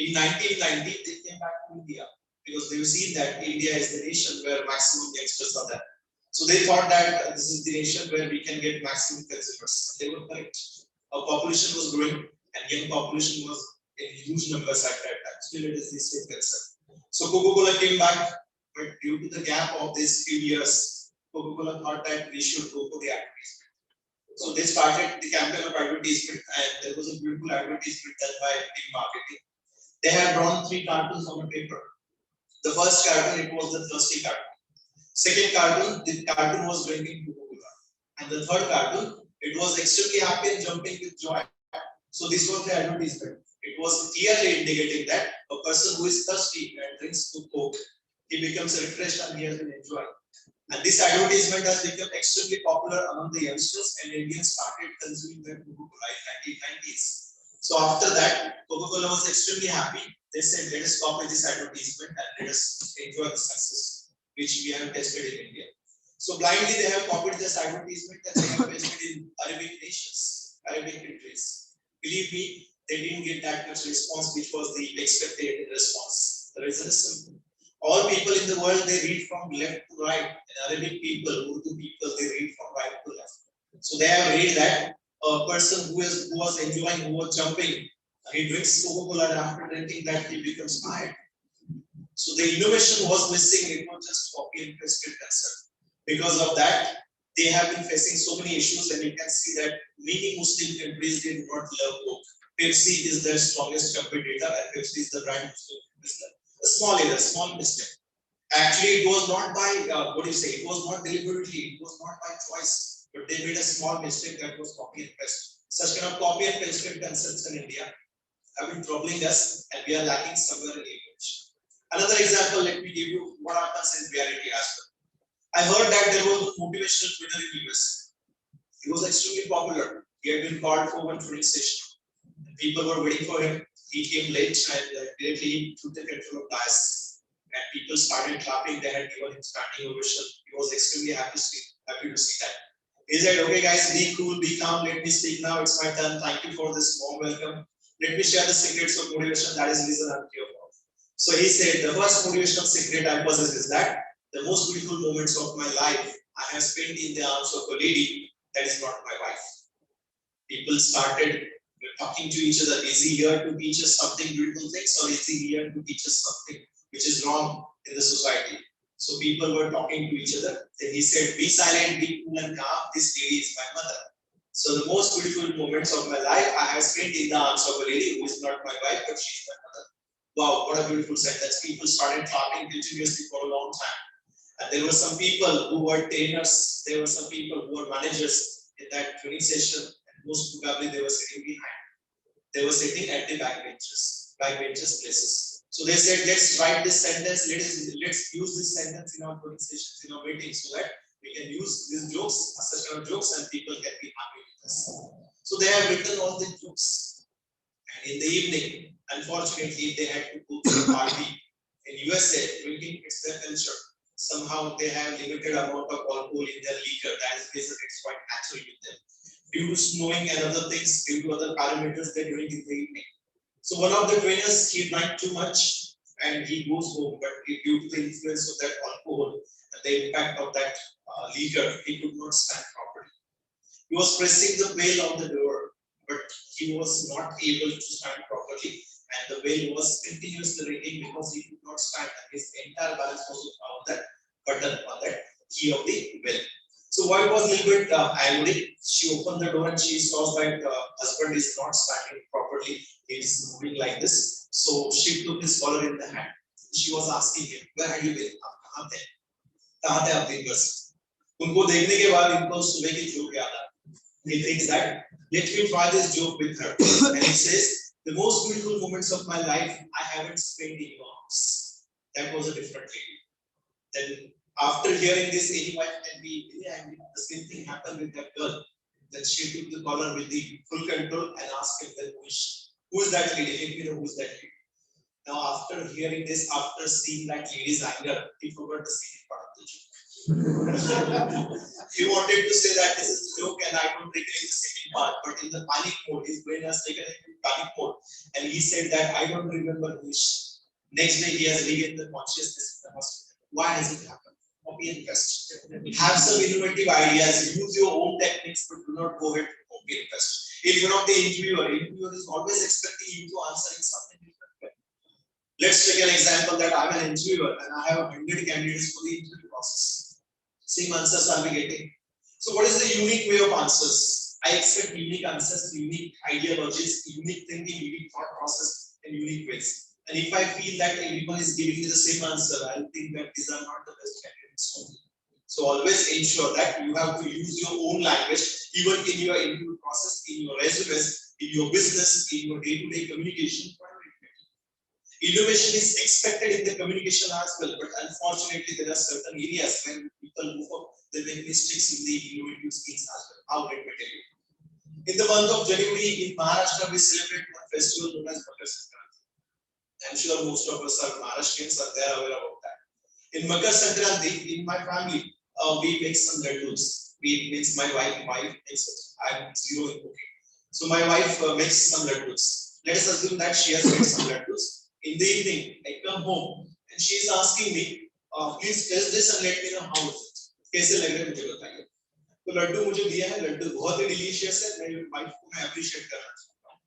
In 1990, they came back to India because they've seen that India is the nation where maximum youngsters are there. So they thought that this is the nation where we can get maximum consumers. They were correct. Our population was growing, and young population was in huge numbers at that time. Still, it is the same concern. So Coca-Cola came back, but due to the gap of these few years, Coca-Cola thought that we should go for the advertisement. So they started the campaign of advertisement, and there was a beautiful advertisement done by Big Marketing. They had drawn 3 cartoons on a paper. The first cartoon, it was the thirsty cartoon. Second cartoon, the cartoon was drinking Coca-Cola. And the third cartoon, it was extremely happy and jumping with joy. So this was the advertisement. It was clearly indicating that a person who is thirsty and drinks Coke, he becomes refreshed and he has been enjoying. And this advertisement has become extremely popular among the youngsters, and Indians started consuming their Coca-Cola in 1990s. So after that, Coca-Cola was extremely happy. They said, let us copy this advertisement and let us enjoy the success which we have tested in India. So blindly they have copied this advertisement and they have tested in Arabic nations, Arabic countries. Believe me, they didn't get that much response, which was the expected response. The reason is simple. All people in the world, they read from left to right. And Arabic people, Urdu people, they read from right to left. So they have read that a person who was enjoying, who was jumping, he drinks Coca-Cola, and after drinking that, he becomes tired. So the innovation was missing. It was just copy and paste concept. Because of that, they have been facing so many issues, and you can see that many Muslim countries did not love Coke. Pepsi is their strongest competitor, and Pepsi is the brand a small error, small mistake. Actually, it was not by it was not deliberately, it was not by choice, but they made a small mistake that was copy and paste. Such kind of copy and paste concepts in India have been troubling us, and we are lacking somewhere in innovation. Another example, let me give you what happens in reality as well. I heard that there was a motivational trainer in US. He was extremely popular. He had been called for one training session. People were waiting for him. He came late and directly he took the control of dais. And people started clapping. They had given him standing ovation. He was extremely happy to see that. He said, okay guys, be cool, be calm, let me speak now. It's my turn. Thank you for this warm welcome. Let me share the secrets of motivation. That is the reason I'm here for. So he said, the first motivational secret I possess is that the most beautiful moments of my life I have spent in the arms of a lady that is not my wife. People started talking to each other. Is he here to teach us something beautiful things, or is he here to teach us something which is wrong in the society? So people were talking to each other. Then he said, "Be silent, be cool and calm. This lady is my mother." So the most beautiful moments of my life I have spent in the arms of a lady who is not my wife, but she is my mother. Wow, what a beautiful sentence. People started clapping continuously for a long time. And there were some people who were trainers, there were some people who were managers in that training session, and most probably they were sitting behind. They were sitting at the backbenches places. So they said, let's write this sentence, let's use this sentence in our training sessions, in our meetings, so that we can use these jokes, such kind of jokes, and people can be happy with us. So they have written all the jokes. And in the evening, unfortunately, they had to go to a party. In USA, drinking is their culture. Somehow they have limited amount of alcohol in their liquor. That is reason it's quite natural with them. Due to snowing and other things, due to other parameters, they drink in the evening. So one of the trainers, he drank too much and he goes home, but due to the influence of that alcohol and the impact of that liquor, he could not stand properly. He was pressing the bell on the door, but he was not able to stand properly, and the bell was continuously ringing because he could not stand. His entire balance was on that button, on that key of the bell. So wife was a little bit angry. She opened the door and she saw that husband is not standing properly. He is moving like this. So she took his collar in the hand. She was asking him, "Where have you been? कहाँ थे? कहाँ थे आप दिन भर से?" उनको देखने के बाद इनको सुबह की जोक याद आ. He thinks that let me try this joke with her, and he says, "The most beautiful moments of my life I haven't spent in your house." That was a different lady. Then after hearing this, any wife can be really angry. The same thing happened with that girl. Then she took the collar with the full control and asked him, "Then who is that lady? Let me know who is that lady." Now after hearing this, after seeing that lady's anger, he forgot the second part of the joke. He wanted to say that this is a joke and I don't recollect the second part, but in the panic mode, his brain has taken it in panic mode, and he said that I don't remember which. Next day, he has regained the consciousness in the hospital. Why has it happened? Copy and paste. Have some innovative ideas, use your own techniques, but do not go ahead and copy and paste. If you're not the interviewer is always expecting you to answer in something different. Let's take an example that I'm an interviewer and I have 100 candidates for the interview process. Same answers are we getting. So what is the unique way of answers? I expect unique answers, unique ideologies, unique thinking, unique thought process, and unique ways. And if I feel that everyone is giving me the same answer, I'll think that these are not the best candidates for me. So always ensure that you have to use your own language, even in your interview process, in your resumes, in your business, in your day-to-day communication. Innovation is expected in the communication as well, but unfortunately, there are certain areas where people move up, they make mistakes in the innovative skills as well. How let me tell you. In the month of January in Maharashtra, we celebrate one festival known as Makar Sankranti. I'm sure most of us are Maharashtrians and they are aware about that. In Makar Sankranti, in my family, we make some laddus. We means my wife makes it. I'm zero in cooking. So my wife makes some laddus. Let us assume that she has made some laddus. In the evening, I come home and she is asking me, please taste this and let me know how is it. कैसे लग रहा है मुझे बताइए. तो लड्डू मुझे दिया है, लड्डू बहुत ही delicious है. मेरी wife को मैं appreciate करना चाहता हूँ.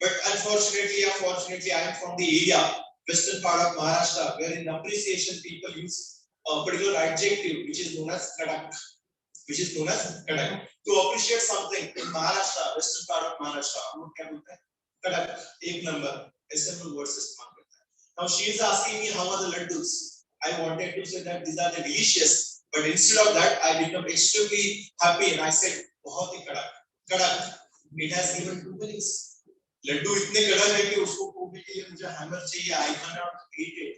But unfortunately, I am from the area, western part of Maharashtra, where in appreciation people use a particular adjective which is known as kadak. To appreciate something in Maharashtra, western part of Maharashtra, हम लोग क्या बोलते हैं? Kadak, एक number. Several words इस्तेमाल करता है. Now she is asking me how are the laddus. I wanted to say that these are the delicious, but instead of that, I become extremely happy and I said बहुत ही कड़क. कड़क. It has given two meanings. Laddu इतने कड़क है कि उसको खोने के लिए मुझे hammer चाहिए. I cannot eat it.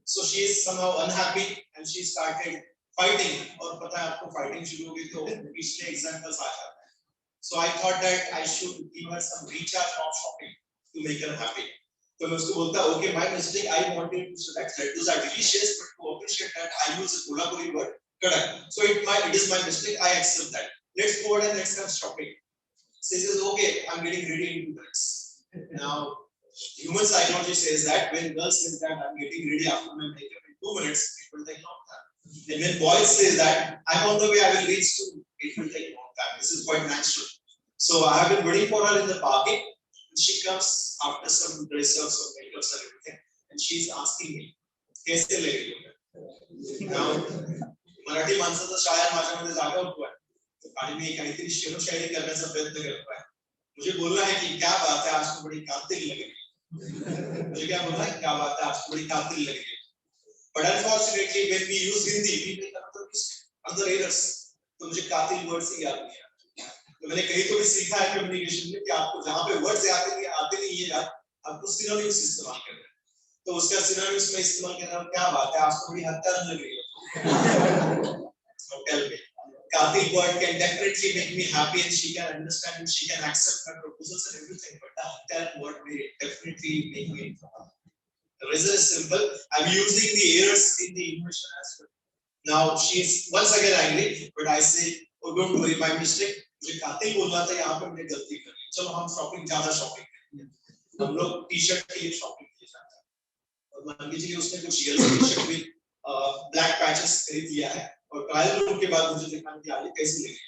So she is somehow unhappy and she started fighting. और पता है आपको fighting शुरू हो गई तो पिछले examples आ जाते हैं. So I thought that I should give her some recharge from shopping to make her happy. तो मैं उसको बोलता okay, my mistake, I wanted to select laddus are delicious, but to appreciate that I use a Kolhapuri word kadak. So it is my mistake, I accept that. Let's go ahead and let's come shopping. So he says okay, I'm getting ready in 2 minutes. Now human psychology says that when girls say that I'm getting ready after my makeup in 2 minutes, it will take long time. And when boys say that I'm on the way, I will reach soon, it will take long time. This is quite natural. So I have been waiting for her in the parking. She comes after some dress ups or makeups and everything, and she's asking me, "कैसे लग रही हो?" Now, Marathi माणसाचा शायर माझ्यामध्ये जागा होतोय आणि मी काहीतरी शेरोशायरी करण्याचा प्रयत्न करतोय. मुझे बोलना है कि क्या बात है आज तो बड़ी कातिल लग रही है. मुझे क्या बोलना है, क्या बात है आज तो बड़ी कातिल लग रही है. But unfortunately, when we use Hindi, we make other errors. तो मुझे कातिल वर्ड से याद नहीं आया. तो मैंने कहीं तो भी सीखा है कम्युनिकेशन में कि आपको जहाँ पे वर्ड्स आते नहीं है याद, आपको सिनोनिम्स इस्तेमाल करना है. तो उसका सिनोनिम्स में इस्तेमाल करना, क्या बात है आज तो बड़ी हत्यारा लग रही है. So tell me, Katil word can definitely make me happy and she can understand and she can accept my proposals and everything, but that word may definitely make me. The reason is simple. I'm using the errors in the innovation as well. Now she's once again angry, but I say, oh don't worry, my mistake. मुझे कातिल बोलना था, यहाँ पे मैंने गलती कर ली. चलो हम ज्यादा शॉपिंग करेंगे. हम लोग टी-शर्ट के लिए शॉपिंग किए जाते हैं. और मान लीजिए उसने कुछ येलो टी-शर्ट में ब्लैक पैचेस खरीद लिया है और ट्रायल रूम के बाद मुझे दिखाने की आगे कैसी लगी.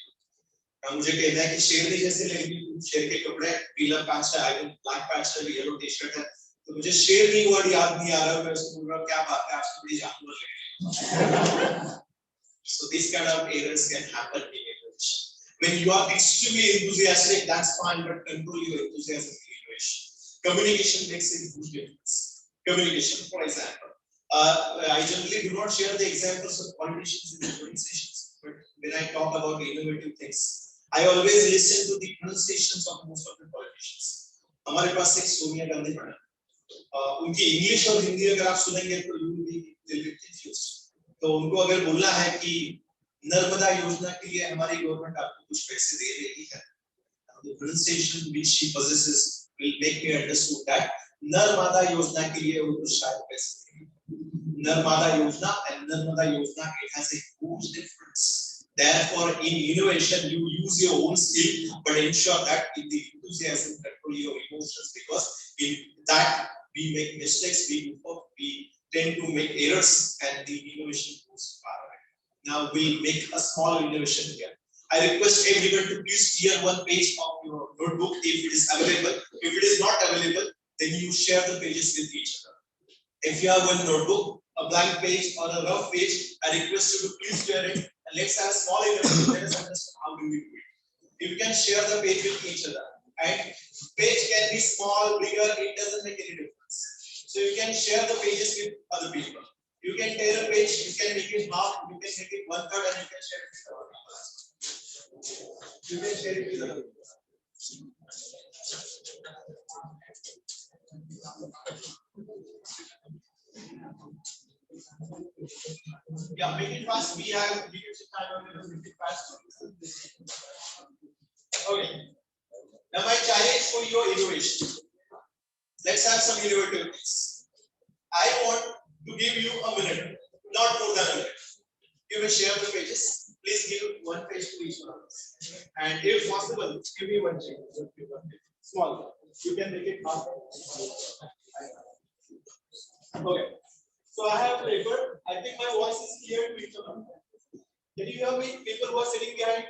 मुझे कहना है कि शेरनी जैसे लगी. शेर के कपड़े पीला पैच है, आई ब्लैक पैच है, येलो टी-शर्ट है. तो मुझे शेरनी वर्ड याद नहीं आ रहा. मैं उसको बोल रहा हूँ क्या बात है आज तो बड़ी जानवर लग रही है. So these kind of errors can happen in innovation. When you are extremely enthusiastic, that's fine, but control your enthusiasm in innovation. Communication makes a huge difference. Communication, for example, I generally do not share the examples of politicians in the conversations, but when I talk about innovative things, I always listen to the pronunciations of most of the politicians. हमारे पास एक Sonia Gandhi madam, उनकी English और हिंदी अगर आप सुनेंगे तो you will be little bit confused. तो उनको अगर बोलना है कि नर्मदा योजना के लिए हमारी गवर्नमेंट आपको कुछ पैसे दे रही है, the pronunciation which she possesses will make me understand that Narmada योजना के लिए वो कुछ शायद पैसे देगी. नर्मदा योजना and नर्मदा योजना, it has a huge difference. Therefore, in innovation, you use your own skill, but ensure that in the enthusiasm, control your emotions, because in that we make mistakes, we tend to make errors, and the innovation goes far away. Now we'll make a small innovation here. I request everyone to please clear one page of your notebook if it is available. If it is not available, then you share the pages with each other. If you have one notebook, a blank page or a rough page, I request you to please share it and let's have a small innovation. Let us understand how do we do it. If you can share the page with each other, and page can be small, bigger, it doesn't make any difference. So you can share the pages with other people. You can tear a page, you can make it half, you can make it 1/3, and you can share it with other people. You can share it with other people. Yeah, make it fast. We have time to make it fast. Okay. Now my challenge for your innovation. Let's have some innovative things. I want to give you a minute, not more than a minute. You may share the pages. Please give one page to each one of us. And if possible, give me one page. Small. You can make it half. Okay. So I have paper. I think my voice is clear to each other. Can you hear me? People who are sitting behind.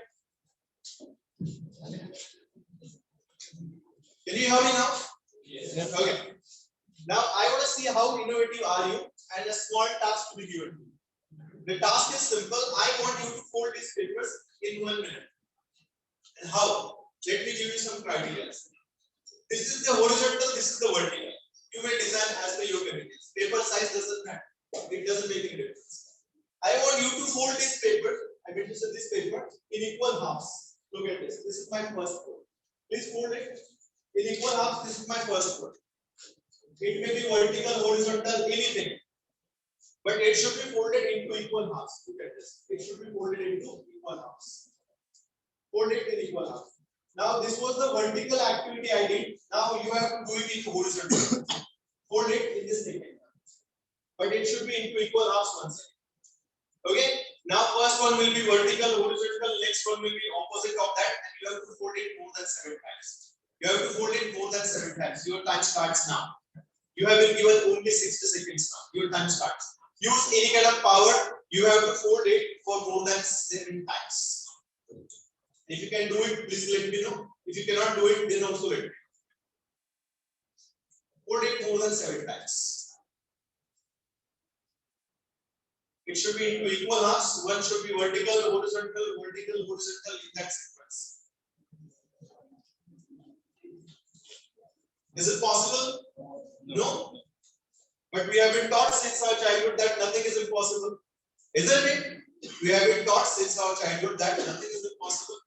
Can you hear me now? Yes. Okay. Now I want to see how innovative are you, and a small task to be given to you. The task is simple. I want you to fold these papers in 1 minute. And how? Let me give you some criteria. This is the horizontal, this is the vertical. You may design as per your convenience. Paper size doesn't matter. It doesn't make any difference. I want you to fold this paper. I mean to say this paper in equal halves. Look at this. This is my first fold. Please fold it in equal halves. This is my first fold. It may be vertical, horizontal, anything. But it should be folded into equal halves. Look at this. It should be folded into equal halves. Fold it in equal halves. Now this was the vertical activity I did. Now you have to do it in horizontal. Fold it in this thing. But it should be into equal halves once. Okay. Now first one will be vertical, horizontal. Next one will be opposite of that, and you have to fold it more than 7 times. You have to fold it more than 7 times. Your time starts now. You have been given only 60 seconds now. Your time starts. Use any kind of power. You have to fold it for more than 7 times. If you can do it, please let me know. If you cannot do it, then also let me know. Fold it more than 7 times. It should be into equal halves. One should be vertical, horizontal, vertical, horizontal in that sequence. Is it possible? No. But we have been taught since our childhood that nothing is impossible. Isn't it? We have been taught since our childhood that nothing is impossible.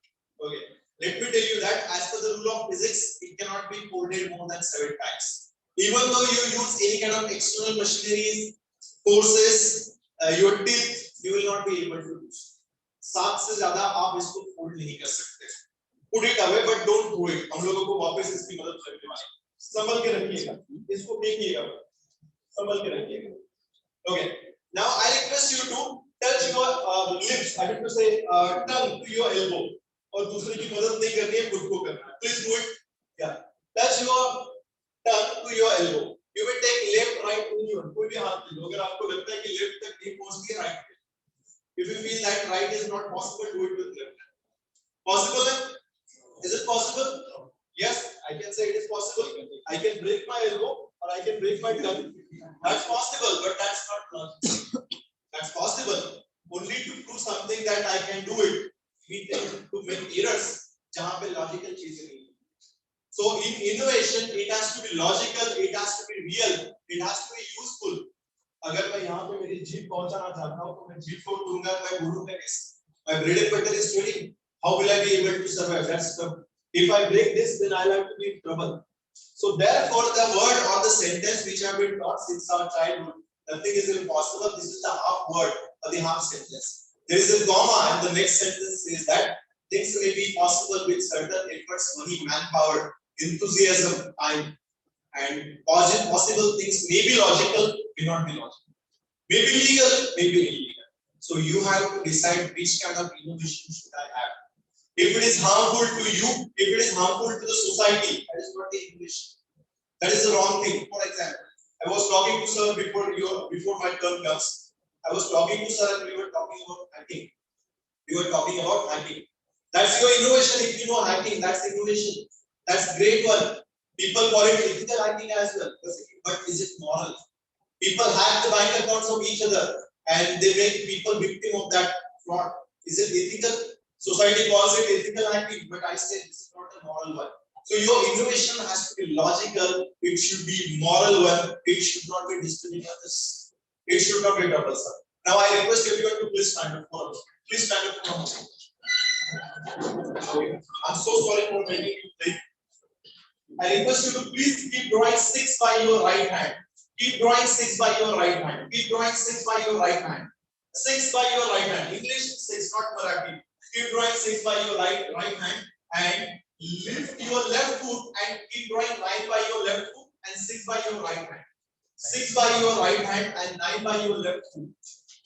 Okay. Let me tell you that as per the rule of physics, it cannot be folded more than 7 times. Even though you use any kind of external machineries, forces, your teeth, you will not be able to do so. 7 से ज़्यादा आप इसको fold नहीं कर सकते. Put it away, but don't throw it. हम लोगों को वापस इसकी मदद करने वाले. संभल के रखिएगा. इसको फेंकिएगा. संभल के रखिएगा. Okay. Now I request you to touch your lips. I mean to say tongue to your elbow. और दूसरे की मदद नहीं करनी है, खुद को करना है. Please do it. Yeah. Touch your tongue to your elbow. You will take left, right, anyone. कोई भी हाथ ले लो. अगर आपको लगता है कि left तक नहीं पहुंचती है, right. If you feel that right is not possible, do it with left. Possible? Is it possible? Yes, I can say it is possible. I can break my elbow or I can break my tongue. That's possible, but that's not logical. That's possible. Only to prove something that I can do it, we tend to make errors. जहाँ पे logical चीजें नहीं. So in innovation, it has to be logical, it has to be real, it has to be useful. अगर मैं यहाँ पे मेरी जीभ पहुँचाना चाहता हूँ, तो मैं जीभ को दूंगा, मैं बोलूँगा कैसे? My bread and butter is trading. How will I be able to survive? That's the. If I break this, then I'll have to be in trouble. So therefore, the word or the sentence which have been taught since our childhood, nothing is impossible. This is the half word or the half sentence. There is a comma, and the next sentence says that things may be possible with certain efforts, money, manpower, enthusiasm, time, and possible things may be logical, may not be logical, may be legal, may be illegal. So you have to decide which kind of innovation should I have. If it is harmful to you, if it is harmful to the society, that is not the innovation. That is the wrong thing. For example, I was talking to sir before my turn comes. I was talking to sir and we were talking about hacking. We were talking about hacking. That's your innovation. If you know hacking, that's innovation. That's great one. People call it ethical hacking as well. But is it moral? People hack the bank accounts of each other and they make people victim of that fraud. Is it ethical? Society calls it ethical hacking, but I say this is not a moral one. So your innovation has to be logical. It should be moral one. It should not be disturbing others. It should not be troublesome. Now I request everyone to please stand up for us. Please stand up for us. I'm so sorry for making you late. I request you to please keep drawing 6 by your right hand. Keep drawing 6 by your right hand. Keep drawing 6 by your right hand. 6 by your right hand. English 6, not Marathi. Keep drawing 6 by your right hand and lift your left foot and keep drawing 9 by your left foot and 6 by your right hand. 6 by your right hand and 9 by your left foot.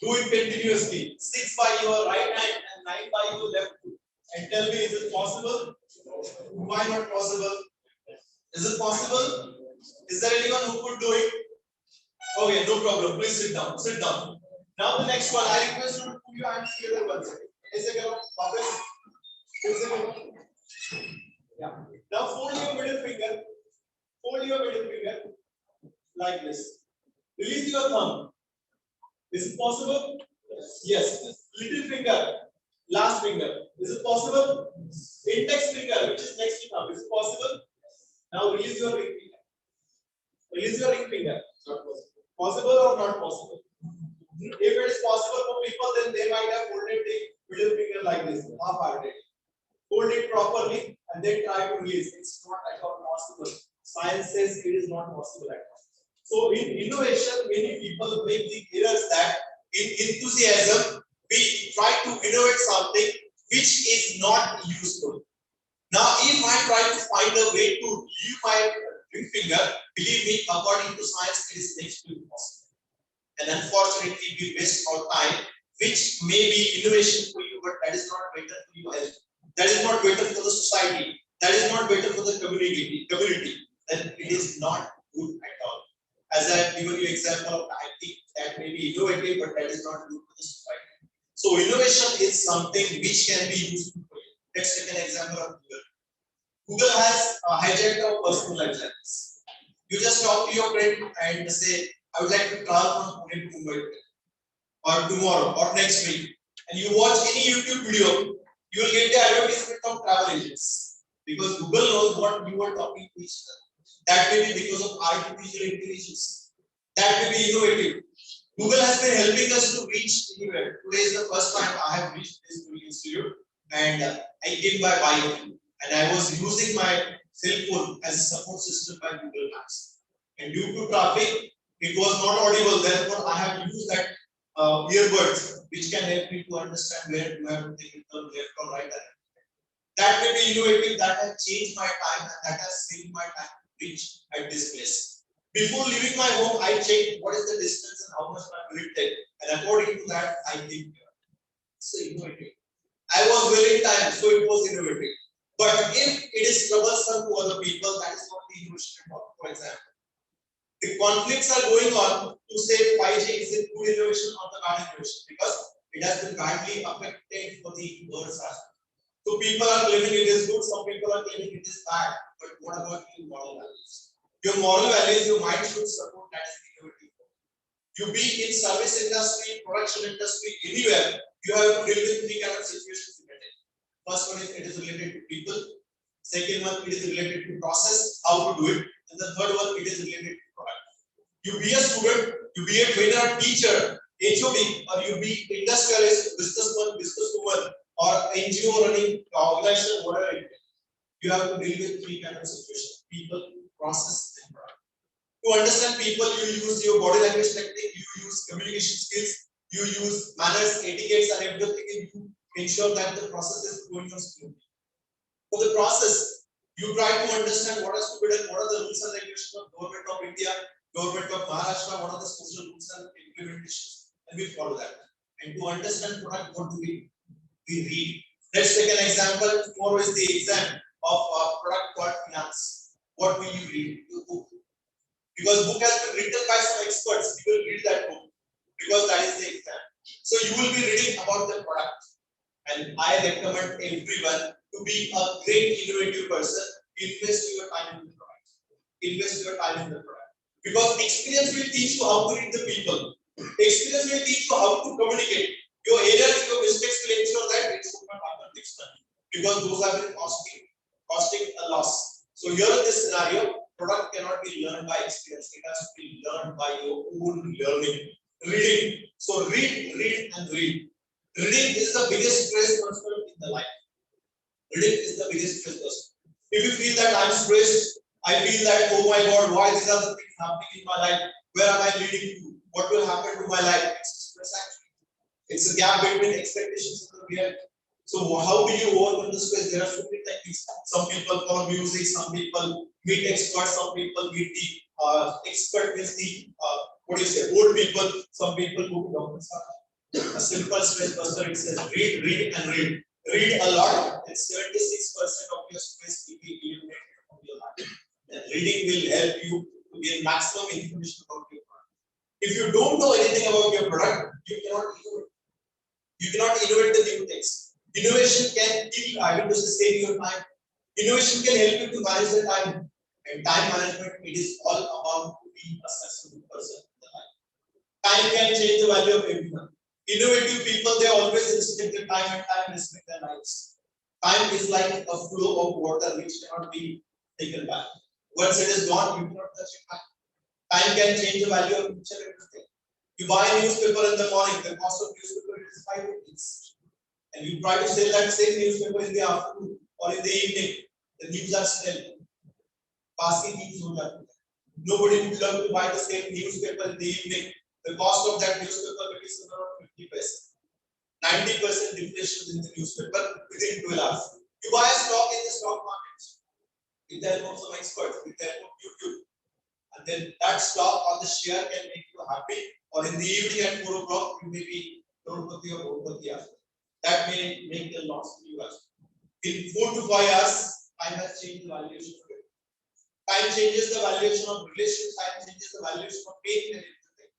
Do it continuously. 6 by your right hand and 9 by your left foot. And tell me, is it possible? Why not possible? Is it possible? Is there anyone who could do it? Okay, no problem. Please sit down. Sit down. Now the next one. I request you to put your hands together once again. Yeah. Now fold your middle finger. Fold your middle finger like this. Release your thumb. Is it possible? Yes. Little finger. Last finger. Is it possible? Index finger, which is next to thumb. Is it possible? Now release your ring finger. Release your ring finger. Possible or not possible? If it is possible for people, then they might have folded the middle finger like this, half-hearted. Hold it properly and then try to release. It's not at all possible. Science says it is not possible at all. So in innovation, many people make the errors that in enthusiasm, we try to innovate something which is not useful. Now, if I try to find a way to leave my ring finger, believe me, according to science, it is next to impossible. And unfortunately, we waste our time, which may be innovation for you, but that is not better for your health. That is not better for the society. That is not better for the community. Then it is not good at all. As I have given you example of IT, that may be innovative, but that is not good for the society. So innovation is something which can be useful for you. Let's take an example of Google. Google has hijacked our personal lives like this. You just talk to your friend and say, I would like to travel from Pune to Mumbai. or tomorrow or next week, and you watch any YouTube video, you will get the advertisement from travel agents because Google knows what you are talking to each other. That may be because of artificial intelligence. That may be innovative. Google has been helping us to reach anywhere. Today is the first time I have reached this Google Institute, and I came by bike, and I was using my cell phone as a support system by Google Maps. And due to traffic, it was not audible. Therefore, I have used that earbuds, which can help me to understand where to have to take a turn left or right. That may be innovative. That has changed my time, and that has saved my time to reach at this place. Before leaving my home, I checked what is the distance and how much time will it take, and according to that, I came here. So innovative. I was well in time, so it was innovative. But if it is troublesome to other people, that is not the innovation at all. For example, the conflicts are going on to say 5G is a good innovation or the bad innovation because it has been badly affected for the birds as well. So people are claiming it is good, some people are claiming it is bad. But what about your moral values? Your moral values, your mind should support that is innovative. You be in service industry, production industry, anywhere, you have to deal with three kind of situations. First one is it is related to people. Second one, it is related to process, how to do it. And the third one, it is related to product. You be a student, you be a trainer, teacher, HOD, or you be industrialist, businessman, businesswoman, or NGO running organization, whatever it is. You have to deal with three kind of situations: people, process, and product. To understand people, you use your body language technique, you use communication skills, you use manners, etiquettes, and everything, and you ensure that the process is going on smoothly. For the process, you try to understand what has to be done, what are the rules and regulations of Government of India, Government of Maharashtra, what are the social rules and implementations, and we follow that. And to understand product, what do we read? Let's take an example. Tomorrow is the exam of a product called finance. What will you read? The book. Because book has been written by some experts, you will read that book because that is the exam. So you will be reading about the product. And I recommend everyone to be a great innovative person. Invest your time in the product. Invest your time in the product. Because experience will teach you how to read the people. Experience will teach you how to communicate. Your errors, your mistakes will ensure that it should not happen next time. Because those have been costing a loss. So here in this scenario, product cannot be learned by experience. It has to be learned by your own learning. Reading. So read, and read. Reading is the biggest stress buster in the life. Reading is the biggest stress buster. If you feel that I'm stressed, I feel that, oh my God, why these are the things happening in my life? Where am I leading to? What will happen to my life? It's stress actually. It's a gap between expectations and the reality. So how do you overcome the stress? There are so many techniques. Some people call music, some people meet experts, some people meet the expert with the old people, some people go to doctors. A simple stress buster, it says read and read. Read a lot, and 76% of your stress will be eliminated from your life. And reading will help you to gain maximum information about your product. If you don't know anything about your product, you cannot innovate. You cannot innovate the new things. Innovation can kill, I will just save your time. Innovation can help you to manage the time. And time management, it is all about being a successful person in the life. Time can change the value of everyone. Innovative people, they always respect their time and time respect their lives. Time is like a flow of water which cannot be taken back. Once it is gone, you cannot touch it back. Time can change the value of each and everything. You buy a newspaper in the morning, the cost of newspaper is 5 rupees. And you try to sell that same newspaper in the afternoon or in the evening, the news are still passing news. Nobody would love to buy the same newspaper in the evening. The cost of that newspaper is around 50 paise. 90% deflation in the newspaper within 12 hours. You buy a stock in the stock market with the help of some experts, with the help of YouTube. And then that stock or the share can make you happy. Or in the evening at 4 o'clock, you may be crorepati or crorepati after. That may make a loss to you as well. In 4 to 5 hours, time has changed the valuation of it. Time changes the valuation of relations, time changes the valuation of pain and everything.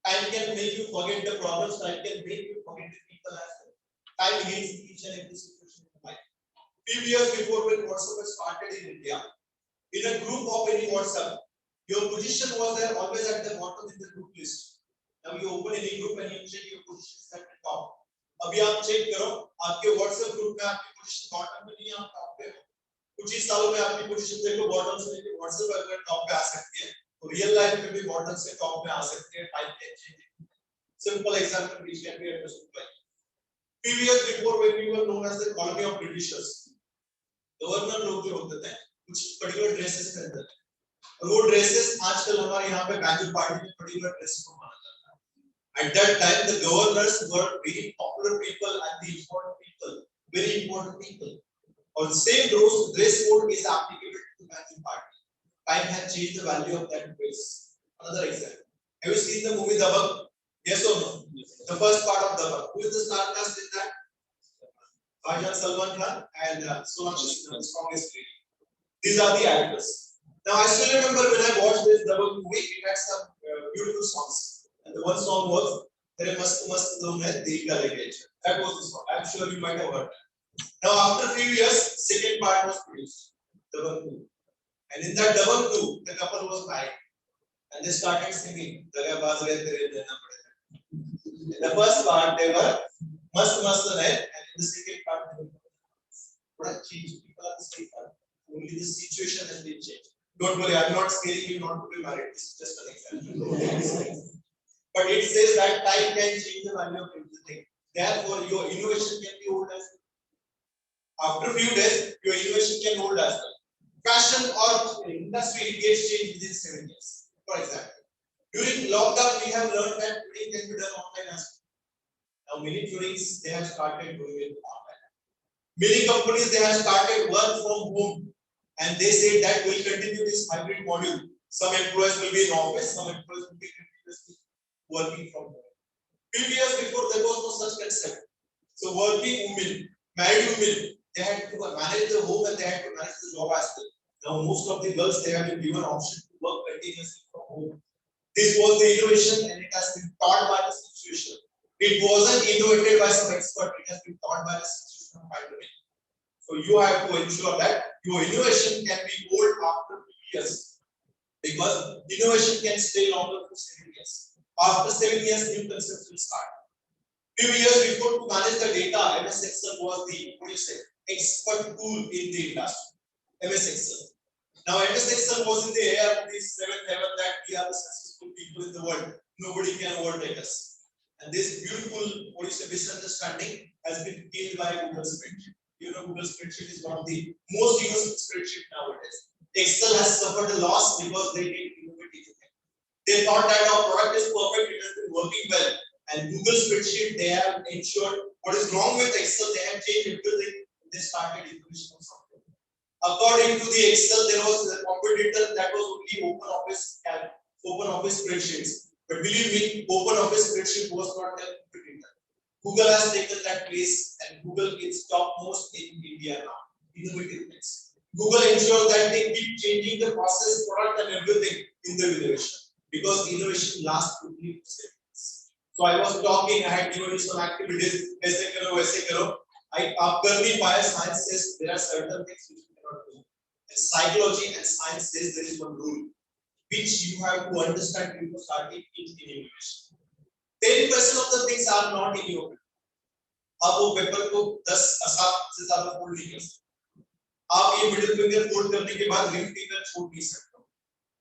Time can make you forget the problems, time can make you forget the people as well. Time heals each and every situation in life. Few years before when WhatsApp started in India, in a group of any WhatsApp, your position was there always at the bottom in the group list. Now you open any group and you check your अभी आप check करो आपके WhatsApp group में आपकी position bottom में नहीं है, आप टॉप पे हो। कुछ ही सालों में आपकी पोजीशन देखो बॉटम से लेके व्हाट्सएप पर अगर टॉप पे आ सकती है तो रियल लाइफ में भी बॉटम से टॉप पे आ सकती है। Time can change. Simple example which can be understood by few years before when we were known as the colony of Britishers, governor लोग जो होते थे कुछ पर्टिकुलर ड्रेसेस पहनते थे और वो ड्रेसेस आजकल हमारे यहाँ पे बैंजो पार्टी में पर्टिकुलर ड्रेस को माना जाता है। At that time, the governors were very popular people and the important people, very important people. Or the same dress code is applicable to the banking party. Time has changed the value of that dress. Another example. Have you seen the movie Dabangg? Yes or no? The first part of Dabangg. Who is the star cast in that? Raja Salman Khan and Sonakshi Sinha, the strongest lady. These are the actors. Now I still remember when I watched this Dabangg movie, it had some beautiful songs. And the one song was "Tere Mast Mast Dil Mein Dil Ka Lege." That was the song. I'm sure you might have heard that. Now after a few years, second part was produced, Dabangg 2. And in that Dabangg 2, the couple was married. And they started singing "Daga Baaz Re Tere Dena Pade." In the first part, they were Mast Mast Rahe, and in the second part, they were what a change. People are the same. Only the situation has been changed. Don't worry, I'm not scaring you not to be married. This is just an example. But it says that time can change the value of everything. Therefore, your innovation can be old as well. After a few days, your innovation can old as well. Fashion or industry gets changed within 7 years. For example, during lockdown, we have learned that trading can be done online as well. Now, many tradings they have started doing it online. Many companies they have started work from home, and they say that will continue this hybrid model. Some employees will be in office, some employees will be continuously working from home. Few years before there was no such concept. So working women, married women, they had to manage the home and they had to manage the job as well. Now most of the girls they have been given option to work continuously from home. This was the innovation and it has been taught by the situation. It wasn't innovated by some expert, it has been taught by the situation of pandemic. So you have to ensure that your innovation can be old after 2 years. Because innovation can stay longer for 7 years. After 7 years, new concepts will start. Few years before, to manage the data, MS Excel was the expert tool in the industry. MS Excel. Now MS Excel was in the air of the 7th heaven that we are the successful people in the world. Nobody can overtake us. And this beautiful misunderstanding has been killed by Google Spreadsheet. You know, Google Spreadsheet is one of the most used spreadsheet nowadays. Excel has suffered a loss because they didn't innovate anything. They thought that our product is perfect, it has been working well. And Google Spreadsheet, they have ensured what is wrong with Excel, they have changed everything. They started innovation of something. According to the Excel, there was a competitor that was only open office spreadsheets. But believe me, open office spreadsheet was not a competitor. Google has taken that place and Google is topmost in India now. Innovative things. Google ensures that they keep changing the process, product and everything in the innovation. Because innovation lasts only for 7 years. So I was talking, I had given you some activities, aise karo, waise karo. Aap kar nahi paaye, science says there are certain things which you cannot do. And psychology and science says there is one rule which you have to understand before starting in innovation. 10% of the things are not in your paper. आप वो paper को 10 से ज्यादा fold नहीं कर सकते. आप ये मिडिल फिंगर फोल्ड करने के बाद रिंग फिंगर छोड़ नहीं सकते.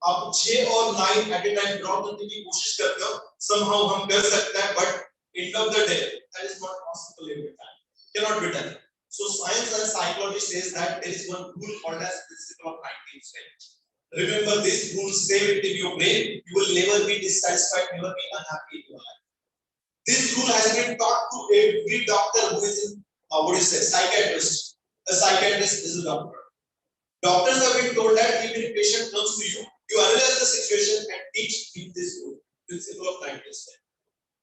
आप 6 और 9 एट ए टाइम ड्रॉ करने की कोशिश करते हो. Somehow हम कर सकते हैं, but end of the day that is not possible every time. Cannot be done. So science and psychology says that there is one rule called as principle of 19th. Remember this rule, save it in your brain. You will never be dissatisfied, never be unhappy in your life. This rule has been taught to every doctor who is in psychiatrist. A psychiatrist is a doctor. Doctors have been told that if a patient comes to you, you analyze the situation and teach him this rule, principle of 19th.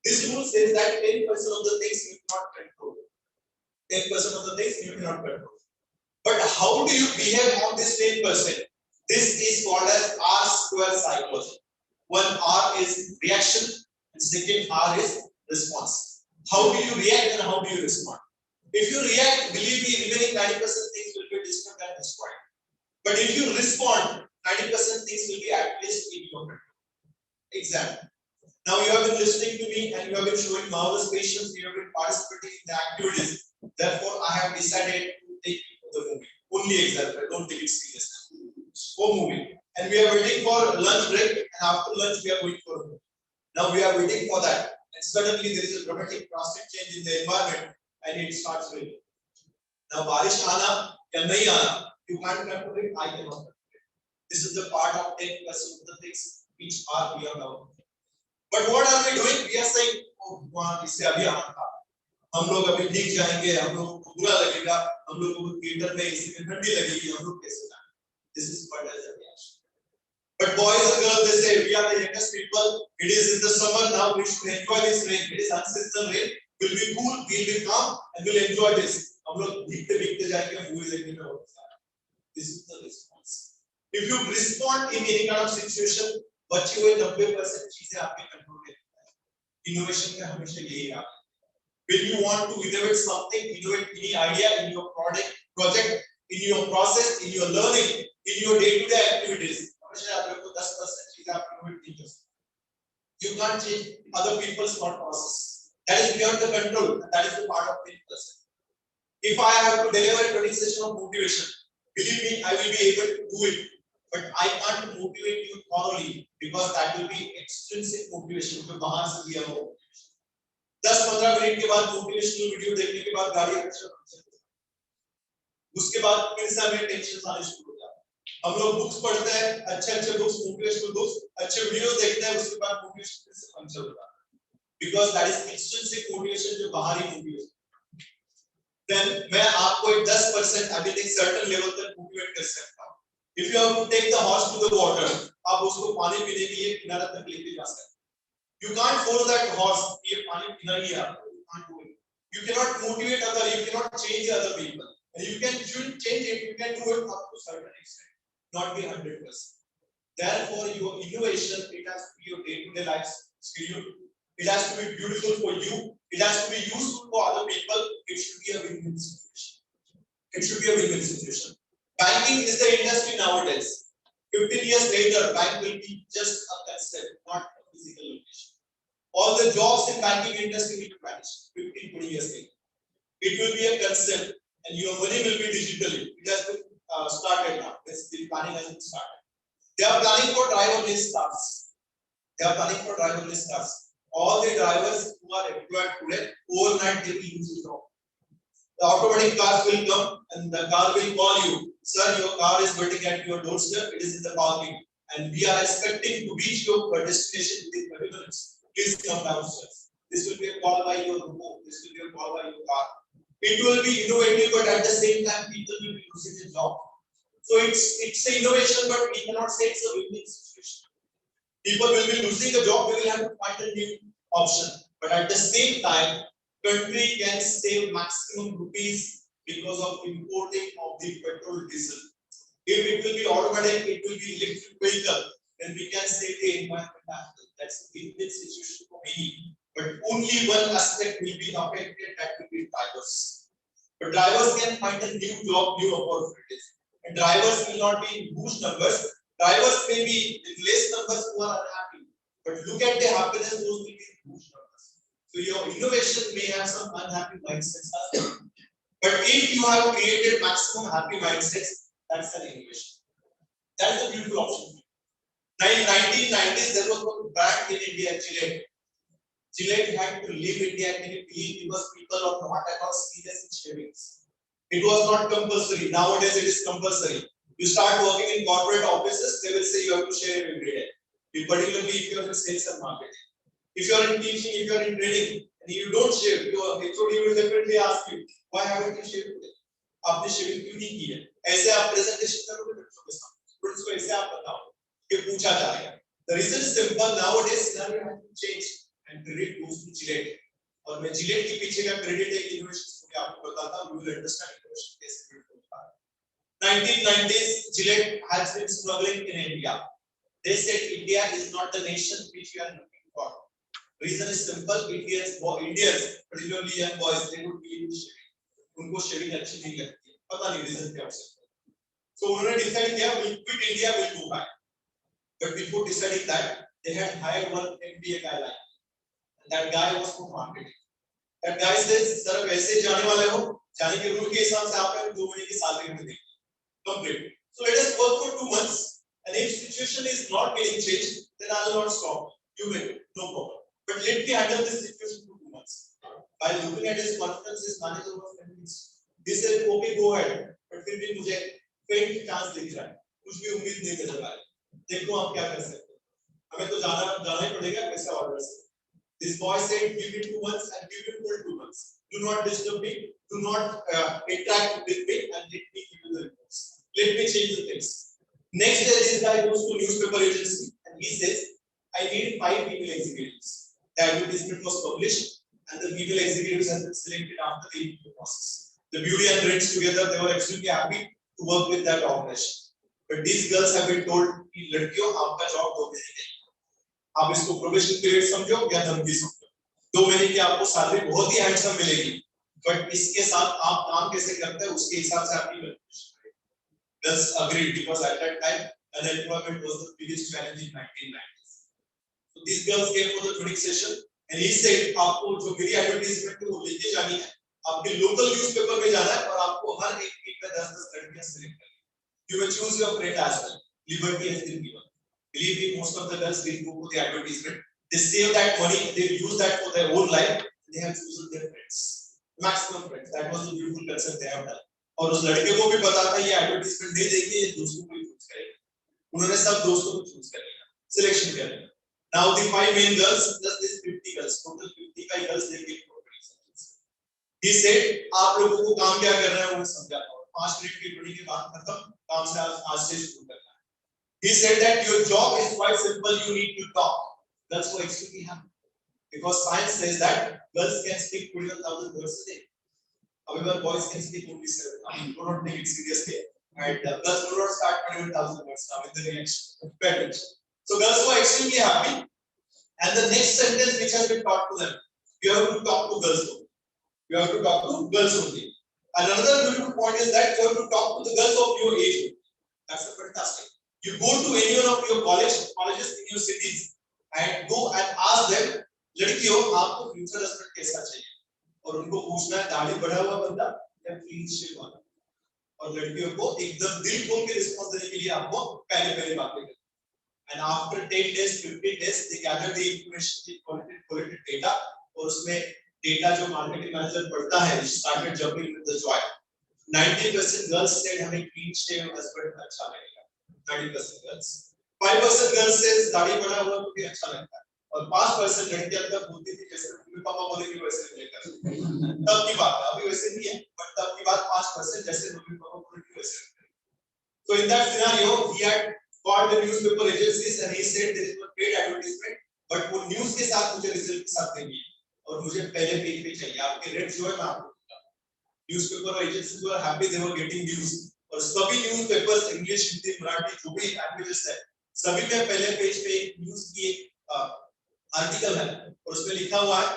This rule says that 10% of the things you cannot control. 10% of the things you cannot control. But how do you behave on this 10%? This is called as R square psychology. One R is reaction and second R is response. How do you react and how do you respond? If you react, believe me, remaining 90% things will be disturbed and destroyed. But if you respond, 90% things will be at least in your control. Example. Now you have been listening to me and you have been showing marvelous patience. You have been participating in the activities. Therefore, I have decided to take you to the movie. Only example. Don't take it seriously. Go movie. And we are waiting for lunch break. And after lunch, we are going for a movie. Now we are waiting for that. And suddenly there is a dramatic drastic change in the environment and it starts raining. Now, barish aana ya nahi aana, you can't control it, I cannot control it. This is the part of 10% of the things which are beyond our control. But what are we doing? We are saying, oh, भगवान इससे अभी आना था. हम लोग अभी भीग जाएंगे, हम लोग को बुरा लगेगा, हम लोग को थिएटर में इसी में ठंडी लगेगी, हम लोग कैसे जाएंगे? This is what is the reaction. But boys and girls, they say we are the youngest people. It is in the summer now. We should enjoy this rain. It is unseasonal rain. We'll be cool, we'll be calm, and we'll enjoy this. हम लोग भीगते जाएंगे movie देखने में और this is the response. If you respond in any kind of situation, बचे हुए 90% चीजें आपके कंट्रोल में है. Innovation में हमेशा यही आता है. When you want to innovate something, innovate any idea in your project, in your process, in your learning, in your day-to-day activities. हमेशा याद रखो 10% चीजें आप innovate नहीं कर सकते. You can't change other people's thought process. That is beyond the control. That is the part of 10%. If I have to deliver a training session of motivation, believe me, I will be able to do it. But I can't motivate you thoroughly because that will be extrinsic motivation. जो बाहर से दिया हुआ motivation. 10-15 minute के बाद motivational video देखने के बाद गाड़ी अच्छा उसके बाद फिर से हमें टेंशन आने शुरू हो जाता है. हम लोग बुक्स पढ़ते हैं, अच्छे बुक्स, मोटिवेशनल बुक्स, अच्छे वीडियोस देखते हैं, उसके बाद मोटिवेशन फिर से पंक्चर हो जाता है. Because that is extrinsic motivation जो बाहरी motivation. Then मैं आपको एक 10% अभी तक certain level तक motivate कर सकता हूँ. If you have to take the horse to the water, आप उसको पानी पीने के लिए किनारे तक लेके जा सकते हैं. You can't force that horse ये पानी पीना ही है आपको. You can't do it. You cannot motivate other. You cannot change other people. And you shouldn't change it. You can do it up to certain extent, not be 100%. Therefore, your innovation it has to be your day-to-day life skill. It has to be beautiful for you. It has to be useful for other people. It should be a win-win situation. It should be a win-win situation. Banking is the industry nowadays. 15 years later, bank will be just a concept, not a physical location. All the jobs in banking industry will vanish 15-20 years later. It will be a concept, and your money will be digitally. It has been started now. The planning has been started. They are planning for driverless cars. They are planning for driverless cars. All the drivers who are employed today, overnight they will lose the job. The automatic cars will come and the car will call you. Sir, your car is waiting at your doorstep. It is in the parking. And we are expecting to reach your destination within 30 minutes. Please come downstairs. This will be a call by your remote. This will be a call by your car. It will be innovative, but at the same time, people will be losing their job. So it's an innovation, but we cannot say it's a win-win situation. People will be losing a job. We will have to find a new option. But at the same time, country can save maximum rupees because of importing of the petrol diesel. If it will be automatic, it will be electric vehicle, then we can save the environment after. That's a win-win situation for many. But only one aspect will be affected, that will be drivers. But drivers can find a new job, new opportunities. And drivers will not be in huge numbers. Drivers may be in less numbers who are unhappy. But look at the happiness, those will be in huge numbers. So your innovation may have some unhappy mindsets as well. But if you have created maximum happy mindsets, that's an innovation. That is a beautiful option. Now in 1990s, there was one brand in India, Gillette. Gillette had to leave India, can you believe, because people are not at all serious in shavings. It was not compulsory. Nowadays it is compulsory. You start working in corporate offices, they will say you have to shave every day. Particularly if you are in sales and marketing. If you are in teaching, if you are in training, and you don't shave, your HOD will definitely ask you, why haven't you shaved today? आपने shaving क्यों नहीं की है? ऐसे आप presentation करोगे बच्चों के सामने. Students को ऐसे आप बताओ कि पूछा जाएगा. The reason is simple. Nowadays scenario has to change, and credit goes to Gillette. और मैं Gillette के पीछे का credit एक innovation को आपको बताता हूँ. You will understand innovation कैसे build होता है. 1990s, Gillette has been struggling in India. They said India is not the nation which we are looking for. Reason is simple. Indians, particularly young boys, they would believe in shaving. उनको shaving अच्छी नहीं लगती. पता नहीं reason क्या हो सकता है. So उन्होंने decide किया, we'll quit India, we'll go back. But before deciding that, they had hired one MBA guy like, and that guy was from marketing. That guy says, "Sir, वैसे जाने वाले हो, जाने के रूल के हिसाब से आपको 2 महीने की सैलरी में देंगे, complete. So let us work for 2 months, and if situation is not getting changed, then I will not stop. You will, no problem. But let me handle this situation for 2 months." By looking at his confidence, his manager was convinced. He said, "Okay, go ahead." But फिर भी मुझे faint chance दिख रहा है, कुछ भी उम्मीद नहीं नजर आ रही. देखो आप क्या कर सकते हो. हमें तो जाना ही पड़ेगा कैसे ऑर्डर से. This boy said, "Give me 2 months and give me full 2 months. Do not disturb me. Do not interact with me, and let me give you the reports. Let me change the things." Next day, this guy goes to newspaper agency and he says, "I need 5 female executives." The advertisement was published, and the female executives have been selected after the interview process. The beauty and brains together, they were extremely happy to work with that organization. But these girls have been told, "कि लड़कियों आपका job 2 महीने के लिए, आप इसको probation period समझो या धमकी समझो, 2 महीने की आपको सैलरी बहुत ही हैंडसम मिलेगी, बट इसके साथ आप काम कैसे करते हैं उसके हिसाब से आपकी valuation." Girls agreed because at that time unemployment was the biggest challenge in 1990s. So these girls came for the training session and he said, "आपको जो मेरी एडवर्टाइजमेंट है वो लेके जानी है, आपके लोकल न्यूज़पेपर में जाना है और आपको हर एक वीक में 10-10 लड़कियां सिलेक्ट करनी है. You will choose your friend as well. Liberty has been given. Believe me, most of the girls will go for the advertisement. They save that money, they use that for their own life. They have chosen their friends, maximum friends. That was the beautiful concept they have done. और उस लड़के को भी पता था ये advertisement नहीं देंगे, ये दोस्तों को ही चूज करेगा. उन्होंने सब दोस्तों को चूज कर लिया, सिलेक्शन कर लिया. Now the 5 main girls plus this 50 girls, total 55 girls they came for training sessions. He said, आप लोगों को काम क्या करना है वो समझाता हूँ. 5 मिनट की ट्रेनिंग के बाद खत्म, काम से आज से शुरू करना है. He said that your job is quite simple. You need to talk. Girls were extremely happy because science says that girls can speak 21,000 words a day. However, boys can speak only 7. I mean, do not take it seriously. And girls do not start 21,000 words now in the reaction. Parents. So girls were extremely happy. And the next sentence which has been taught to them, you have to talk to girls only. You have to talk to girls only. And another beautiful point is that you have to talk to the girls of your age. That's a fantastic. You go to any one of your colleges in your cities and go and ask them, लड़कियों आपको future husband कैसा चाहिए, और उनको पूछना है दाढ़ी बढ़ा हुआ बंदा या क्लीन शेव वाला, और लड़कियों को एकदम दिल खोल के रिस्पॉन्स देने के लिए आपको पहले बातें करनी. And after 10 days, 15 days, they gather the information, they collected data, और उसमें डेटा जो मार्केटिंग मैनेजर पढ़ता है, started jumping with the joy. 90% girls said हमें क्लीन शेव हस्बैंड अच्छा लगेगा. 90% girls. 5% girls says दाढ़ी बड़ा हुआ तो भी अच्छा लगता है, और 5% लड़कियां तब बोलती थी जैसे मम्मी पापा बोलेंगे वैसे लेकर. तब की बात है, अभी वैसे नहीं है, बट तब की बात 5% जैसे मम्मी पापा बोलेंगे वैसे. So in that scenario, he had called the newspaper agencies and he said there is no paid advertisement, but वो न्यूज़ के साथ मुझे रिजल्ट के साथ देंगे और मुझे पहले पेज पे चाहिए. आपके रेट जो है मैं आपको दूंगा. Newspaper agencies were happy, they were getting news. और सभी न्यूज़पेपर्स इंग्लिश, हिंदी, मराठी जो भी लैंग्वेजेस है, सभी में पहले पेज पे एक न्यूज़ की एक आर्टिकल है और उसमें लिखा हुआ है,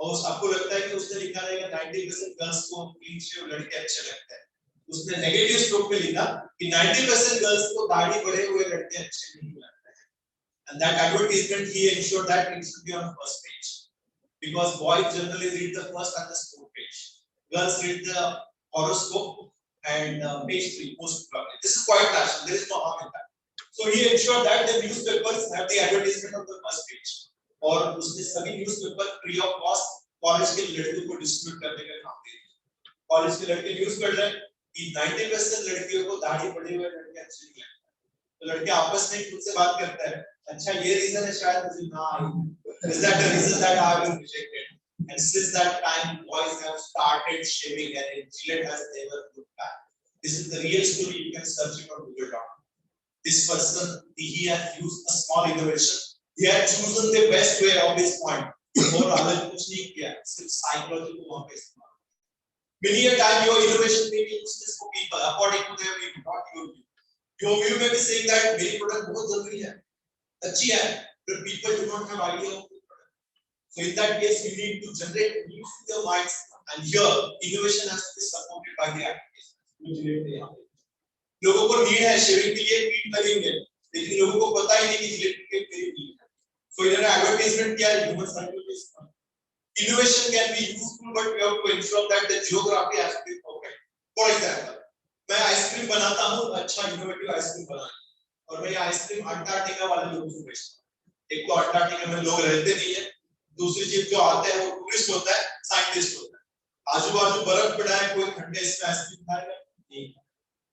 और आपको लगता है कि उसने लिखा रहेगा 90% गर्ल्स को क्लीन शेव लड़के अच्छे लगते हैं. उसने नेगेटिव स्ट्रोक में लिखा कि 90% गर्ल्स को दाढ़ी बढ़े हुए लड़के अच्छे नहीं लगते हैं. And that advertisement he ensured that it should be on first page because boys generally read the first and the sport page. Girls read the horoscope and page 3 post public. This is quite natural. There is no harm in that. So he ensured that the newspapers have the advertisement on the first page. और उसने सभी newspaper free of cost college के लड़कियों को distribute करने का काम दिया. कॉलेज के लड़के न्यूज़ पढ़ रहे हैं कि 90% लड़कियों को दाढ़ी बढ़े हुए लड़के अच्छे नहीं लगते. तो लड़के आपस में खुद से बात करते हैं, अच्छा ये रीजन है शायद मुझे ना आए. Is that the reason that I was rejected? And since that time, boys have started shaving and Gillette has never looked back. This is the real story. You can search it on Google.com. This person, he has used a small innovation. He has chosen the best way of this point. और अलग कुछ नहीं किया, सिर्फ psychology को वहाँ पे इस्तेमाल. Many a time your innovation may be useless for people according to their view, not your view. Your view may be saying that मेरी product बहुत जरूरी है, अच्छी है, but people do not have idea of the product. So in that case, you need to generate news in your minds, and here innovation has to be supported by the application. लोगों को need है shaving के लिए, need लगेंगे, लेकिन लोगों को पता ही नहीं कि जिलेट के मेरी नीड है. So in an advertisement किया human cycle is innovation can be useful, but we have to ensure that the geography has to be perfect. For example, मैं आइसक्रीम बनाता हूँ, अच्छा इनोवेटिव आइसक्रीम बनाना, और मैं ये आइसक्रीम अंटार्कटिका वाले लोगों को बेचता हूँ। एक तो अंटार्कटिका में लोग रहते नहीं है, दूसरी चीज जो आते हैं वो टूरिस्ट होता है, साइंटिस्ट होता है। आजू बाजू बर्फ पड़ा है, कोई ठंडे इसमें आइसक्रीम खाएगा नहीं।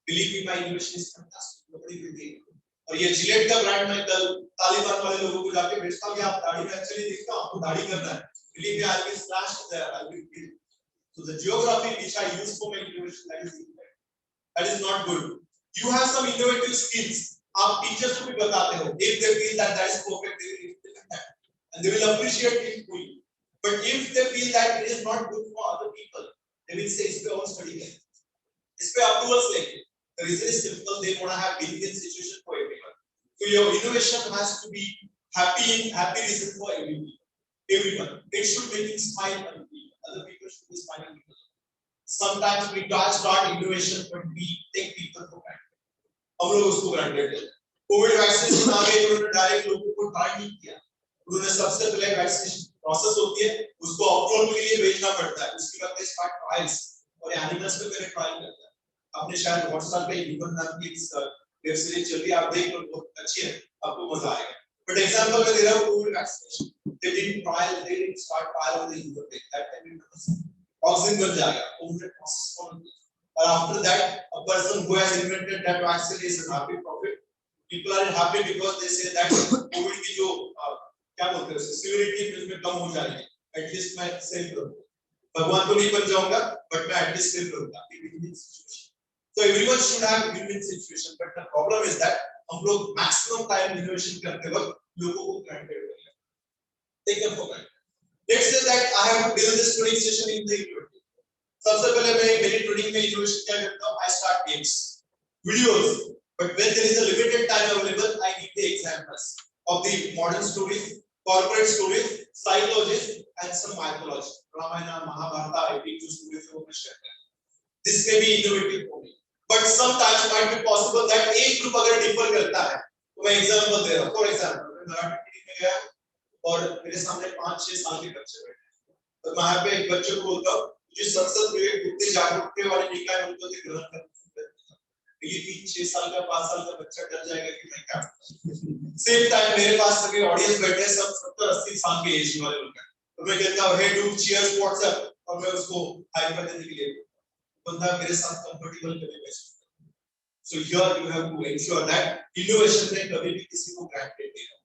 Believe me, my innovation is fantastic. Nobody will take it. और ये जिलेट का ब्रांड मैं कल तालिबान वाले लोगों को जाके बेचता हूँ कि आप दाढ़ी में एक्चुअली देखता हूँ, आपको दाढ़ी करना है। Believe me, I will slash there, I will kill. So the geography which I use for my innovation, that is not good. You have some innovative skills. आप टीचर्स को भी बताते हो. If they feel that that is perfect, they will implement that, and they will appreciate it fully. But if they feel that it is not good for other people, they will say, "इस पे और study करें, इस पे approvals लेंगे." The reason is simple. They want to have win-win situation for everyone. So your innovation has to be happy reason for everyone. It should make you smile. Other people should be smiling. Sometimes we start innovation, but we take people for granted. हम लोग उसको granted लेते हैं. Covid vaccine आ गई, उन्होंने direct लोगों को try नहीं किया. उन्होंने सबसे पहले वैक्सीनेशन प्रोसेस होती है, उसको अप्रूवल के लिए भेजना पड़ता है. उसके बाद दे स्टार्ट ट्रायल्स, और एनिमल्स पे पहले ट्रायल करता है. आपने शायद व्हाट्सएप पे ह्यूमन नाम की वेब सीरीज चल रही है, आप देख लो, बहुत अच्छी है, आपको मजा आएगा. बट एग्जांपल में दे रहा हूं Covid vaccination. They didn't start trial with the human being. That time oxygen बन जाएगा, उन्होंने process follow किया. और after that, a person who has invented that vaccine is a happy profit. People are happy because they say that Covid की जो क्या बोलते हैं severity इसमें कम हो जाएगी. At least मैं सेल करूँगा. भगवान तो नहीं बन जाऊंगा, but मैं at least सेल करूँगा. So everyone should have win-win situation, but the problem is that हम लोग maximum time innovation करते वक्त लोगों को granted कर लेते हैं, take them for granted. Let's say that I have to build this training session in the university. सबसे पहले मैं मेरी training में innovation क्या करता हूँ? I start games, videos, but when there is a limited time available, I give the examples of the modern stories, corporate stories, psychology, and some mythology. Ramayana, Mahabharata, epic जो stories वो मैं share करता हूँ. This may be innovative for me. But sometimes it might be possible that एक group अगर differ करता है, तो मैं एग्जांपल दे रहा हूँ. फॉर एग्जांपल मैं मराठी मीडियम में गया और मेरे सामने 5-6 साल के बच्चे बैठे हैं, तो मैं यहाँ पे एक बच्चे को बोलता हूँ जो संसद में बुद्धि जागरूकता वाले निकाय उनको से ग्रहण करते हैं. ये 6 साल का 5 साल का बच्चा डर जाएगा कि मैं क्या. सेम टाइम मेरे पास सभी ऑडियंस बैठे हैं, सब 70-80 साल के एज वाले लोग हैं, तो मैं कहता हूँ हे डू चीयर्स व्हाट्सएप, और मैं उसको हाई कर देने के लिए बंदा मेरे साथ कंफर्टेबल करेगा. So here you have to ensure that innovation में कभी भी किसी को granted नहीं हो.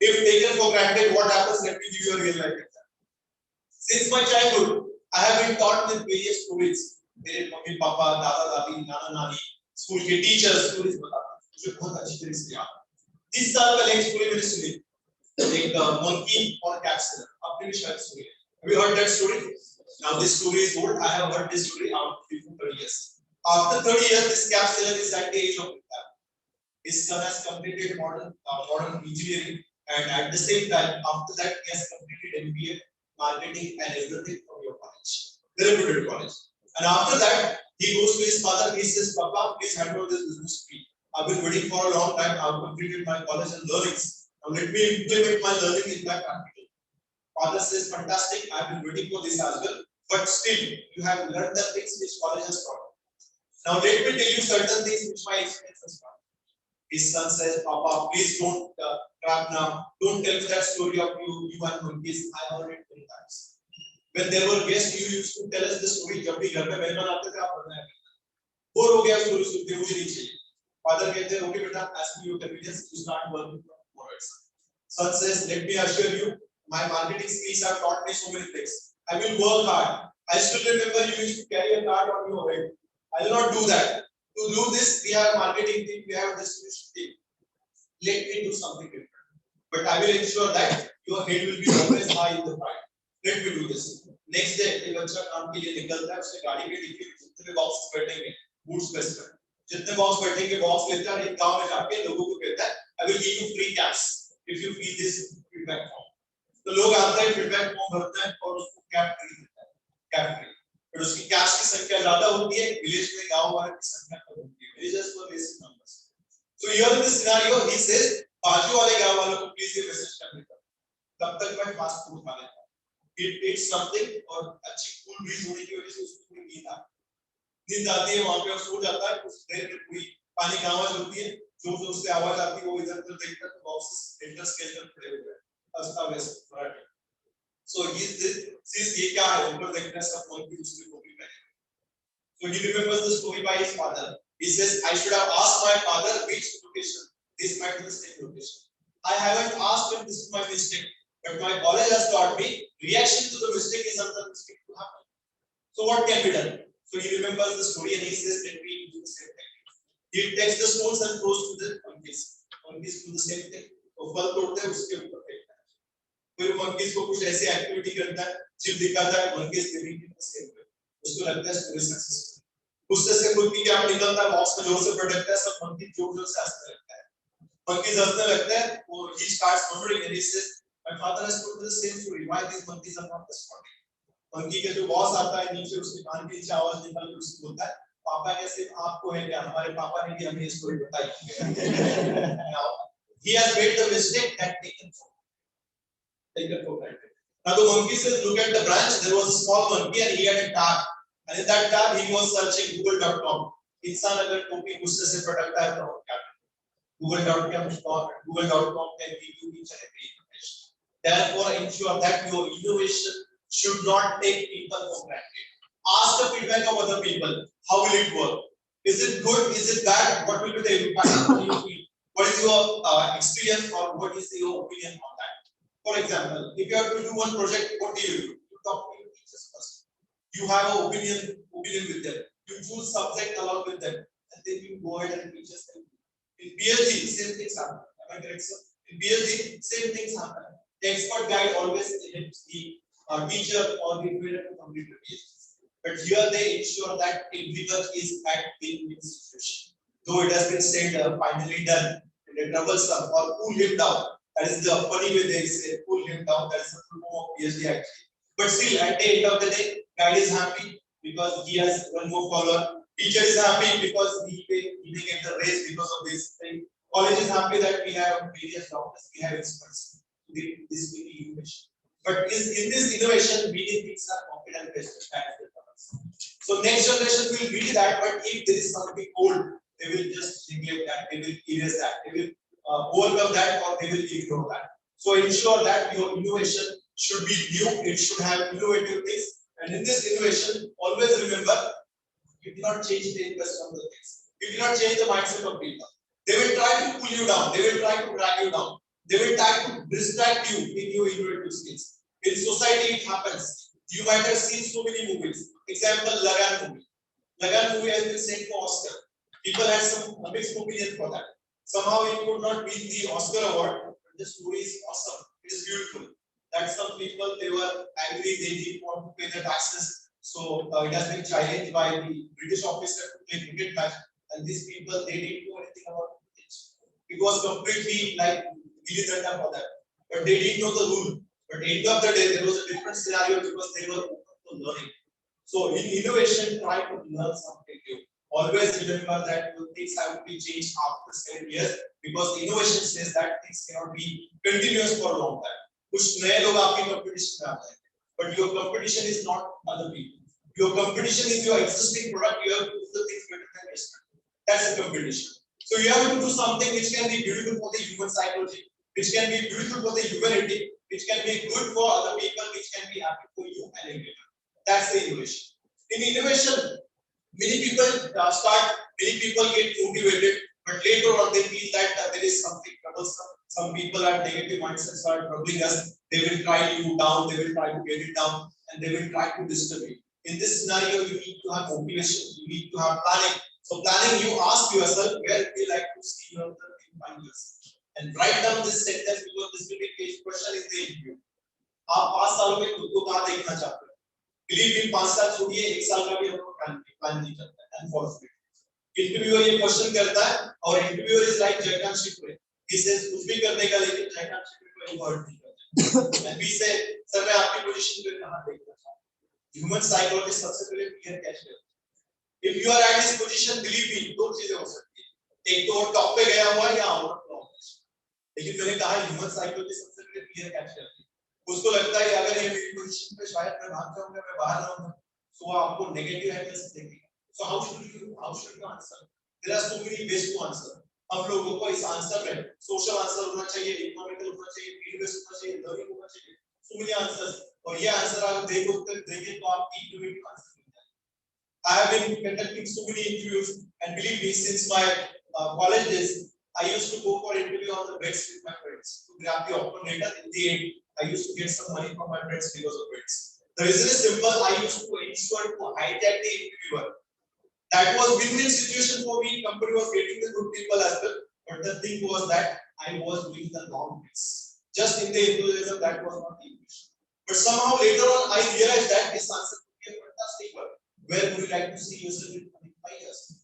If taken for granted, what happens? Let me give you a real life example. Since my childhood, I have been taught with various stories. मेरे mummy papa, दादा दादी, नाना नानी, स्कूल के टीचर्स स्टोरीज बताते हैं, मुझे बहुत अच्छी तरह से याद है. 30 साल पहले एक स्टोरी मैंने सुनी, एक monkey और cat सिलर. आपने भी शायद सुनी है. Have you heard that story? Now this story is old. I have heard this story after 30 years. After 30 years, this cat seller is at the age of retirement. His son has completed modern engineering, and at the same time, after that, he has completed MBA, marketing, and everything from your college, the reputed college. And after that, he goes to his father. He says, "Papa, please hand over this business to me. I've been waiting for a long time. I've completed my college and learnings. Now let me implement my learning in my practical." Father says, "Fantastic. I've been waiting for this as well. But still, you have learned the things which college has taught. Now let me tell you certain things which my experience has taught." His son says, "Papa, please don't crap now. Don't tell me that story of you and monkeys. I heard it many times. When there were guests, you used to tell us the story. जब भी घर में मेहमान आते थे, आप बताया करते. बोर हो गया स्टोरी सुनते, मुझे नहीं चाहिए." Father कहते हैं, "Okay बेटा, as per your convenience, you start working from tomorrow itself." Son says, "Let me assure you, my marketing skills have taught me so many things. I will work hard. I still remember you used to carry a card on your head. I will not do that. To do this, we have a marketing team, we have a distribution team. Let me do something different. But I will ensure that your head will be always high in the fight. Let me do this." Next day, एक बच्चा काम के लिए निकलता है, उसने गाड़ी के डिक्की में जितने बॉक्स बैठेंगे, बूट्स बेस्ट है, जितने बॉक्स बैठेंगे बॉक्स लेता है, एक गांव में जाके लोगों को कहता है, "I will give you free caps if you fill this feedback form." तो लोग आते हैं, फीडबैक फॉर्म भरते हैं और उसको कैप फ्री देता है, कैप फ्री. पर उसकी कैश की संख्या ज्यादा होती है, विलेज में गांव वाले की संख्या कम होती है. Villages were basic numbers. So here in this scenario, he says, बाजू वाले गांव वालों को प्लीज ये मैसेज करने का, तब तक मैं फास्ट फूड खा लेता हूँ। It something और अच्छी कूल ब्रीज होने की वजह से उसको कोई नींद आती है। नींद आती है वहाँ पे और सो जाता है, कुछ देर में कोई पानी की आवाज होती है, जो उससे आवाज आती है वो इधर उधर देखता है तो बॉक्सेस इंटरस्केलर पड़े हुए हैं, अस्ता व्यस्त मराठी। So ये क्या है, ऊपर देखते हैं सब फोन की दूसरी कॉपी में। So he remembers the story by his father. He says, I should have asked my father which location. This might be the same location. I haven't asked him, this is my mistake. But my college has taught me, reaction to the mistake is another mistake to happen. So what can be done? So he remembers the story and he says that we do the same thing. He takes the stones and throws to the monkeys. Monkeys do the same thing. तो फल तोड़ते हैं उसके ऊपर फेंकता है। फिर monkeys को कुछ ऐसी एक्टिविटी करता है, जिम दिखाता है, monkeys के भी सेम वे। उसको लगता है स्टोरी सक्सेसफुल। गुस्से से खुद की क्या निकलता है, बॉक्स में जोर से पटकता है, सब monkeys जोर से हंसने लगता है। Monkeys हंसने लगते हैं और he starts wondering and he says, my father has told me the same story. Why these monkeys are not responding? Monkey के जो बॉस आता है नीचे उसके कान के नीचे आवाज निकाल कर उसको बोलता है, पापा कैसे आपको है क्या, हमारे पापा ने भी हमें ये स्टोरी बताई। He has made the mistake that taken for granted. Now the monkey says, look at the branch. There was a small monkey and he had a tab, and in that tab he was searching Google.com. इंसान अगर टोपी गुस्से से पटकता है तो क्या Google.com can give you each and every information. Therefore, ensure that your innovation should not take people for granted. Ask the feedback of other people. How will it work? Is it good? Is it bad? What will be the impact on you? What is your experience or what is your opinion on that? For example, if you have to do one project, what do? You talk to your teachers first. You have an opinion with them. You choose subject along with them, and then you go ahead and teach us. In PhD, same things happen. Am I correct, sir? In PhD, same things happen. The expert guide always helps the teacher or the trainer to complete the PhD. But here they ensure that everyone is at the institution. Though it has been said finally done, and the troublesome or pull him down. That is the funny way they say, pull him down. That is the full form of PhD actually. But still, at the end of the day, guide is happy because he has one more follower. Teacher is happy because he may get the raise because of this thing. College is happy that we have various doctors, we have experts. This will be innovation. But in this innovation, many things are copied and pasted back to the others. So next generation will read that, but if there is something old, they will just neglect that, they will erase that, they will overcome that, or they will ignore that. So ensure that your innovation should be new, it should have innovative things, and in this innovation, always remember, you cannot change the interest of the things. You cannot change the mindset of people. They will try to pull you down, they will try to drag you down, they will try to distract you in your innovative skills. In society, it happens. You might have seen so many movies. Example, Lagan movie. Lagan movie has been sent for Oscar. People had some mixed opinion for that. Somehow it could not win the Oscar award, but the story is awesome. It is beautiful. That some people, they were angry, they didn't want to pay the taxes. So it has been challenged by the British officer to play cricket match. And these people, they didn't know anything about it. It was completely like Gilly Danda for that. But they didn't know the rule. But at the end of the day, there was a different scenario because they were open to learning. So in innovation, try to learn something new. Always remember that things have to be changed after 7 years because innovation says that things cannot be continuous for a long time. कुछ नए लोग आपकी competition में आते हैं, but your competition is not other people. Your competition is your existing product. You have to do the things better than rest. That's the competition. So you have to do something which can be beautiful for the human psychology, which can be beautiful for the humanity, which can be good for other people, which can be happy for you and everyone. That's the innovation. In innovation, many people many people get motivated, but later on they feel that there is something troublesome. Some people are negative mindsets are troubling us. They will try you down, they will try to get it down, and they will try to disturb you. In this scenario, you need to have motivation, you need to have planning. So planning, you ask yourself, where would you like to see yourself in 5 years? And write down this sentence because this will be a question in the interview. आप 5 सालों में खुद को कहाँ देखना चाहते हैं? Believe in 5 साल छोड़िए, 1 साल का भी हम लोग प्लान नहीं करते हैं. Unfortunately, interviewer ये क्वेश्चन करता है और interviewer is like Jairam Shikre. He says कुछ भी करने का लेकिन Jairam Shikre को इन्वॉल्व नहीं करते. And we say, सर मैं आपकी पोजीशन पे कहाँ देखना चाहता हूँ? Human psychology सबसे पहले clear कैश करता है. If you are at this position, believe me, 2 चीजें हो सकती हैं. एक तो टॉप पे गया हुआ है या आउट ऑफ टॉप. लेकिन मैंने कहा ह्यूमन साइकोलॉजी सबसे पहले क्लियर कैच करती है. उसको लगता है कि अगर ये मेरी पोजीशन पे शायद मैं भाग जाऊंगा, मैं बाहर रहूंगा, तो वो आपको नेगेटिव एंगल से देखेगा. So how should you answer? There are so many ways to answer. हम लोगों को इस आंसर में सोशल आंसर होना चाहिए, इकोनॉमिकल होना चाहिए, फील्ड बेस्ड होना चाहिए, लर्निंग होना चाहिए. So many answers. और ये आंसर आप देखें तो आप इंटरव्यू आंसर मिल जाएगा. I have been conducting so many interviews, and believe me, since my college days, I used to go for interview on the bets with my friends to grab the offer later. In the end, I used to get some money from my friends because of bets. The reason is simple. I used to ensure to hijack the interviewer. That was win-win situation for me. Company was getting the good people as well, but the thing was that I was doing the wrong things. Just in the enthusiasm, that was not the issue. But somehow later on, I realized that this answer could be a fantastic one. Where would you like to see yourself in 5 years?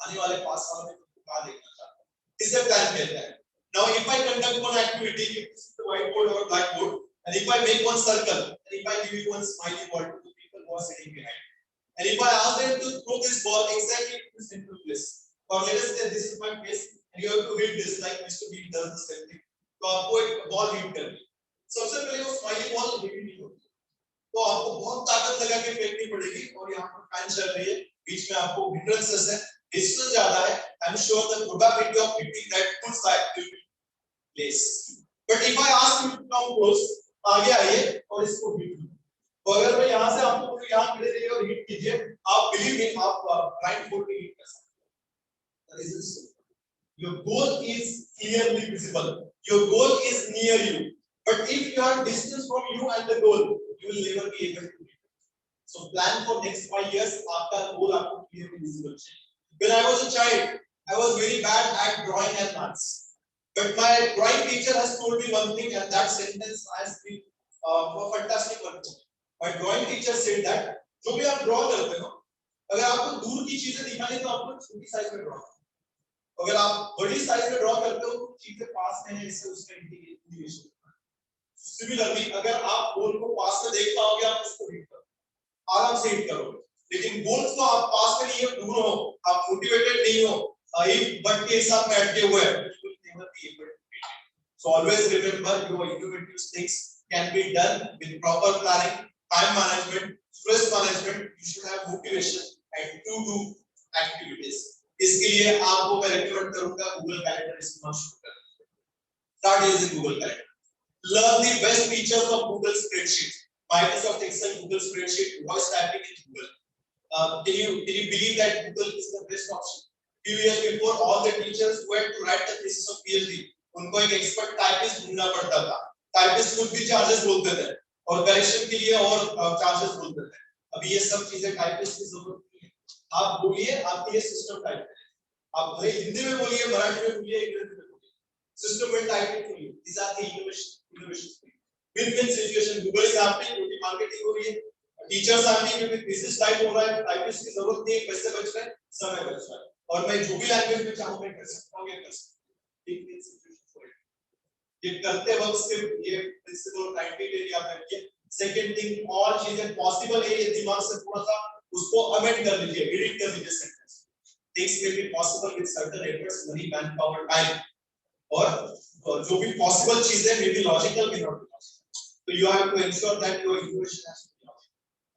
आने वाले 5 साल में तुमको क्या देखना चाहते हो? इससे प्लान कहता है. Now, if I conduct one activity, if this is the whiteboard or blackboard, and if I make one circle, and if I give you one smiley ball to the people who are sitting behind, and if I ask them to throw this ball exactly to the central place, or let us say this is my place, and you have to hit this like Mr. Bean does the same thing. तो आपको एक ball hit करनी. सबसे पहले वो smiley ball hit नहीं होती. तो आपको बहुत ताकत लगा के फेंकनी पड़ेगी, और यहाँ पर फैन चल रही है, बीच में आपको हिंड्रेंसेस है, डिस्टेंस ज्यादा है. I am sure the probability of hitting that full side will be less. But if I ask you to come close, आगे आइए और इसको हिट लो. तो अगर मैं यहाँ से आपको यहाँ खड़े रहिए और हिट कीजिए, आप बिलीव मी, आप राइट फुट पे हिट कर सकते हैं. Your goal is clearly visible. Your goal is near you. But if you are distance from you and the goal, you will never be able to hit. So plan for next 5 years. आपका goal आपको clearly visible चाहिए. When I was a child, I was very bad at drawing and maths. But my drawing teacher has told me one thing, and that sentence has been a fantastic one. My drawing teacher said that जो भी आप draw करते हो, अगर आपको दूर की चीजें दिखानी तो आपको छोटी साइज में draw. अगर आप बड़ी साइज में draw करते हो, तो चीजें पास में है, इससे उसका इंटीग्रेशन. Similarly, अगर आप गोल को पास में देख पाओगे, आप उसको हिट करो, आराम से हिट करोगे. लेकिन गोल्स को आप पास में नहीं हो, दूर हो, आप मोटिवेटेड नहीं हो, बट के साथ में अटके हुए हैं, you will never be able to hit it. So always remember, your innovative things can be done with proper planning, time management, stress management. You should have motivation and to do activities. इसके लिए आपको मैं recommend करूंगा Google Calendar इस्तेमाल शुरू करें. Start using Google Calendar. Learn the best features of Google Spreadsheet. Microsoft Excel, Google Spreadsheet, voice typing in Google. Can you believe that Google is the best option? Few years before, all the teachers who had to write the thesis of PhD, उनको एक expert typist ढूंढना पड़ता था. Typist खुद भी charges बोलते थे, और correction के लिए और charges बोलते थे. अभी ये सब चीजें typist की जरूरत नहीं है. आप बोलिए, आपके लिए system type करें. आप भले हिंदी में बोलिए, मराठी में बोलिए, इंग्लिश में बोलिए. System will type it for you. These are the innovations. Win-win situation. Google is happy, क्योंकि marketing हो रही है. Teachers happy क्योंकि thesis type हो रहा है. Typist की जरूरत नहीं है, पैसे बच रहे हैं, समय बच रहा है. और मैं जो भी लैंग्वेज में चाहूँ मैं कर सकता हूँ, ये कर सकता हूँ. Win-win situation for it. ये करते वक्त सिर्फ ये प्रिंसिपल 90 डेज याद रखिए. सेकंड थिंग, और चीजें पॉसिबल है, ये दिमाग से थोड़ा सा उसको अमेंड कर लीजिए, एडिट कर लीजिए sentence. Things will be possible with certain efforts, money, man power, time. और जो भी पॉसिबल चीजें may be logical, may not be logical. तो you have to ensure that your innovation has to be logical.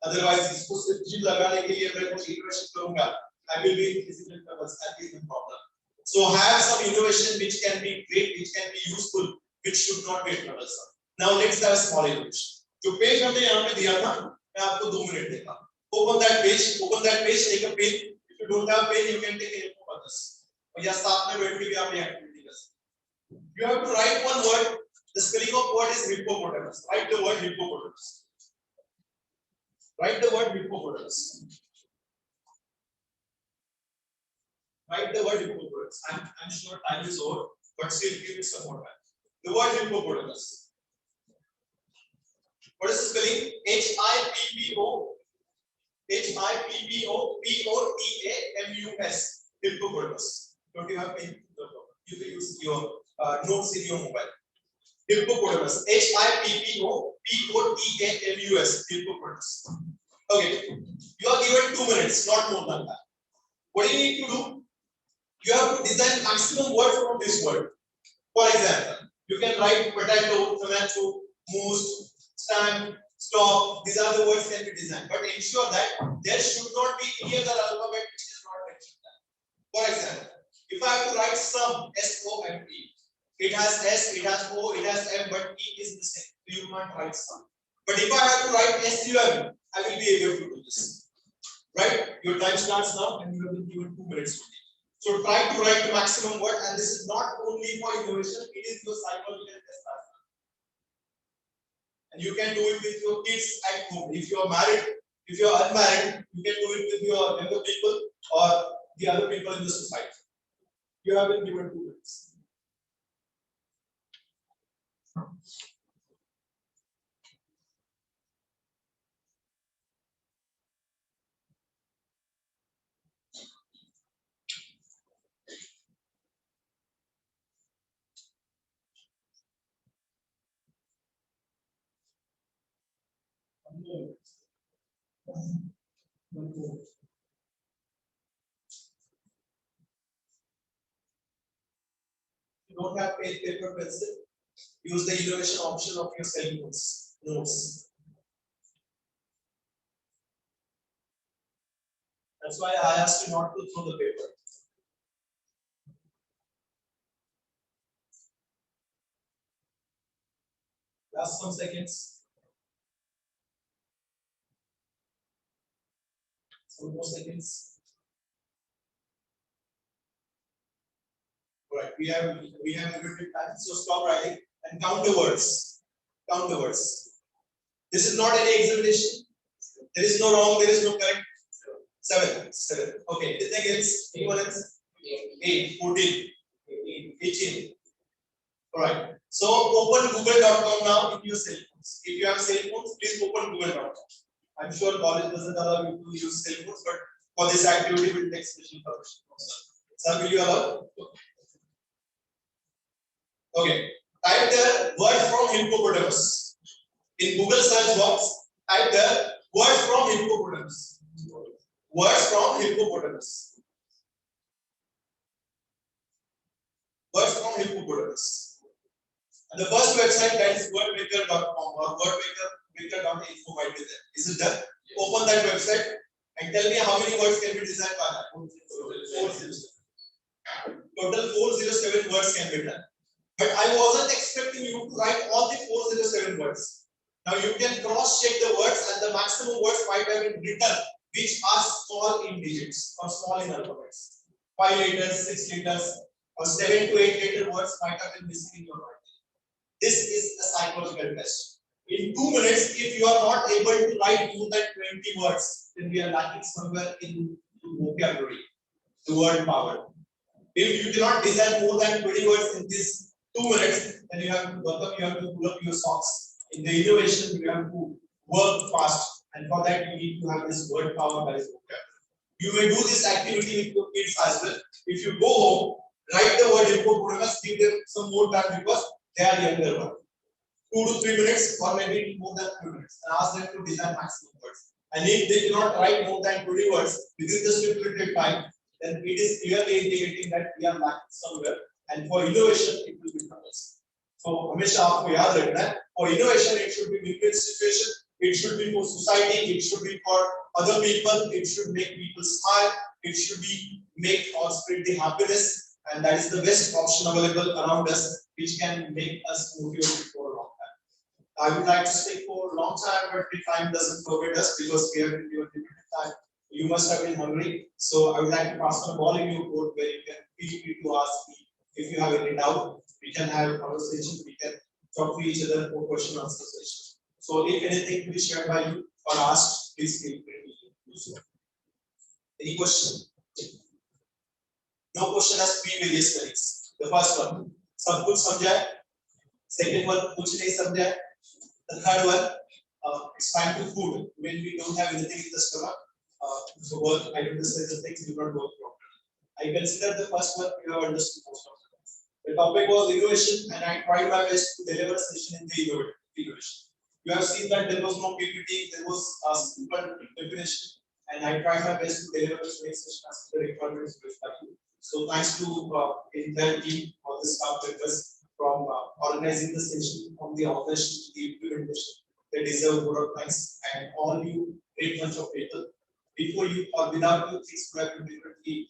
Otherwise इसको सिर्फ जीव लगाने के लिए मैं कुछ इनोवेशन करूंगा, I will be in physical troubles. That is the problem. So have some innovation which can be great, which can be useful, which should not be troublesome. Now let's have a small innovation. जो page हमने यहाँ पे दिया था, मैं आपको 2 minute देता हूँ. Open that page, take a pen. If you don't have pen, you can take a help of others. और या साथ में बैठ के भी आप ये activity कर सकते. You have to write one word. The spelling of word is hippopotamus. Write the word hippopotamus. Write the word hippopotamus. Write the word hippopotamus. I'm sure time is over, but still give it some more time. The word hippopotamus. What is the spelling? Hippopotamus. Hippopotamus. Don't you have pen? You can use your notes in your mobile. Hippopotamus. Hippopotamus. Hippopotamus. Okay. You are given 2 minutes, not more than that. What do you need to do? You have to design maximum word from this word. For example, you can write potato, tomato, most, stamp, stop. These are the words can be designed, but ensure that there should not be any other alphabet which is not mentioned there. For example, if I have to write sum, S-O-M-E, it has S, it has O, it has M, but E is the same. You can't write sum. But if I have to write S-U-M, I will be able to do this. Right? Your time starts now and you have been given 2 minutes. So try to write the maximum word, and this is not only for innovation, it is your psychological test as well. And you can do it with your kids at home. If you are married, if you are unmarried, you can do it with your younger people or the other people in the society. You have been given 2 minutes. You don't have page, paper, pencil. Use the innovation option of your cell phones, notes. That's why I asked you not to throw the paper. Last some seconds. Some more seconds. Right, we have limited time, so stop writing and count the words. Count the words. This is not any examination. There is no wrong, there is no correct. 7. Okay, anything else? Anyone else? 8, 14, 18. Alright. So open google.com now in your cell phones. If you have cell phones, please open google.com. I'm sure college doesn't allow you to use cell phones, but for this activity we'll take special permission. Sir, will you allow? Okay. Type the word from hippopotamus. In Google search box, type the word from hippopotamus. Words from hippopotamus. Words from hippopotamus. And the first website, that is wordmaker.com or wordmaker.info might be there. Is it there? Open that website and tell me how many words can be designed by that. 407. Total 407 words can be done. But I wasn't expecting you to write all the 407 words. Now you can cross check the words, and the maximum words might have been written which are small in digits or small in alphabets. 5 letters, 6 letters, or 7 to 8 letter words might have been missing in your writing. This is a psychological test. In 2 minutes, if you are not able to write more than 20 words, then we are lacking somewhere in vocabulary, the word power. If you cannot design more than 20 words in this 2 minutes, then you have to pull up your socks. In the innovation, you have to work fast. And for that, you need to have this word power by vocabulary. You may do this activity with your kids as well. If you go home, write the word hippopotamus, give them some more time because they are younger one. 2 to 3 minutes or maybe more than 3 minutes. And ask them to design maximum words. And if they cannot write more than 20 words within the stipulated time, then it is clearly indicating that we are lacking somewhere. And for innovation, it will be troublesome. So, हमेशा आपको याद रखना है. For innovation, it should be win-win situation. It should be for society. It should be for other people. It should make people smile. It should be make or spread the happiness. And that is the best option available around us, which can make us motivated for a long time. I would like to stay for a long time, but the time doesn't permit us because we have been given limited time. You must have been hungry. So I would like to pass on the ball in your court where you can feel free to ask me if you have any doubt. We can have a conversation. We can talk to each other for question and answer session. So if anything to be shared by you or asked, please feel free to do so. Any question? No question has previous studies. The first one, सब कुछ समझा है. Second one, कुछ नहीं समझा है. The third one, it's time to food. When we don't have anything in the stomach, so work, I understand the things do not work properly. I consider the first one you have understood most of the things. The topic was innovation, and I tried my best to deliver a session in the innovation. You have seen that there was no PPT, there was a simple definition, and I tried my best to deliver this next session as the requirements with you. So thanks to the entire team of the staff members from organizing the session, from the organization to the implementation. They deserve more of thanks, and all you great bunch of people. Before you or without you, things could have been differently.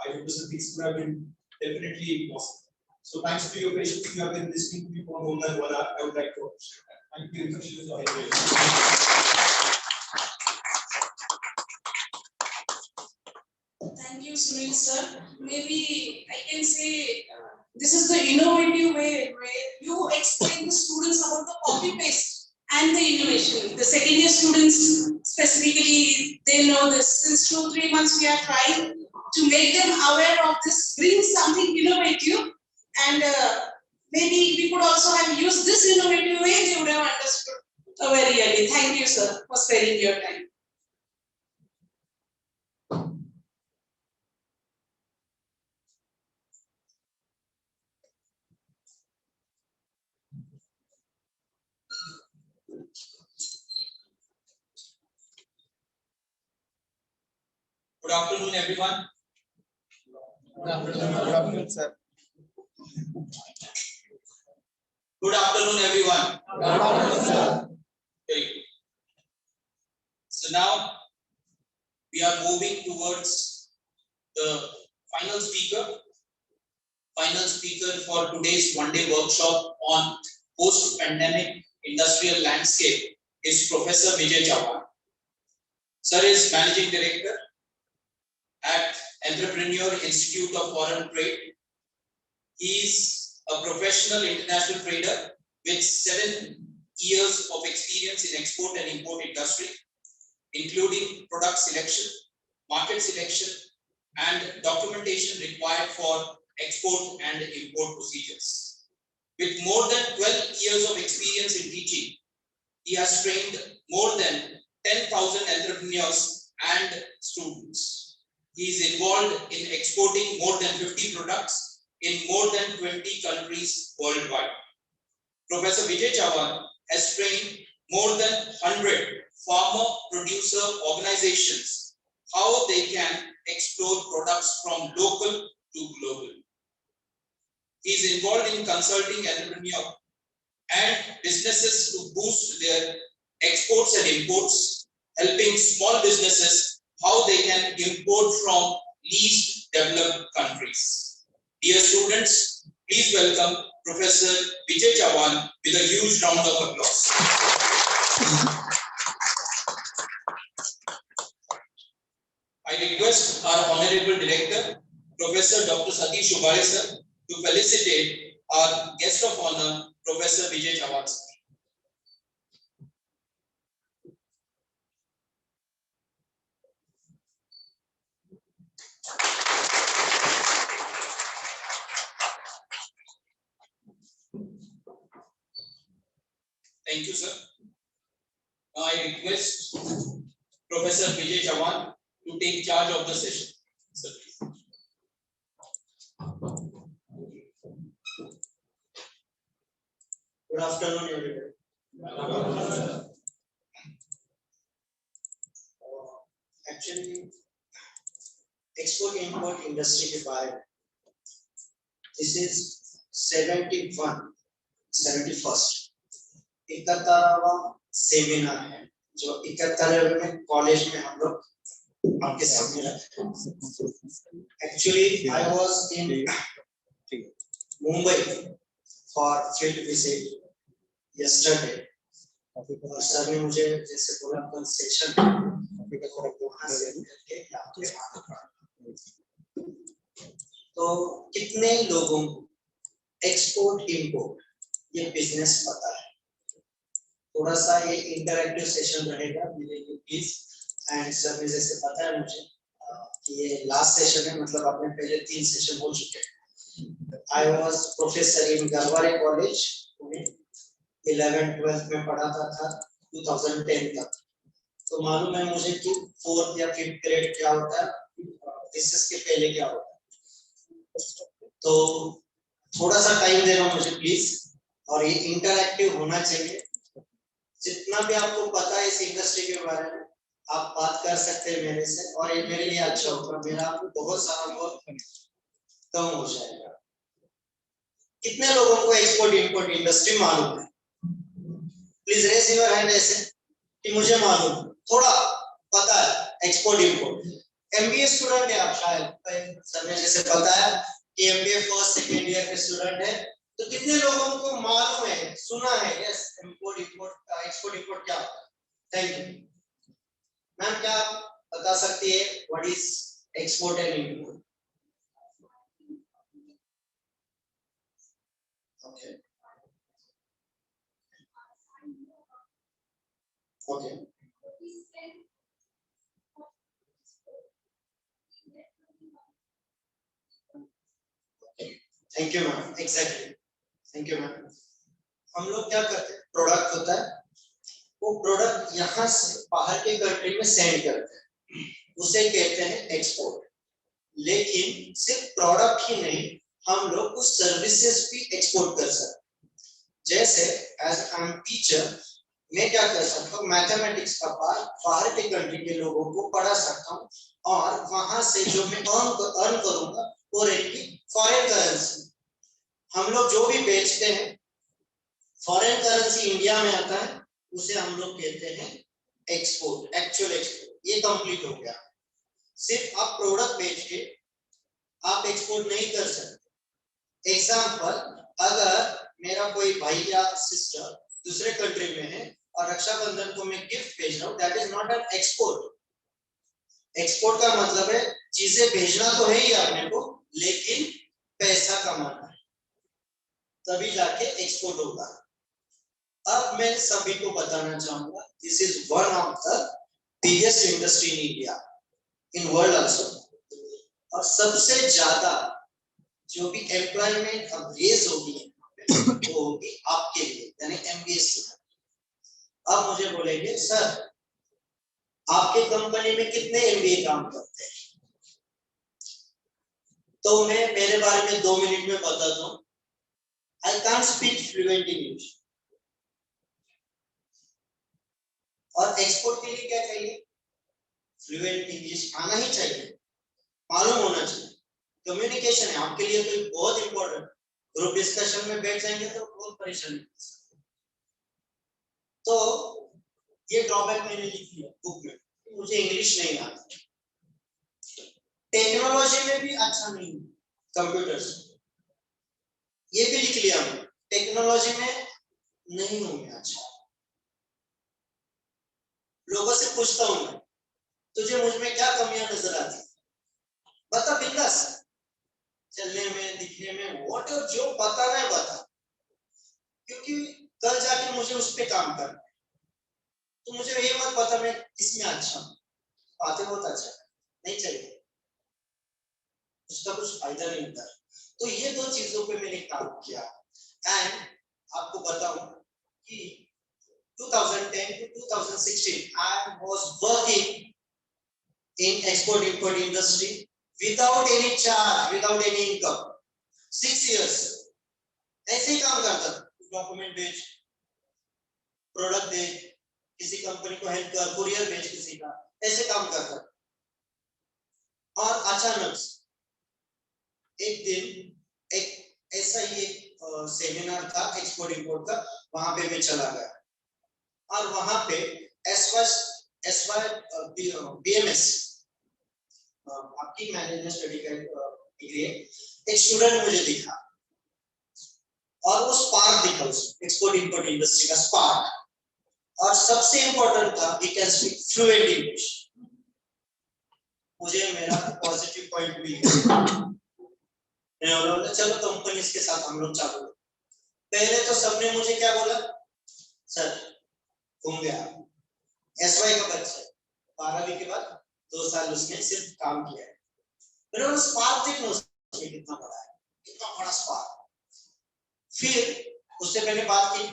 I would say things could have been definitely impossible. So thanks to your patience, you have been listening to me for more than 1 hour. I would like to appreciate that. Thank you. Thank you, Sunil sir. Maybe I can say this is the innovative way where you explain the students about the copy paste and the innovation. The second year students specifically, they know this. Since 2-3 months we are trying to make them aware of this, bring something innovative, and maybe we could also have used this innovative way, they would have understood very early. Thank you, sir, for sparing your time. Good afternoon, everyone. Good afternoon, sir. Good afternoon, everyone. Good afternoon, sir. Very good. So now we are moving towards the final speaker. Final speaker for today's one-day workshop on post-pandemic industrial landscape is Professor Vijay Chauhan. Sir is Managing Director at Entrepreneur Institute of Foreign Trade. He is a professional international trader with 7 years of experience in export and import industry, including product selection, market selection, and documentation required for export and import procedures. With more than 12 years of experience in teaching, he has trained more than 10,000 entrepreneurs and students. He is involved in exporting more than 50 products in more than 20 countries worldwide. Professor Vijay Chauhan has trained more than 100 farmer producer organizations how they can explore products from local to global. He is involved in consulting entrepreneurs and businesses to boost their exports and imports, helping small businesses how they can import from least developed countries. Dear students, please welcome Professor Vijay Chauhan with a huge round of applause. I request our Honorable Director, Professor Dr. Satish Shubhare sir, to felicitate our guest of honor, Professor Vijay Chauhan sir. Thank you, sir. Now I request Professor Vijay Chauhan to take charge of the session. Sir, please. Good afternoon, everyone. Actually, export-import industry के बारे में, this is 71st 71वां seminar है जो 71वें में college में हम लोग आपके सामने रखते हैं. Actually, I was in Mumbai for field visit yesterday. और सर ने मुझे जैसे बोला कल सेशन वहाँ से करके यहाँ पे आना पड़ा. तो कितने लोगों को एक्सपोर्ट इंपोर्ट ये बिजनेस पता है? थोड़ा सा ये इंटरैक्टिव सेशन रहेगा, प्लीज. एंड सर ने जैसे पता है मुझे कि ये लास्ट सेशन है, मतलब आपने पहले 3 सेशन हो चुके हैं. I was professor in Garware college, 11th-12th में पढ़ाता था 2010 तक. तो मालूम है मुझे कि 4th या 5th ग्रेड क्या होता है, रिसर्च के पहले क्या होता है. तो थोड़ा सा टाइम देना मुझे प्लीज, और ये इंटरैक्टिव होना चाहिए. जितना भी आपको पता है इस इंडस्ट्री के बारे में आप बात कर सकते हैं मेरे से, और ये मेरे लिए अच्छा होगा. मेरा बहुत सारा बहुत कम हो जाएगा. कितने लोगों को एक्सपोर्ट इंपोर्ट इंडस्ट्री मालूम है? प्लीज रेज योर हैंड ऐसे कि मुझे मालूम, थोड़ा पता है एक्सपोर्ट इंपोर्ट। एमबीए स्टूडेंट है आप, शायद सर ने जैसे बताया कि एमबीए फर्स्ट सेकंड ईयर के स्टूडेंट है, तो कितने लोगों को मालूम है, सुना है yes import import export import क्या होता है? Thank you ma'am. क्या आप बता सकती है what is export and import? Okay okay thank you ma'am, exactly thank you ma'am. हम लोग क्या करते हैं, प्रोडक्ट होता है, वो प्रोडक्ट यहाँ से बाहर के कंट्री में सेंड करते हैं, उसे कहते हैं एक्सपोर्ट। लेकिन सिर्फ प्रोडक्ट ही नहीं, हम लोग कुछ सर्विसेज भी एक्सपोर्ट कर सकते हैं। जैसे एज आई एम टीचर, मैं क्या कर सकता हूँ, मैथमेटिक्स का पार्ट बाहर के कंट्री के लोगों को पढ़ा सकता हूँ, और वहां से जो मैं अर्न करूंगा वो रहेगी फॉरेन करेंसी। हम लोग जो भी बेचते हैं फॉरेन करेंसी इंडिया में आता है, उसे हम लोग कहते हैं एक्सपोर्ट, एक्चुअल एक्सपोर्ट। ये कंप्लीट हो गया। सिर्फ आप प्रोडक्ट बेच के आप एक्सपोर्ट नहीं कर सकते। एग्जांपल, अगर मेरा कोई भाई या सिस्टर दूसरे कंट्री में है और रक्षाबंधन को मैं गिफ्ट भेज रहा हूँ, that is not an export. Export का मतलब है चीजें भेजना तो है ही आपने को, लेकिन पैसा कमाना है, तभी जाके एक्सपोर्ट होगा। अब मैं सभी को बताना चाहूंगा, this is one of the biggest industry in India, in world also, और सबसे ज्यादा जो भी एम्प्लॉयमेंट अब रेज होगी वो होगी आपके लिए, यानी एमबीए स्टूडेंट। अब मुझे बोलेंगे सर आपके कंपनी में कितने एमबीए काम करते हैं? तो मैं मेरे बारे में 2 मिनट में बताता हूँ। I can't speak fluent English, और एक्सपोर्ट के लिए क्या चाहिए? फ्लुएंट इंग्लिश आना ही चाहिए, मालूम होना चाहिए। कम्युनिकेशन है आपके लिए तो बहुत इंपॉर्टेंट। ग्रुप डिस्कशन में बैठ जाएंगे तो बहुत परेशानी। तो ये ड्रॉबैक मैंने लिख लिया बुक में, मुझे इंग्लिश नहीं आती, टेक्नोलॉजी में भी अच्छा नहीं, कंप्यूटर्स ये भी लिख लिया मैं, टेक्नोलॉजी में नहीं हूं मैं अच्छा। लोगों से पूछता हूं मैं, तुझे मुझ में क्या कमियां नजर आती, बता बिंदास, चलने में दिखने में व्हाट जो बताना है बता, क्योंकि कल जाके मुझे उस पे काम करना है। तो मुझे ये मत पता मैं किसमें अच्छा हूं, बातें बहुत अच्छा नहीं चाहिए, उसका कुछ फायदा नहीं होता। तो ये 2 चीजों पे मैंने काम किया। एंड आपको बताऊं कि 2010 to 2016 I was working in export import industry without any charge, without any income, 6 years ऐसे ही काम करता था, डॉक्यूमेंट बेच, प्रोडक्ट दे, किसी कंपनी को हेल्प कर, कुरियर बेच किसी का, ऐसे काम करता। और अचानक एक दिन एक ऐसा ही एक सेमिनार था एक्सपोर्ट इंपोर्ट का, वहां पे मैं चला गया, और वहां पे BMS आपकी मैनेजमेंट स्टडी का डिग्री, एक स्टूडेंट मुझे दिखा, और वो स्पार्क दिखा, उसमें एक्सपोर्ट इंपोर्ट इंडस्ट्री का स्पार्क, और सबसे इंपॉर्टेंट था he can speak fluent English. मुझे मेरा पॉजिटिव पॉइंट मिल गया। चलो कंपनीज के साथ हम लोग चालू। पहले तो सबने मुझे क्या बोला, सर घूम गया, एसवाई का बच्चा 12वीं के बाद 2 साल उसने सिर्फ काम किया है। मैंने स्पार्क देखना उसमें कितना बड़ा है, कितना बड़ा स्पार्क। फिर उससे मैंने बात की,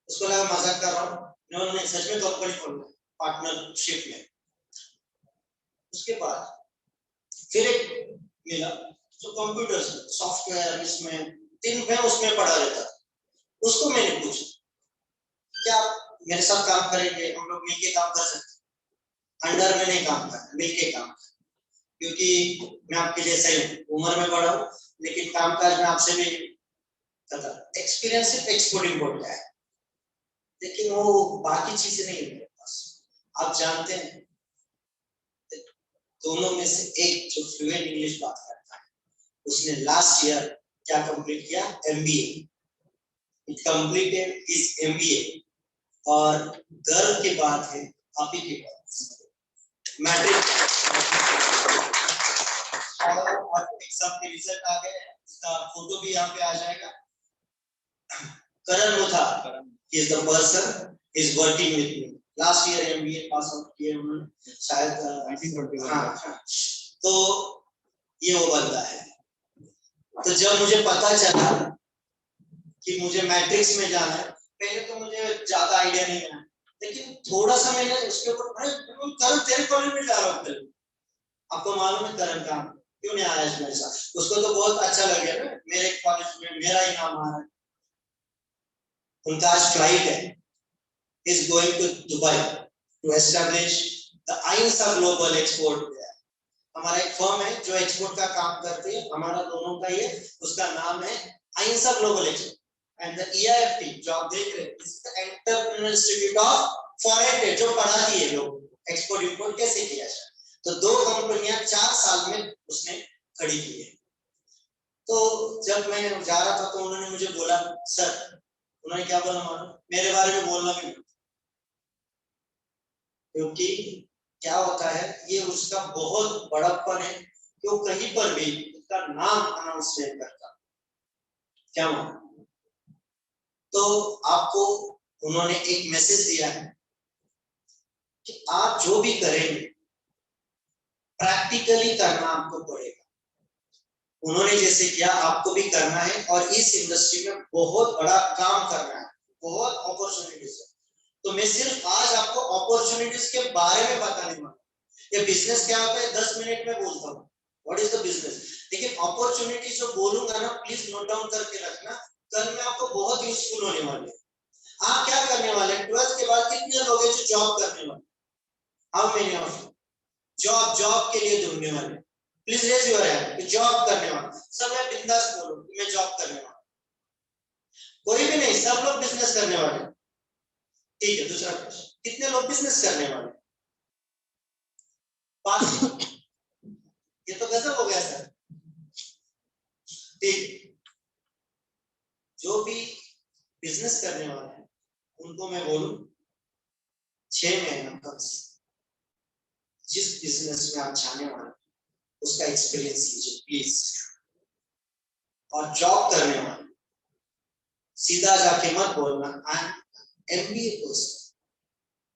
उसको लगा मजाक कर रहा हूँ, मैंने सच में कंपनी खोलना पार्टनरशिप में। उसके बाद फिर एक मिला जो कंप्यूटर सॉफ्टवेयर, इसमें 3 मैं उसमें पढ़ा रहता था, उसको मैंने पूछा क्या मेरे साथ काम करेंगे, हम लोग मिलके काम कर सकते? अंडर में नहीं काम करना, मिलके काम करना, क्योंकि मैं आपके जैसे उम्र में बड़ा हूँ, लेकिन कामकाज में आपसे भी एक्सपीरियंस सिर्फ एक्सपोर्ट इंपोर्ट का है, लेकिन वो बाकी चीजें नहीं है मेरे पास। आप जानते हैं दोनों में से एक जो फ्लुएंट इंग्लिश बात करता है उसने लास्ट ईयर क्या कंप्लीट किया, एमबीए, कंप्लीटेड हिज एमबीए, और गर्व की बात है आप ही के पास मैट्रिक और एग्जाम के रिजल्ट आ गए हैं, उसका फोटो भी यहाँ पे आ जाएगा। करण Mutha, he is the person is working with me, last year MBA pass out किए उन्होंने शायद, हाँ, तो ये वो बंदा है। तो जब मुझे पता चला कि मुझे मैट्रिक्स में जाना है, पहले तो मुझे ज्यादा आइडिया नहीं है, लेकिन थोड़ा सा मैंने उसके ऊपर, करण तेरे कॉलेज में जा रहा हूँ, आपको मालूम है करण का क्यों नहीं आया मेरे साथ, उसको तो बहुत अच्छा लग गया ना, मेरे कॉलेज में मेरा ही नाम आ रहा है। उनका आज फ्लाइट है, is going to Dubai to establish the AINSA Global Export there. हमारा एक फर्म है जो एक्सपोर्ट का काम करती है, हमारा दोनों का ही है, उसका नाम है AINSA Global Export, and the EIFT जो आप देख रहे हैं is the Entrepreneurial Institute of Foreign Trade, जो पढ़ाती है लोग एक्सपोर्ट इंपोर्ट कैसे किया जाए। तो 2 कंपनियां 4 साल में उसने खड़ी की है। तो जब मैं जा रहा था तो उन्होंने मुझे बोला, सर, उन्होंने क्या बोला मानो, मेरे बारे में बोलना भी नहीं, क्योंकि क्या होता है ये उसका बहुत बड़प्पन है कि वो कहीं पर भी उसका नाम अनाउंस नहीं करता, क्या मानो। तो आपको उन्होंने एक मैसेज दिया है कि आप जो भी करेंगे प्रैक्टिकली करना आपको पड़ेगा। उन्होंने जैसे किया आपको भी करना है, और इस इंडस्ट्री में बहुत बड़ा काम करना है, बहुत अपॉर्चुनिटीज है। तो मैं सिर्फ आज आपको अपॉर्चुनिटीज के बारे में बताने वाला हूं। ये बिजनेस क्या होता है 10 मिनट में बोलता हूँ, व्हाट इज द बिजनेस, लेकिन अपॉर्चुनिटी जो बोलूंगा ना प्लीज नोट डाउन करके रखना, कल में आपको बहुत यूजफुल होने वाले हैं। आप क्या करने वाले हैं, 12th के बाद कितने लोग हैं जो जॉब करने वाले, how many of you job के लिए ढूंढने वाले, प्लीज रेज योर हैंड कि जॉब करने वाला। सब मैं बिंदास बोलूं कि मैं जॉब करने वाला, कोई भी नहीं, सब लोग बिजनेस करने वाले, ठीक है। दूसरा प्रश्न, कितने लोग बिजनेस करने वाले, 5, ये तो गजब हो गया सर, ठीक। जो भी बिजनेस करने वाले हैं उनको मैं बोलूं 6 महीना कम से जिस बिजनेस में आप जाने वाले उसका एक्सपीरियंस लीजिए प्लीज। और जॉब करने वाले सीधा जाके मत बोलना आई एम एमबीए पर्सन,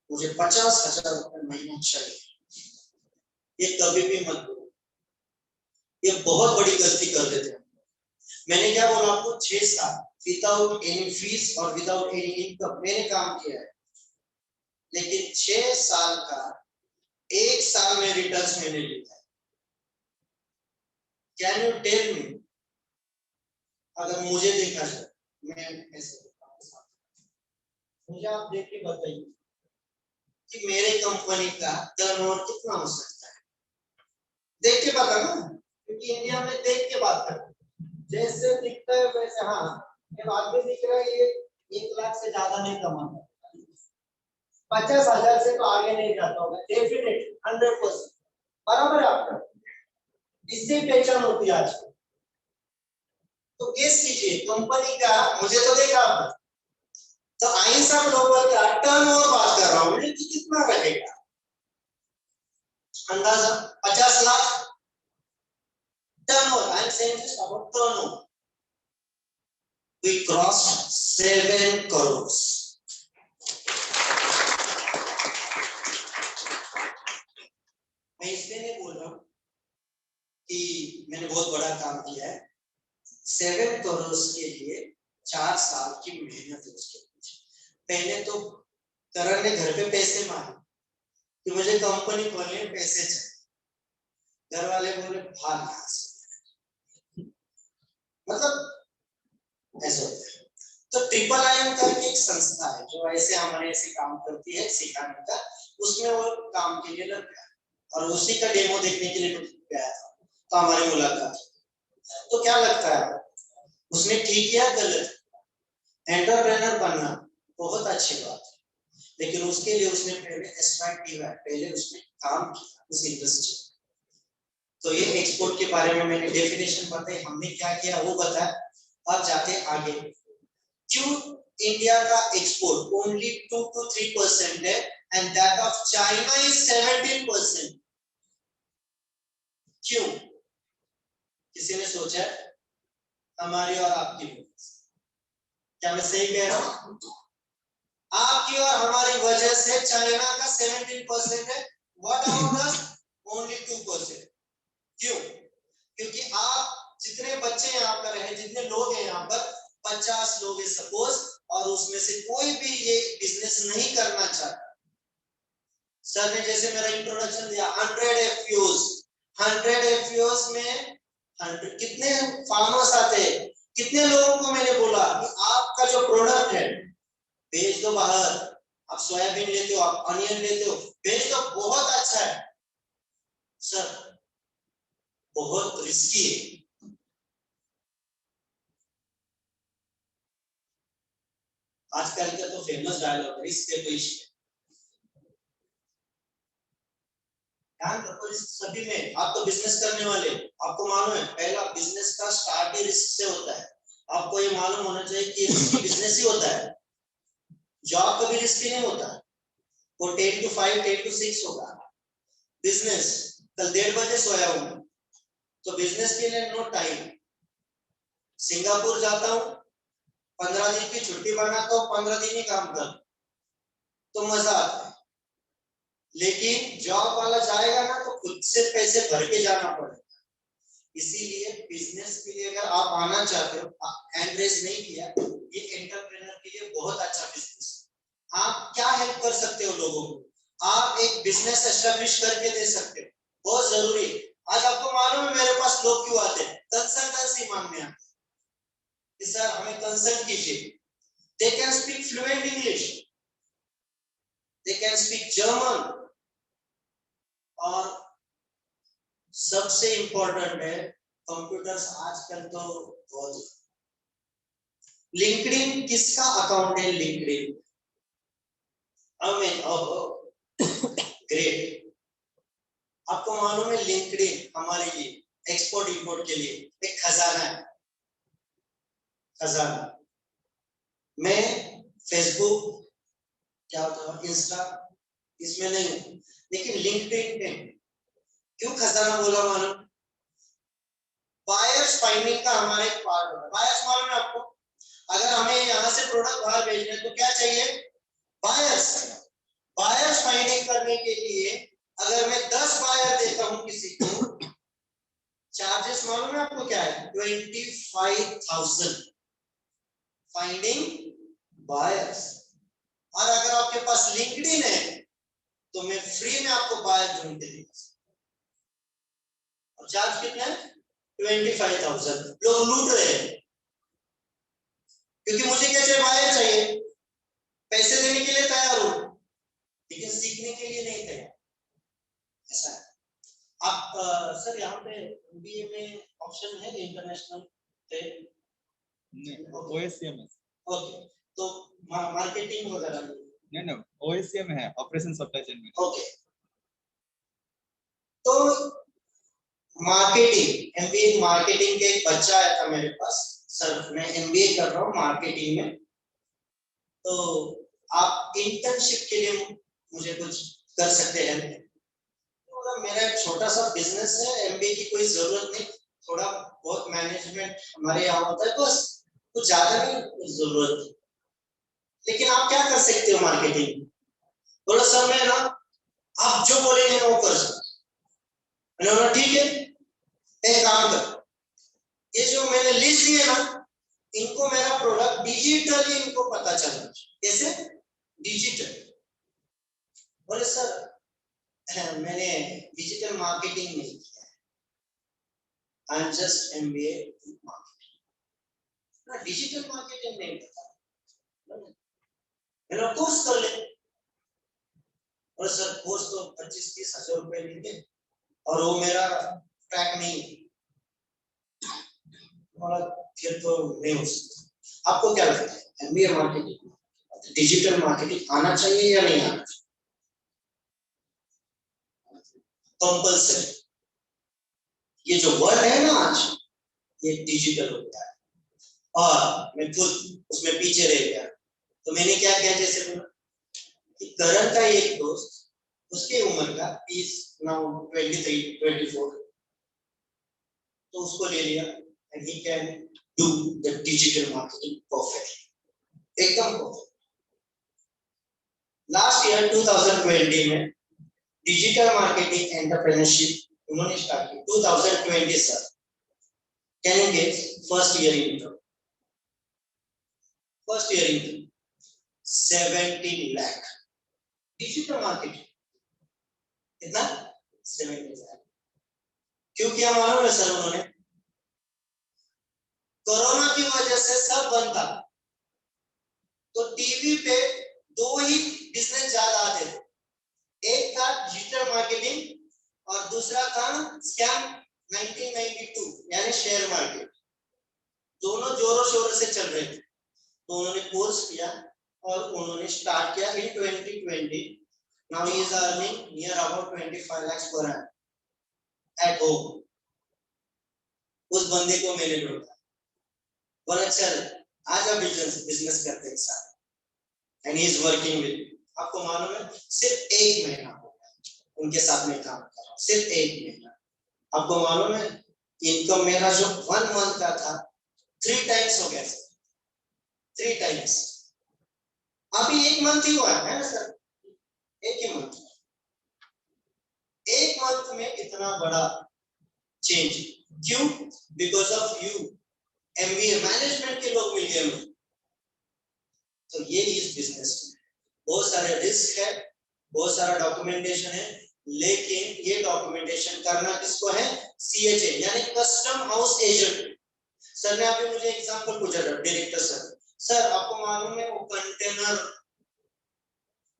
मुझे 50,000 रुपए महीना चाहिए, ये कभी भी मत बोलो, ये बहुत बड़ी गलती कर देते हैं। मैंने क्या बोला आपको, 6 साल विदाउट एनी फीस और विदाउट एनी इनकम मैंने काम किया है, लेकिन 6 साल का 1 साल में रिटर्न्स मैंने लिया है। कैन यू टेल मी, अगर मुझे देखा जाए, मैं ऐसे मुझे आप देख के बताइए कि मेरे कंपनी का टर्नओवर कितना हो सकता है, देख के बता ना, क्योंकि इंडिया में देख के बात करते हैं, जैसे दिखता है वैसे, हाँ ये बात भी दिख रहा है, ये 1 लाख से ज्यादा नहीं कमाता, 50,000 से तो आगे नहीं जाता होगा, डेफिनेटली 100%, बराबर है आपका, इससे पहचान होती है आज। तो गेस कीजिए कंपनी का, मुझे तो देखा आपने, तो आइंसा ग्लोबल का टर्नओवर बात कर रहा हूं मैं कि कितना रहेगा, अंदाजा 50 lakh turnover, I am saying this about turnover, we crossed 7 crore. मैं इसलिए नहीं बोल रहा हूं कि मैंने बहुत बड़ा काम किया है, 7 करोड़ के लिए 4 साल की मेहनत है उसके पीछे। पहले तो करण ने घर पे पैसे मांगे कि मुझे कंपनी खोलने में पैसे चाहिए, घर वाले बोले भाग यहाँ से, मतलब ऐसा होता है। तो ट्रिपल IIM का एक संस्था है जो ऐसे हमारे ऐसे काम करती है सिखाने का, उसमें वो काम के लिए लग गया और उसी का डेमो देखने के लिए गया था, तो हमारी मुलाकात। तो क्या लगता है उसने ठीक किया गलत, एंटरप्रेनर बनना बहुत अच्छी बात है, लेकिन उसके लिए उसने पहले एक्सट्रैक्ट किया, पहले उसने काम किया उस इंडस्ट्री। तो ये एक्सपोर्ट के बारे में मैंने डेफिनेशन बताई, हमने क्या किया वो बताया। अब जाते आगे, क्यों इंडिया का एक्सपोर्ट ओनली 2 to 3% है and that of China is 17%? क्यों? किसी ने सोचा है? हमारी और आपकी, क्या मैं सही कह रहा हूं? आपकी और हमारी वजह से चाइना का 17% है, व्हाट अबाउट अस? ओनली 2%। क्यों? क्योंकि आप जितने बच्चे यहाँ पर हैं, जितने लोग हैं यहाँ पर, 50 लोग हैं सपोज, और उसमें से कोई भी ये बिजनेस नहीं करना चाहता। सर ने जैसे मेरा इंट्रोडक्शन दिया, 100 FPOs, 100 FPOs में 100 कितने फार्मर्स आते हैं, कितने लोगों को मैंने बोला कि आपका जो प्रोडक्ट है भेज दो बाहर, आप सोयाबीन लेते हो, आप अनियन लेते हो, भेज दो, बहुत अच्छा है। सर बहुत रिस्की है। आजकल का तो फेमस डायलॉग, रिस्क है तो इश्क है। ध्यान रखो इस सभी में, आप तो बिजनेस करने वाले, आपको मालूम है पहला बिजनेस का स्टार्ट ही रिस्क से होता है। आपको ये मालूम होना चाहिए कि रिस्की बिजनेस ही होता है, जॉब कभी रिस्की नहीं होता। वो 10 to 5, 10 to 6 होगा। बिजनेस कल 1:30 बजे सोया हूं, तो बिजनेस के लिए नो टाइम। सिंगापुर जाता हूं, 15 दिन की छुट्टी बनाता हूं, 15 दिन ही काम कर, तो मजा आता है। लेकिन जॉब वाला जाएगा ना तो खुद से पैसे भर के जाना पड़ेगा। इसीलिए बिजनेस के लिए अगर आप आना चाहते हो, एंड्रेस नहीं किया, ये एंटरप्रेन्योर के लिए बहुत अच्छा बिजनेस। आप क्या हेल्प कर सकते हो लोगों को? आप एक बिजनेस एस्टेब्लिश करके दे सकते हो, बहुत जरूरी। आज आपको मालूम है मेरे पास लोग क्यों आते हैं? कंसल्टेंसी मांगने आते हैं कि सर हमें कंसल्ट कीजिए। They can speak fluent English, they can speak German, और सबसे इंपॉर्टेंट है कंप्यूटर्स आजकल तो बहुत। लिंक्डइन किसका अकाउंट है? LinkedIn great. आपको मालूम है लिंक्डइन हमारे लिए एक्सपोर्ट इंपोर्ट के लिए एक खजाना है, खजाना। मैं फेसबुक, क्या होता है इंस्टा, इसमें नहीं हूं, लेकिन लिंक्डइन पे क्यों खजाना बोला मालूम? बायर्स फाइंडिंग का हमारा एक पार्ट होता है। बायर्स मालूम है आपको? अगर हमें यहाँ से प्रोडक्ट बाहर भेजने तो क्या चाहिए? बायर्स। बायर्स फाइंडिंग करने के लिए अगर मैं 10 बायर देता हूं किसी को, चार्जेस मालूम है आपको क्या है? 25,000 फाइंडिंग बायर्स। और अगर आपके पास लिंक्डइन है तो मैं फ्री में आपको बायर ढूंढ के दूंगा। और चार्ज कितना है? 25,000। लोग लूट रहे हैं, क्योंकि मुझे क्या चाहिए? बायर चाहिए। पैसे देने के लिए तैयार हो, लेकिन सीखने के लिए नहीं तैयार। ऐसा है। आप सर यहाँ पे MBA में ऑप्शन है इंटरनेशनल पे? OSCM है। ओके, तो मार्केटिंग वगैरह नहीं, OSCM है, ऑपरेशन सप्लाई चेन में। ओके, तो मार्केटिंग, MBA मार्केटिंग के एक बच्चा आया था मेरे पास, सर मैं MBA कर रहा हूँ मार्केटिंग में, तो आप इंटर्नशिप के लिए मुझे कुछ कर सकते हैं? तो मेरा एक छोटा सा बिजनेस है, MBA की कोई जरूरत नहीं, थोड़ा बहुत मैनेजमेंट हमारे यहाँ होता है, बस कुछ ज्यादा नहीं जरूरत। लेकिन आप क्या कर सकते हो मार्केटिंग? बोलो सर मैं ना, आप जो बोलेंगे वो कर सकते। मैंने बोला ठीक है, एक काम कर, ये जो मैंने लिस्ट दी है ना, इनको मेरा प्रोडक्ट डिजिटली इनको पता चला। कैसे? डिजिटल। बोले सर मैंने डिजिटल मार्केटिंग नहीं किया है, I am just MBA marketing. ना डिजिटल मार्केटिंग नहीं पता, मेरा कोर्स कर ले। और सर कोर्स तो 25-30 हजार रुपए लेंगे और वो मेरा ट्रैक नहीं है। हमारा फिर तो नहीं हो सकता। आपको क्या लगता है एमबीए मार्केटिंग डिजिटल मार्केटिंग आना चाहिए या नहीं आना चाहिए? कंपल्सरी। ये जो वर्ड है ना आज ये डिजिटल हो गया है और मैं खुद उसमें पीछे रह गया। तो मैंने क्या किया, जैसे बोला कि करण का एक दोस्त उसके उम्र का इज नाउ 23-24, तो उसको ले लिया and he can do the digital marketing perfectly, एकदम परफेक्ट। लास्ट ईयर 2020 में डिजिटल मार्केटिंग एंटरप्रेन्योरशिप उन्होंने स्टार्ट की 2020 sir. Can you guess first year income? First year income 70 lakh digital marketing, कितना? 70 लाख। क्यों किया मालूम है सर? उन्होंने कोरोना की वजह से सब बंद था, तो टीवी पे दो ही बिजनेस ज्यादा आते थे, एक था डिजिटल मार्केटिंग और दूसरा था स्कैम 1992 यानी शेयर मार्केट। दोनों जोरों शोरों से चल रहे थे, तो उन्होंने कोर्स किया और उन्होंने स्टार्ट किया इन 2020। Now he is earning near about 25 lakhs per annum at home. उस बंदे को मैंने ढूंढा, बोला चल आजा बिजनेस करते हैं साथ, and he is working with. आपको मालूम है सिर्फ 1 महीना हो गया उनके साथ में काम कर रहा हूं, सिर्फ 1 महीना। आपको मालूम है इनकम मेरा जो 1 मंथ का था 3 टाइम्स हो गया सर, 3 टाइम्स। अभी 1 मंथ ही हुआ है ना सर, 1 ही मंथ। 1 मंथ में इतना बड़ा चेंज क्यों? Because of you. MBA management के लोग मिल गए मुझे। तो ये इस बिजनेस में बहुत सारे रिस्क है, बहुत सारा डॉक्यूमेंटेशन है, लेकिन ये डॉक्यूमेंटेशन करना किसको है? सीएचए यानी कस्टम हाउस एजेंट। सर ने अभी मुझे एग्जांपल पूछा था डायरेक्टर सर आपको मालूम है वो कंटेनर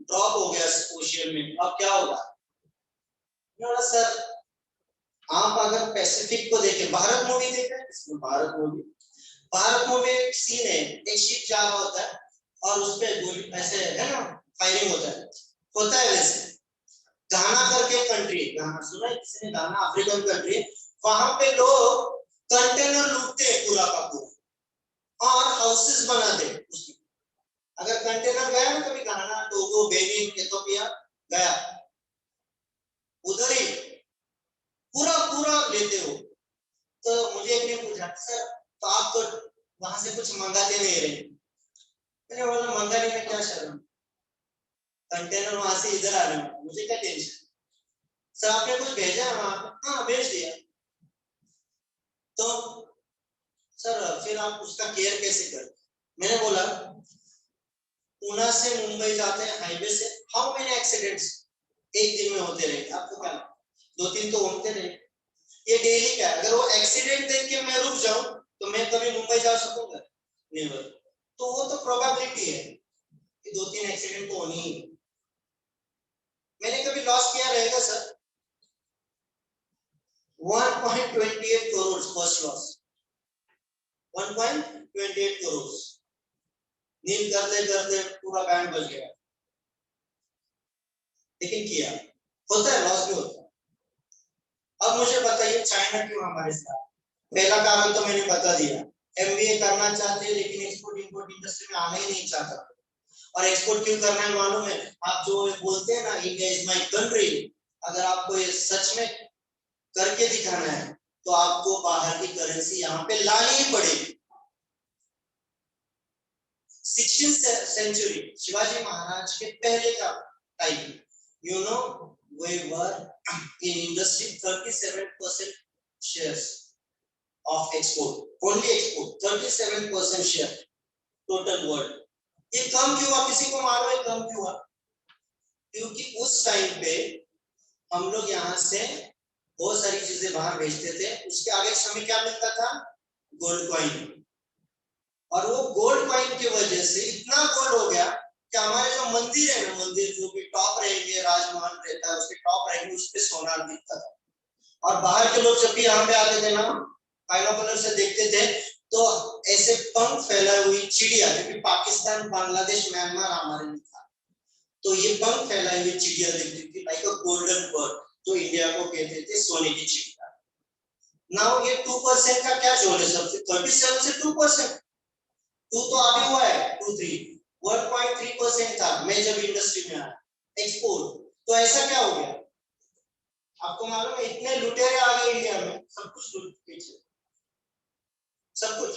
ड्रॉप हो गया ओशियन में, अब क्या होगा? बोला सर आप अगर पैसिफिक को देखें, भारत मूवी देखें, इसमें भारत मूवी एक सीन है, एक शिप जा रहा होता है और उस पे गोली ऐसे है ना फायरिंग होता है वैसे। घाना करके कंट्री, घाना सुना है किसी ने? घाना अफ्रीकन कंट्री, वहां पे लोग कंटेनर लूटते हैं पूरा का पूरा और हाउसेस बनाते हैं उसमें। अगर कंटेनर गया ना कभी घाना, टोगो, बेनिन, इथियोपिया गया, उधर ही पूरा लेते हो। तो मुझे एक ने पूछा सर तो आप तो वहां से कुछ मंगाते नहीं रहे। मैंने बोला मंगाने में क्या शर्म, कंटेनर वहां से इधर आ रहे हैं, मुझे क्या टेंशन। सर आपने कुछ भेजा है वहां पे? हाँ भेज दिया। तो सर फिर आप उसका केयर कैसे करते? मैंने बोला पुणे से मुंबई जाते हैं हाईवे से, हाउ मेनी एक्सीडेंट्स एक दिन में होते रहे? आपको क्या 2-3 तो होते रहे, ये डेली का। अगर वो एक्सीडेंट देख के मैं रुक जाऊं तो मैं कभी मुंबई जा सकूंगा? नेवर। तो वो तो प्रोबेबिलिटी है कि 2-3 एक्सीडेंट तो होनी ही। मैंने कभी लॉस किया रहेगा sir? 1.28 crore first loss, 1.28 crore. नींद करते करते पूरा बैंड बज गया, लेकिन किया। होता है, लॉस भी होता है। अब मुझे बताइए चाइना क्यों हमारे साथ? पहला कारण तो मैंने बता दिया, एमबीए करना चाहते हैं लेकिन एक्सपोर्ट इंपोर्ट इंडस्ट्री में आना ही नहीं चाहता। और एक्सपोर्ट क्यों करना है मालूम है? आप जो बोलते हैं ना इंडिया इज माय कंट्री, अगर आपको ये सच में करके दिखाना है तो आपको बाहर की करेंसी यहाँ पे लानी ही पड़ेगी। 16th सेंचुरी शिवाजी महाराज के पहले का time, you know we were in industry 37% shares of export, only export 37% share total world। ये कम क्यों हुआ? किसी को मालूम है कम क्यों हुआ? क्योंकि उस टाइम पे हम लोग यहाँ से बहुत सारी चीजें बाहर भेजते थे, उसके आगे हमें क्या मिलता था? Gold coin. और वो गोल्ड कॉइन की वजह से इतना गोल्ड हो गया कि हमारे जो मंदिर है ना, मंदिर जो भी टॉप रहेंगे, राजमहल रहता है उसके टॉप रहेंगे, उस पे सोना दिखता था। और बाहर के लोग जब भी यहाँ पे आते थे ना, बाइनोकुलर से देखते थे तो ऐसे पंख फैलाई हुई चिड़िया, क्योंकि पाकिस्तान, बांग्लादेश, म्यांमार हमारे में था, तो ये पंख फैलाई हुई चिड़िया दिखती थी, लाइक अ गोल्डन बर्ड, तो इंडिया को कहते थे सोने की चिड़िया। नाउ ये 2% का क्या जोड़ है सबसे, 37 से 2%, 2 तो अभी हुआ है, 1.3% था मैं जब इंडस्ट्री में आया एक्सपोर्ट। तो ऐसा क्या हो गया, आपको मालूम है इतने लुटेरे आ गए इंडिया में, सब कुछ लूट पीछे, सब कुछ।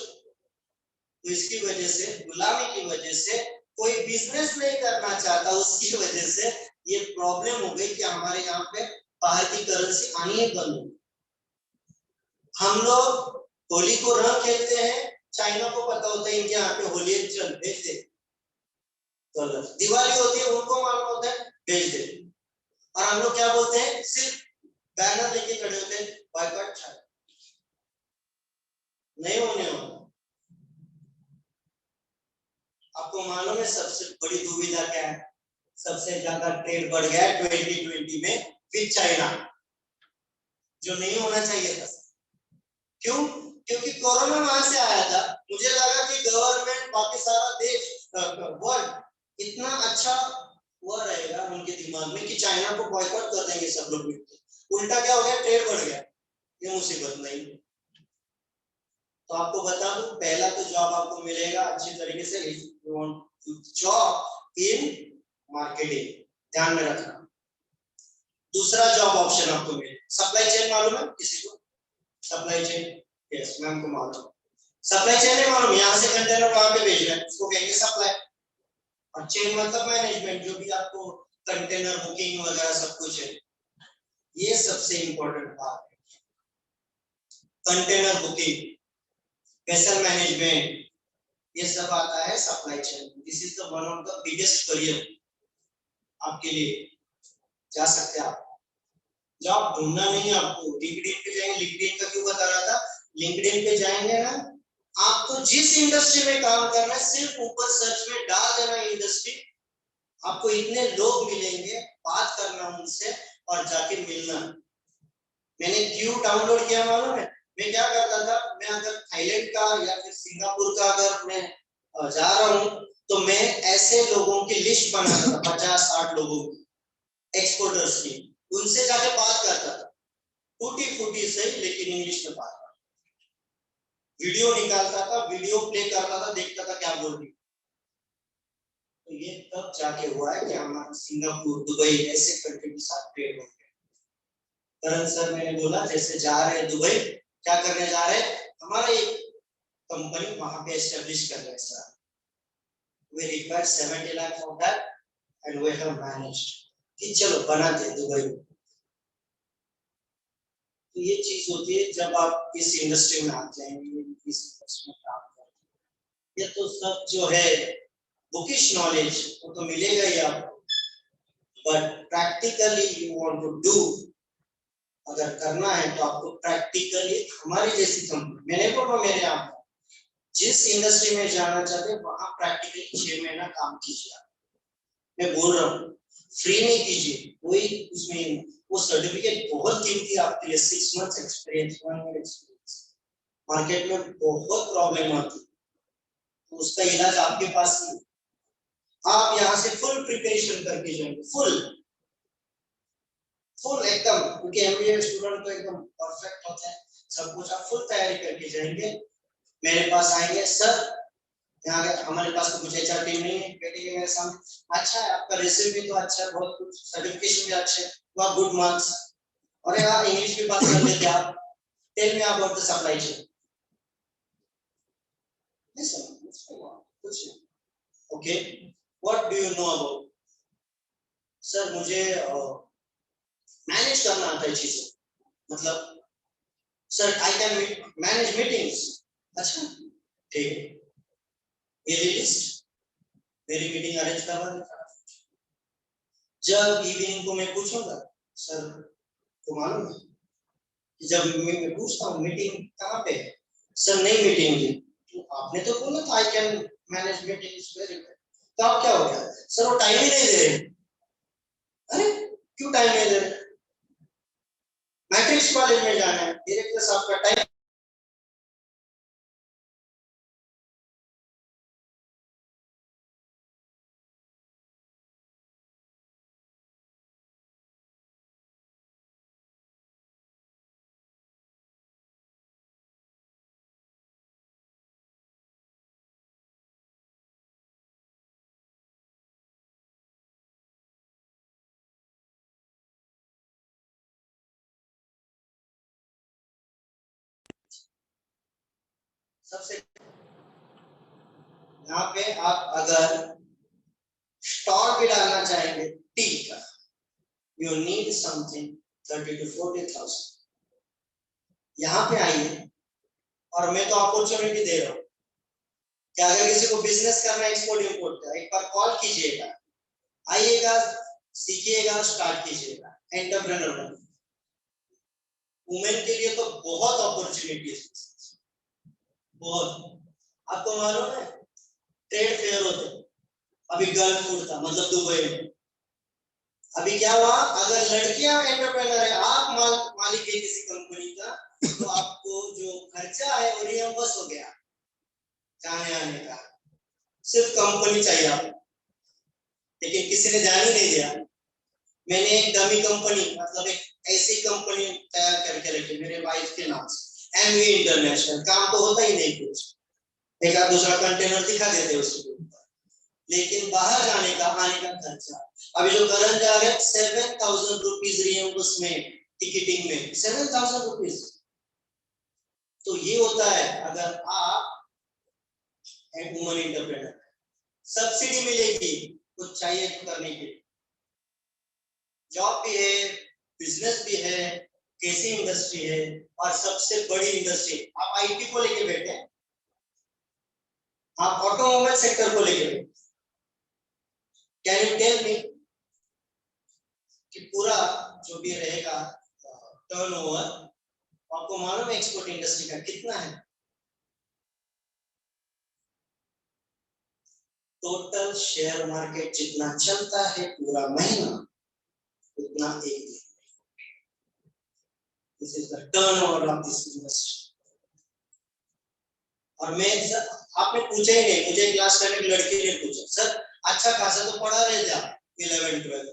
तो इसकी वजह से, गुलामी की वजह से कोई बिजनेस नहीं करना चाहता, उसकी वजह से ये प्रॉब्लम हो गई कि हमारे यहाँ पे बाहर की करेंसी आनी ही बंद हो। हम लोग होली को रंग खेलते हैं, चाइना को पता होता है इनके यहाँ पे होली चल भेज दे, दिवाली होती है उनको मालूम होता है भेज दे, और हम लोग क्या बोलते हैं, सिर्फ बैनर लेके खड़े होते हैं बॉयकॉट चाइना, नहीं होने वाला। आपको मालूम है सबसे बड़ी दुविधा क्या है, सबसे ज्यादा ट्रेड बढ़ गया है 2020 में विद चाइना, जो नहीं होना चाहिए था। क्यों? क्योंकि कोरोना वहां से आया था, मुझे लगा कि गवर्नमेंट बाकी सारा देश वर्ल्ड इतना अच्छा हुआ रहेगा उनके दिमाग में कि चाइना को बॉयकॉट कर देंगे सब लोग मिलकर, उल्टा क्या हो गया, ट्रेड बढ़ गया, ये मुसीबत नहीं। तो आपको बता दूं, पहला तो जॉब आपको मिलेगा अच्छी तरीके से, जॉब इन मार्केटिंग, ध्यान में रखना। दूसरा जॉब ऑप्शन आपको मिलेगा सप्लाई चेन, मालूम है किसी को सप्लाई चेन? यस मैम को मालूम। सप्लाई चेन है मालूम, यहाँ से कंटेनर वहां पे भेजना है, उसको कहेंगे सप्लाई, और चेन मतलब मैनेजमेंट, जो भी आपको कंटेनर बुकिंग वगैरह सब कुछ है, ये सबसे इंपॉर्टेंट बात है। कंटेनर बुकिंग, वेसल मैनेजमेंट, ये सब आता है supply chain. This is the one of the biggest career आपके लिए, जा सकते हैं आप। जॉब ढूंढना नहीं आपको, लिंक्डइन पे जाएंगे, लिंक्डइन का क्यों बता रहा था, लिंक्डइन पे जाएंगे ना, आपको जिस इंडस्ट्री में काम करना है सिर्फ ऊपर सर्च में डाल देना इंडस्ट्री, आपको इतने लोग मिलेंगे, बात करना उनसे और जाके मिलना। मैंने क्यों डाउनलोड किया मालूम है, मैं क्या करता था, मैं अगर थाईलैंड का या फिर सिंगापुर का अगर मैं जा रहा हूँ तो मैं ऐसे लोगों की लिस्ट बनाता था, 50-60 लोगों की, एक्सपोर्टर्स की, उनसे जाके बात करता था, टूटी फूटी से, लेकिन इंग्लिश में बात करता, वीडियो निकालता था, वीडियो प्ले करता था, देखता था क्या बोल रही। तो ये तब जाके हुआ है कि हमारा सिंगापुर, दुबई ऐसे कंट्री के साथ ट्रेड हो गया। करण सर मैंने बोला जैसे जा रहे हैं दुबई, क्या करने जा रहे हैं, हमारा एक कंपनी वहां पे एस्टेब्लिश कर रहे हैं sir, we required 70 lakh for that and we have managed कि चलो बनाते हैं दुबई। तो ये चीज होती है जब आप इस इंडस्ट्री में आते हैं, इस इंडस्ट्री में काम करते हैं, ये तो सब जो है बुकिश नॉलेज वो तो मिलेगा ही आपको, but practically you want to do, अगर करना है तो आपको प्रैक्टिकली हमारी जैसी कंपनी, मैंने बोला मेरे यहाँ जिस इंडस्ट्री में जाना चाहते वहां प्रैक्टिकली 6 महीना काम कीजिए। मैं बोल रहा हूँ फ्री नहीं कीजिए, कोई उसमें वो सर्टिफिकेट बहुत कीमती आपके लिए, 6 months experience, 1 year experience, market में बहुत प्रॉब्लम आती है, तो उसका इलाज आपके पास नहीं। आप यहाँ से फुल प्रिपरेशन करके जाएंगे, फुल एकदम, क्योंकि एमबीए स्टूडेंट तो एकदम परफेक्ट होते हैं, सब कुछ आप फुल तैयारी करके जाएंगे, मेरे पास आएंगे सर यहाँ हमारे पास तो कुछ एचआर टीम नहीं है, बैठेंगे मेरे सामने, अच्छा है आपका रेज्यूमे भी तो अच्छा है, बहुत कुछ सर्टिफिकेशन भी अच्छे, वाह गुड मार्क्स, और यार इंग्लिश भी बात कर लेते आप, tell me about the supply chain. कुछ okay, what do you know about, sir मुझे मैनेज करना आता है चीजें, मतलब sir I can manage meetings, अच्छा ठीक है, ये लिस्ट मेरी मीटिंग अरेंज करवा देता। जब इवनिंग को मैं पूछूंगा सर को मालूम है कि जब मैं पूछता हूँ मीटिंग कहाँ पे है, सर नई मीटिंग थी, तो आपने तो बोला था आई can manage meetings very well, तो आप क्या हो गया, सर वो टाइम ही नहीं दे रहे। अरे क्यों टाइम नहीं दे रहे, मैट्रिक्स कॉलेज में जाना है, डायरेक्टर साहब का टाइम सबसे यहाँ पे आप अगर स्टॉक भी डालना चाहेंगे टी का, यू नीड समथिंग 30 to 40,000। यहाँ पे आइए और मैं तो अपॉर्चुनिटी दे रहा हूँ कि अगर किसी को बिजनेस करना है एक्सपोर्ट इंपोर्ट का, एक बार कॉल कीजिएगा, आइएगा, सीखिएगा, स्टार्ट कीजिएगा, एंटरप्रेन्योर बनिए। वुमेन के लिए तो बहुत अपॉर्चुनिटी है, बहुत। आपको मालूम है ट्रेड फेयर होते अभी गल्फ फूड था, मतलब दुबई में। अभी क्या हुआ, अगर लड़कियां एंटरप्रेन्योर है, आप मालिक है किसी कंपनी का, तो आपको जो खर्चा है वो रियम्बर्स हो गया जाने आने का, सिर्फ कंपनी चाहिए आपको। लेकिन किसी ने ध्यान ही नहीं दिया। मैंने एक डमी कंपनी, मतलब एक ऐसी कंपनी तैयार करके रखी मेरे वाइफ के नाम से, एमवी इंटरनेशनल। काम तो होता ही नहीं कुछ, एक आध दूसरा कंटेनर दिखा देते उसके ऊपर, लेकिन बाहर जाने का आने का खर्चा। अभी जो करंट जा रहे 7,000 रुपीज रियम्बर्समेंट टिकटिंग में, 7,000 रुपीज। तो ये होता है अगर आप एक वुमन एंटरप्रेन्योर। सब्सिडी मिलेगी कुछ चाहिए करने के लिए, जॉब भी है, बिजनेस भी है, कैसी इंडस्ट्री है, और सबसे बड़ी इंडस्ट्री, आप आईटी को लेके बैठे, आप ऑटोमोबाइल सेक्टर को लेके बैठे। कैन यू टेल मी कि पूरा जो भी रहेगा टर्नओवर, आपको मालूम है एक्सपोर्ट इंडस्ट्री का कितना है? टोटल शेयर मार्केट जितना चलता है पूरा महीना, उतना एक दिन। This is the turnover of this industry. और मैं सर, आपने पूछा ही नहीं, मुझे क्लास करने की लड़की ने पूछा, सर अच्छा खासा तो पढ़ा रहे थे आप 11-12,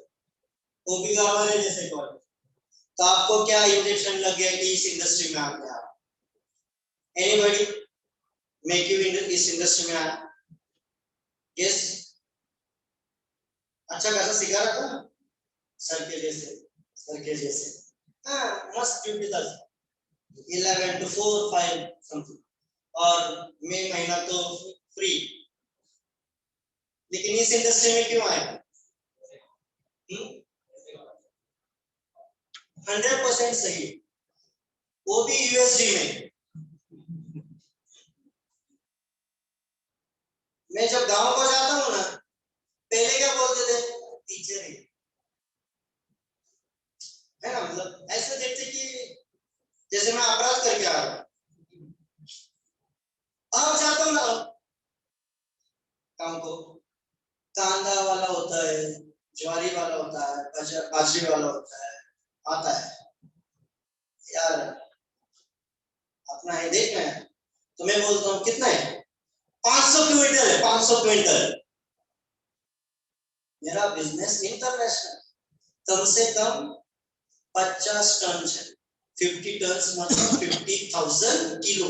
वो भी गवारे जैसे कॉलेज, तो आपको क्या इंजेक्शन लग गया कि इस इंडस्ट्री में आ गया? एनीबॉडी मेक यू इन इस इंडस्ट्री में आया? यस, अच्छा खासा सिखा रहा था सर के जैसे। हाँ, मस्त ड्यूटी था, 11 to 4-5 समथिंग, और मई महीना तो फ्री। लेकिन इस इंडस्ट्री में क्यों आया? 100% सही, वो भी यूएसडी में। मैं जब गांव को जाता हूँ ना, पहले क्या बोलते थे, टीचर है ना, मतलब ऐसे देखते कि जैसे मैं अपराध करके आ रहा हूँ। अब जाता हूँ ना काम को, कांदा वाला होता है, ज्वारी वाला होता है, बाजरी वाला होता है, आता है यार अपना है देखना है, तो मैं बोलता हूँ कितना है? 500 क्विंटल है, 500 क्विंटल। मेरा बिजनेस इंटरनेशनल, कम से कम 50 टन है, 50 टन मतलब 50,000 किलो।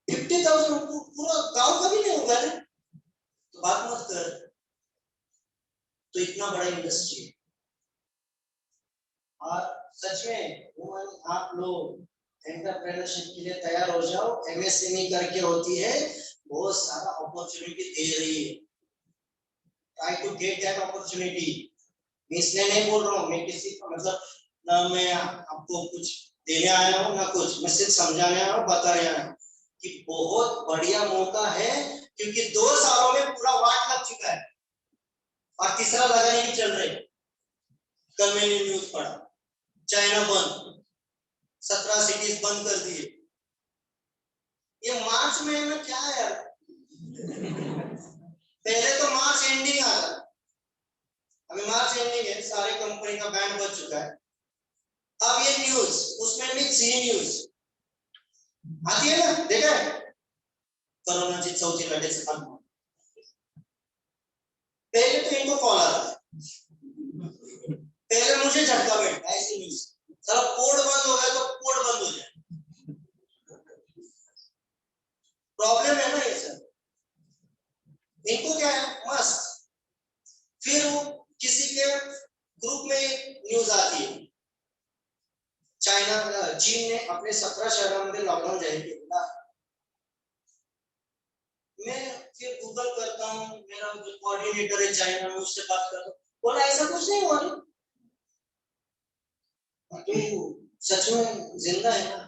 50,000 पूरा गांव का भी नहीं होगा, तो बात मत कर। तो इतना बड़ा इंडस्ट्री है। और सच में वुमन, आप लोग एंटरप्रेन्योरशिप के लिए तैयार हो जाओ। एमएसएमई करके होती है, बहुत सारा अपॉर्चुनिटी दे रही है। Try to get that opportunity. मैं इसलिए नहीं बोल रहा हूँ, मैं किसी को मतलब ना मैं आपको कुछ देने आया हूँ ना कुछ, मैं सिर्फ समझाने आया हूँ, बता रहा हूँ कि बहुत बढ़िया मौका है, क्योंकि 2 सालों में पूरा वाट लग चुका है और तीसरा लगाने की चल रही है। कल मैंने न्यूज पढ़ा, चाइना बंद, 17 सिटीज बंद कर दिए। ये मार्च महीने में क्या है यार? पहले तो मार्च एंडिंग आ रहा, अभी मार्च एंडिंग है, सारे कंपनी का बैन बच चुका है। अब ये न्यूज, उसमें भी जी न्यूज आती है ना, देखा है? कोरोना की चौथी लड़ाई से खत्म। पहले तो इनको कॉल आता है, पहले मुझे झटका बैठता ऐसी न्यूज, सारा कोड बंद हो गया तो कोड बंद हो जाए। प्रॉब्लम है ना ये सर, इनको क्या है मस्त। फिर वो किसी के ग्रुप में न्यूज आती है, चीन ने अपने 17 शहरों में लॉकडाउन जारी किया, गूगल करता हूँ, मेरा जो कोऑर्डिनेटर है चाइना में उससे बात करता हूँ, बोला ऐसा कुछ नहीं हुआ। तू सच में जिंदा है ना?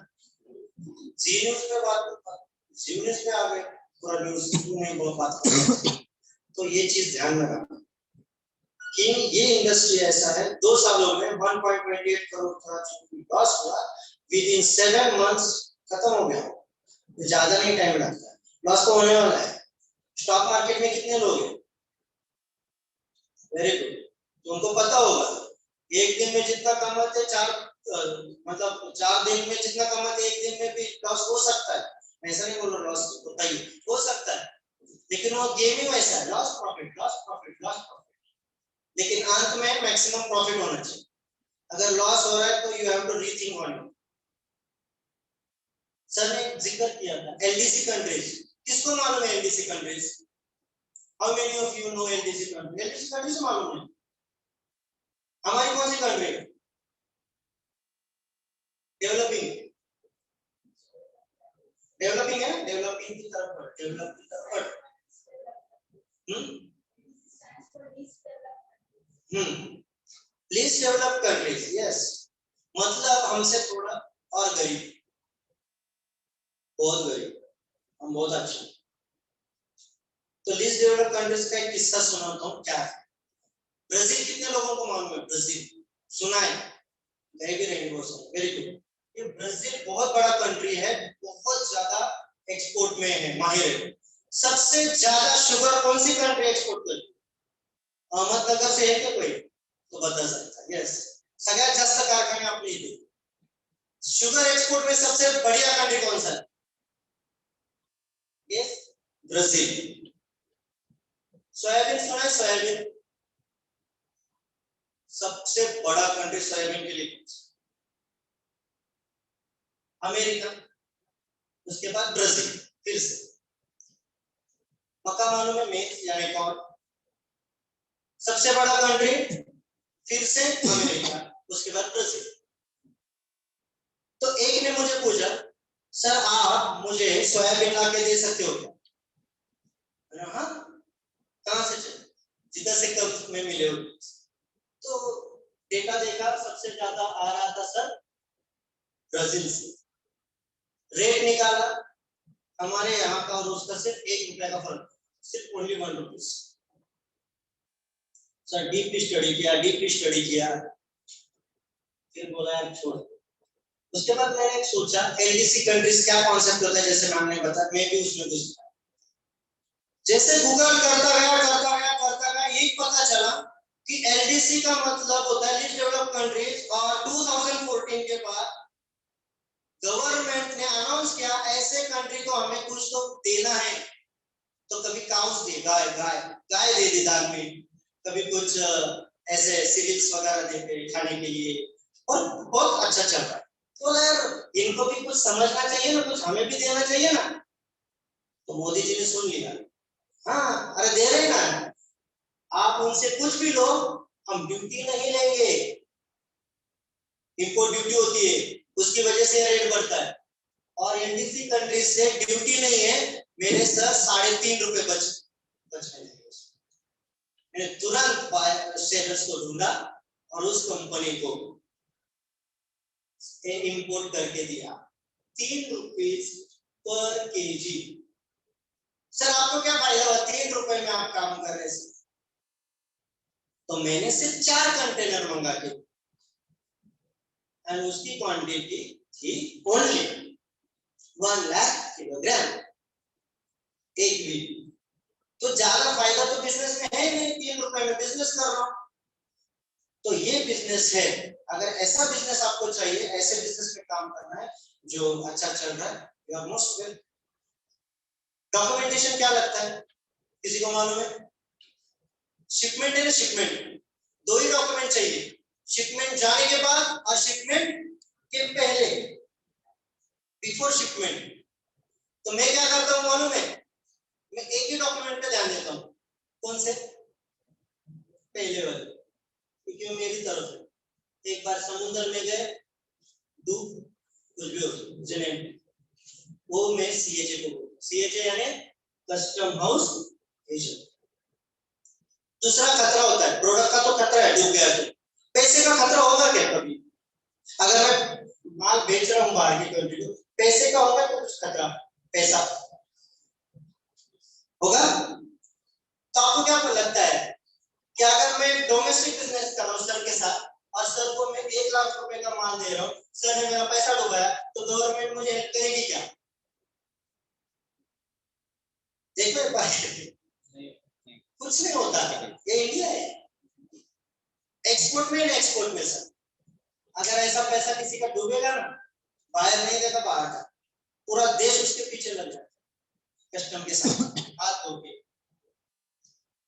जी न्यूज पे बात करता, जी न्यूज पे आ गए, पूरा न्यूज में बहुत बात करता। तो ये चीज ध्यान में रखना कि ये इंडस्ट्री ऐसा है, 2 सालों में 1.28 करोड़ का जो लॉस हुआ, विद इन 7 मंथ्स खत्म हो गया। तो ज्यादा नहीं टाइम लगता है, लॉस तो होने वाला है। स्टॉक मार्केट में कितने लोग हैं? वेरी गुड, तो उनको पता होगा एक दिन में जितना कमाते 4 दिन में जितना कमाते एक दिन में भी लॉस हो सकता है। ऐसा नहीं बोल रहा लॉस होता ही हो सकता है, लेकिन वो गेम ही वैसा है, loss profit loss profit loss profit. लेकिन अंत में मैक्सिमम प्रॉफिट होना चाहिए। अगर लॉस हो रहा है तो you have to rethink on it. Sir ने जिक्र किया था एलडीसी कंट्रीज, किसको मालूम है LDC countries? How many of you know LDC countries? LDC countries मालूम है? हमारी कौन सी कंट्री है? डेवलपिंग, डेवलपिंग है, डेवलपिंग की तरफ बढ़, डेवलप की तरफ बढ़। लीस्ट डेवलप कंट्रीज, यस, मतलब हमसे थोड़ा और गरीब, बहुत गरीब, हम बहुत अच्छे। तो लीस्ट डेवलप कंट्रीज का एक किस्सा सुनाता हूँ। क्या है? ब्राजील कितने लोगों को मालूम है? ब्राजील सुना है? गए भी रहेंगे बहुत सारे, वेरी गुड। ये ब्राजील बहुत बड़ा कंट्री है, बहुत ज्यादा एक्सपोर्ट में है, माहिर है। सबसे ज्यादा शुगर कौन सी कंट्री एक्सपोर्ट करती है? अहमदनगर से है क्या कोई? तो बता सकता है? यस, सगळ्यात जास्त कारखाने आपले इथे। शुगर एक्सपोर्ट में सबसे बढ़िया कंट्री कौन सा है? Yes, Brazil. सोयाबीन सुना है? सोयाबीन सबसे बड़ा कंट्री सोयाबीन के लिए अमेरिका, उसके बाद ब्राजील, फिर से मक्का मालूम है? मेज यानी कौन? सबसे बड़ा कंट्री, फिर से अमेरिका, उसके बाद ब्राजील। तो एक ने मुझे पूछा, सर आप मुझे सोयाबीन ला के दे सकते हो क्या? हाँ, कहां से चाहिए? जिधर से कब में मिले हो। तो डेटा देखा, सबसे ज्यादा आ रहा था सर ब्राजील से। रेट निकाला, हमारे यहाँ का और उसका सिर्फ 1 रुपया का फर्क, सिर्फ only 1 rupees. Sir deep study किया, फिर बोला यार छोड़। उसके बाद मैंने एक सोचा एलडीसी कंट्रीज क्या कॉन्सेप्ट होता है, जैसे मैंने बताया, मैं भी उसमें घुस गया। जैसे गूगल करता गया यही पता चला कि एलडीसी का मतलब होता है लीस्ट डेवलप्ड कंट्रीज। और 2014 के बाद गवर्नमेंट ने अनाउंस किया ऐसे कंट्री को हमें कुछ तो देना है। तो कभी काउस दे, गाय दे दी दान में, कभी कुछ ऐसे सीरियल्स वगैरह देते खाने के लिए, और बहुत अच्छा चल रहा है। तो यार इनको भी कुछ समझना चाहिए ना, कुछ हमें भी देना चाहिए ना। तो मोदी जी ने सुन लिया, हाँ अरे दे रहे ना, आप उनसे कुछ भी लो, हम ड्यूटी नहीं लेंगे। इंपोर्ट ड्यूटी होती है, उसकी वजह से रेट बढ़ता है। और एलडीसी कंट्रीज से ड्यूटी नहीं है मेरे सर, 3.5 रुपए बच गए। मैंने तुरंत शेयर्स को ढूंढा और उस कंपनी को इंपोर्ट करके दिया 3 रुपीज पर केजी। सर आपको क्या फायदा हुआ? 3 रुपए में आप काम कर रहे हैं। तो मैंने सिर्फ 4 कंटेनर मंगा के, और उसकी क्वांटिटी थी ओनली 1 लाख किलोग्राम एक वीक। तो ज्यादा फायदा तो बिजनेस में है नहीं, 3 रुपए में बिजनेस कर रहा हूं। तो ये बिजनेस है। अगर ऐसा बिजनेस आपको चाहिए, ऐसे बिजनेस में काम करना है जो अच्छा चल रहा है, you are most well. Documentation क्या लगता है, किसी को मालूम है? शिपमेंट है ना, शिपमेंट 2 ही डॉक्यूमेंट चाहिए, शिपमेंट जाने के बाद और शिपमेंट के पहले, बिफोर शिपमेंट। तो मैं क्या करता हूं मालूम है? मैं एक ही डॉक्यूमेंट पे ध्यान देता हूं। कौन से? पहले वाले, क्योंकि वो मेरी तरफ है। एक बार समुद्र में गए, डूब, कुछ भी हो जने, वो मैं सीएचए को बोलता हूं। सीएचए यानी कस्टम हाउस दूसरा खतरा होता है, प्रोडक्ट का तो खतरा है, डूब गया तो पैसे का खतरा होगा क्या कभी? अगर मैं माल बेच रहा हूँ बाहर की कंट्री को, पैसे का होगा तो कुछ खतरा, पैसा होगा? तो आपको क्या लगता है कि अगर मैं डोमेस्टिक बिजनेस कर रहा हूँ सर के साथ और सर को मैं 1 लाख रुपए का माल दे रहा हूँ, सर ने मेरा पैसा डुबाया, तो गवर्नमेंट मुझे हेल्प करेगी क्या? देखो कुछ नहीं होता है, ये इंडिया है। एक्सपोर्ट में सर अगर ऐसा पैसा किसी का डूबेगा ना, बाहर नहीं देगा, बाहर का पूरा देश उसके पीछे लग जाता है कस्टम के साथ हाथ धो के।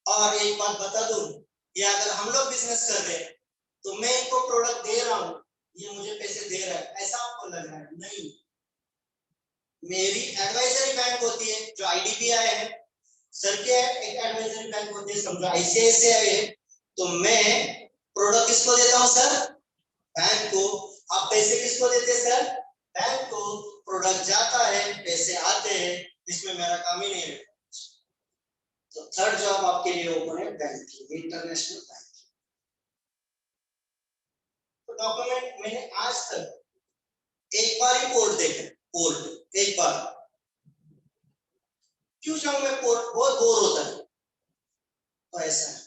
और एक बात बता दूं, ये अगर हम लोग बिजनेस कर रहे हैं तो मैं इनको प्रोडक्ट दे रहा हूँ, ये मुझे पैसे दे रहा है, ऐसा आपको लग रहा है? नहीं, मेरी एडवाइजरी बैंक होती है जो IDBI है, सर के एक एडवाइजरी बैंक होती है, समझो ICICI है, तो मैं प्रोडक्ट किसको देता हूँ सर? बैंक को। आप पैसे किसको देते हैं सर? बैंक को। प्रोडक्ट जाता है, पैसे आते हैं, इसमें मेरा काम ही नहीं है। तो थर्ड जॉब आपके लिए ओपन है बैंकिंग, इंटरनेशनल बैंकिंग। तो डॉक्यूमेंट मैंने आज तक एक बार ही कोर्ट देखे, कोर्ट एक बार। क्यों जाऊं मैं कोर्ट? बहुत बोर होता है। तो ऐसा है।